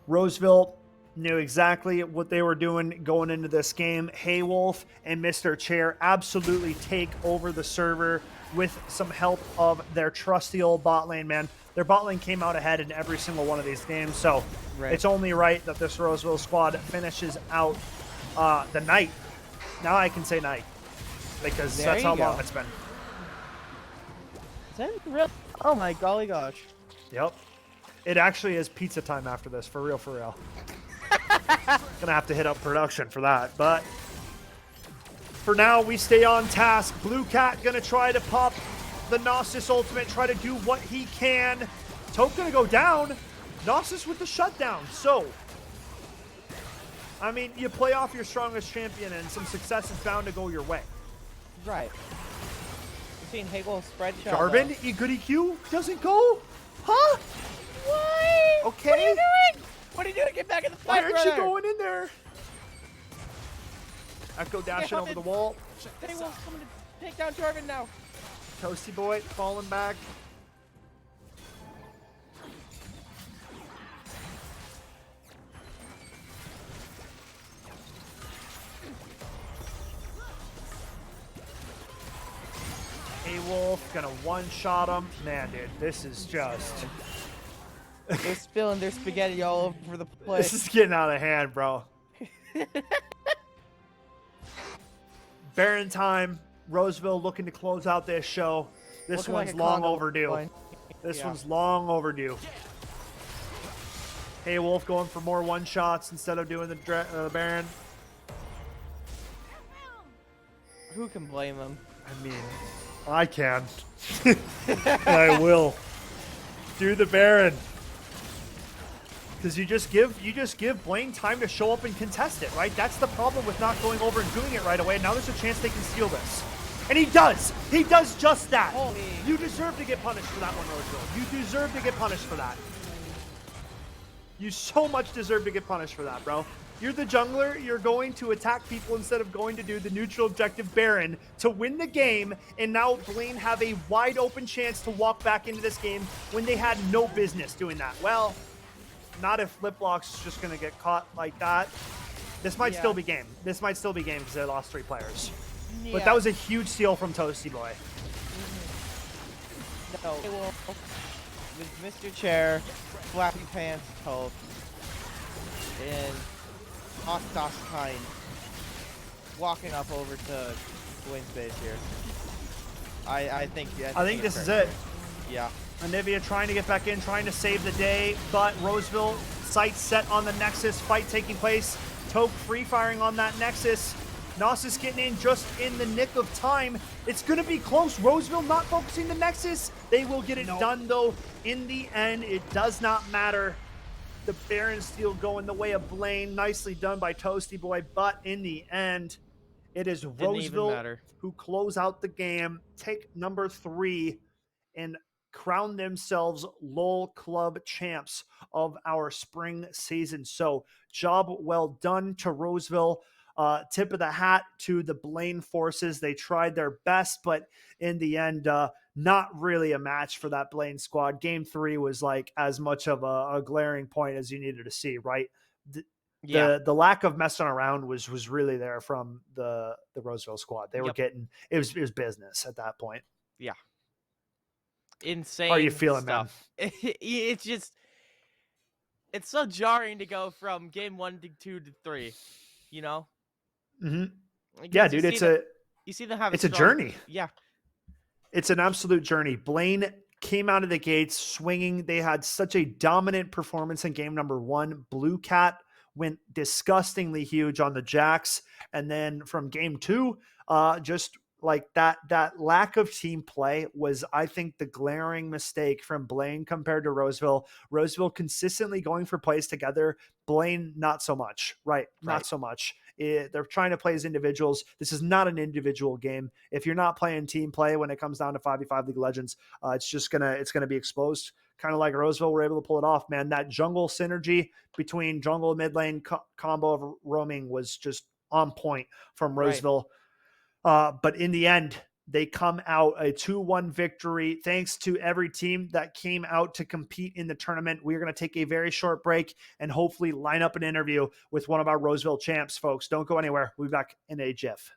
Roseville knew exactly what they were doing going into this game. Haywolf and Mr. Chair absolutely take over the server with some help of their trusty old bot lane, man. Their bot lane came out ahead in every single one of these games, so Right. it's only right that this Roseville squad finishes out the night. Now I can say night, because There that's you how go. long it's been. Is that real? Oh my golly gosh. Yep. It actually is pizza time after this, for real, for real. Gonna have to hit up production for that, but for now, we stay on task. Blue Cat gonna try to pop the Gnosis ultimate, try to do what he can. Tope gonna go down. Gnosis with the shutdown. So, I mean, you play off your strongest champion and some success is bound to go your way. Right. We're seeing Hagel spread shot. Jarvan, good EQ, doesn't go? Huh? What? Okay. What are you doing? What are you doing? Get back in the Why fight, aren't you brother. going in there? Echo dashing help over it. the wall. Hagel's coming to take down Jarvan now. Toasty boy falling back. Haywolf gonna one-shot him. Man, dude, this is just... They're spilling their spaghetti all over the This place. is getting out of hand, bro. Baron time. Roseville looking to close out this show. This Looking like one's a long condo overdue. line. This Yeah. one's long overdue. Haywolf going for more one-shots instead of doing the Baron. Who can blame them? I mean, I can. I will. Do the Baron. Because you just give Blaine time to show up and contest it, right? That's the problem with not going over and doing it right away. Now there's a chance they can steal this. And he does! He does just that! Holy. You deserve to get punished for that one, Roseville. You deserve to get punished for that. You so much deserve to get punished for that, bro. You're the jungler. You're going to attack people instead of going to do the neutral objective Baron to win the game, and now Blaine have a wide open chance to walk back into this game when they had no business doing that. Well, not if Liplock's just going to get caught like that. This might Yeah. still be game. This might still be game because they lost 3 players. Yeah. But that was a huge steal from Toasty Boy. No. Hagel with Mr. Chair, Flappy Pants, Tope, and Hostas Kind walking up over to Blaine's base here. I think this is fair. it. Yeah. Mnvl trying to get back in, trying to save the day, but Roseville sights set on the Nexus, fight taking place. Tope free firing on that Nexus. Gnosis getting in just in the nick of time. It's going to be close. Roseville not focusing the Nexus. They will get it done, though. In the end, it does not matter. The Baron steal going the way of Blaine. Nicely done by Toasty Boy, but in the end, it is Didn't even Roseville matter. who close out the game, take number 3, and crown themselves LOL Club champs of our spring season. So, job well done to Roseville. Tip of the hat to the Blaine forces. They tried their best, but in the end, not really a match for that Blaine squad. Game 3 was like as much of a glaring point as you needed to see, right? Yeah. The lack of messing around was really there from the Roseville squad. They were Yep. getting it was business at that point. Insane. How are you feeling, stuff. It's just, it's so jarring to go from game 1 to 2 to 3. You know? Mm-hmm. Like, Yeah, you dude, see it's them- a you see them have it's a strong- journey. Yeah. It's an absolute journey. Blaine came out of the gates swinging. They had such a dominant performance in game number 1. Blue Cat went disgustingly huge on the Jacks. And then from game 2, just like that lack of team play was, I think, the glaring mistake from Blaine compared to Roseville. Roseville consistently going for plays together. Blaine, not so much. Right. Not so much. They're trying to play as individuals. This is not an individual game. If you're not playing team play when it comes down to 5v5 League of Legends, it's gonna be exposed. Kind of like Roseville were able to pull it off, man. That jungle synergy between jungle and mid lane combo of roaming was just on point from Roseville. But in the end, they come out a 2-1 victory. Thanks to every team that came out to compete in the tournament. We're going to take a very short break and hopefully line up an interview with one of our Roseville champs, folks. Don't go anywhere. We'll be back in a jiff.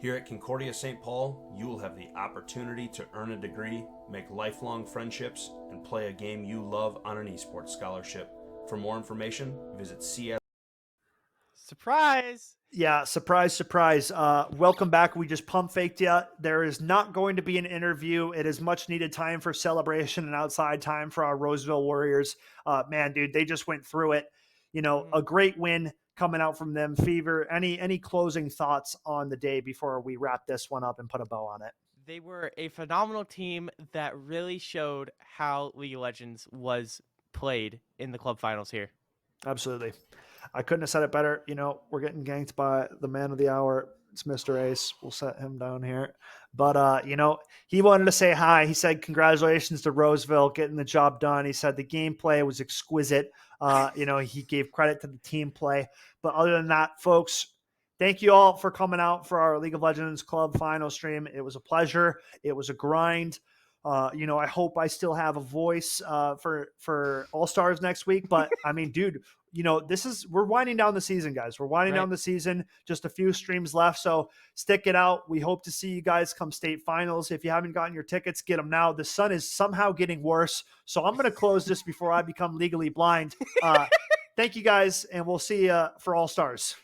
Here at Concordia St. Paul, you will have the opportunity to earn a degree, make lifelong friendships, and play a game you love on an esports scholarship. For more information, visit CS. Surprise! Yeah, surprise. Welcome back. We just pump faked you. There is not going to be an interview. It is much needed time for celebration and outside time for our Roseville Warriors. Man, dude, they just went through it. A great win coming out from them. Fever, any closing thoughts on the day before we wrap this one up and put a bow on it? They were a phenomenal team that really showed how League of Legends was played in the club finals here. Absolutely. I couldn't have said it better. We're getting ganked by the man of the hour. It's Mr. Ace. We'll set him down here. But, he wanted to say hi. He said, congratulations to Roseville getting the job done. He said the gameplay was exquisite. He gave credit to the team play. But other than that, folks, thank you all for coming out for our League of Legends Club final stream. It was a pleasure. It was a grind. I hope I still have a voice for All-Stars next week. But, I mean, dude, we're winding down the season, guys. We're winding down the season. Just a few streams left. So stick it out. We hope to see you guys come state finals. If you haven't gotten your tickets, get them now. The sun is somehow getting worse. So I'm going to close this before I become legally blind. Thank you guys, and we'll see you for All-Stars.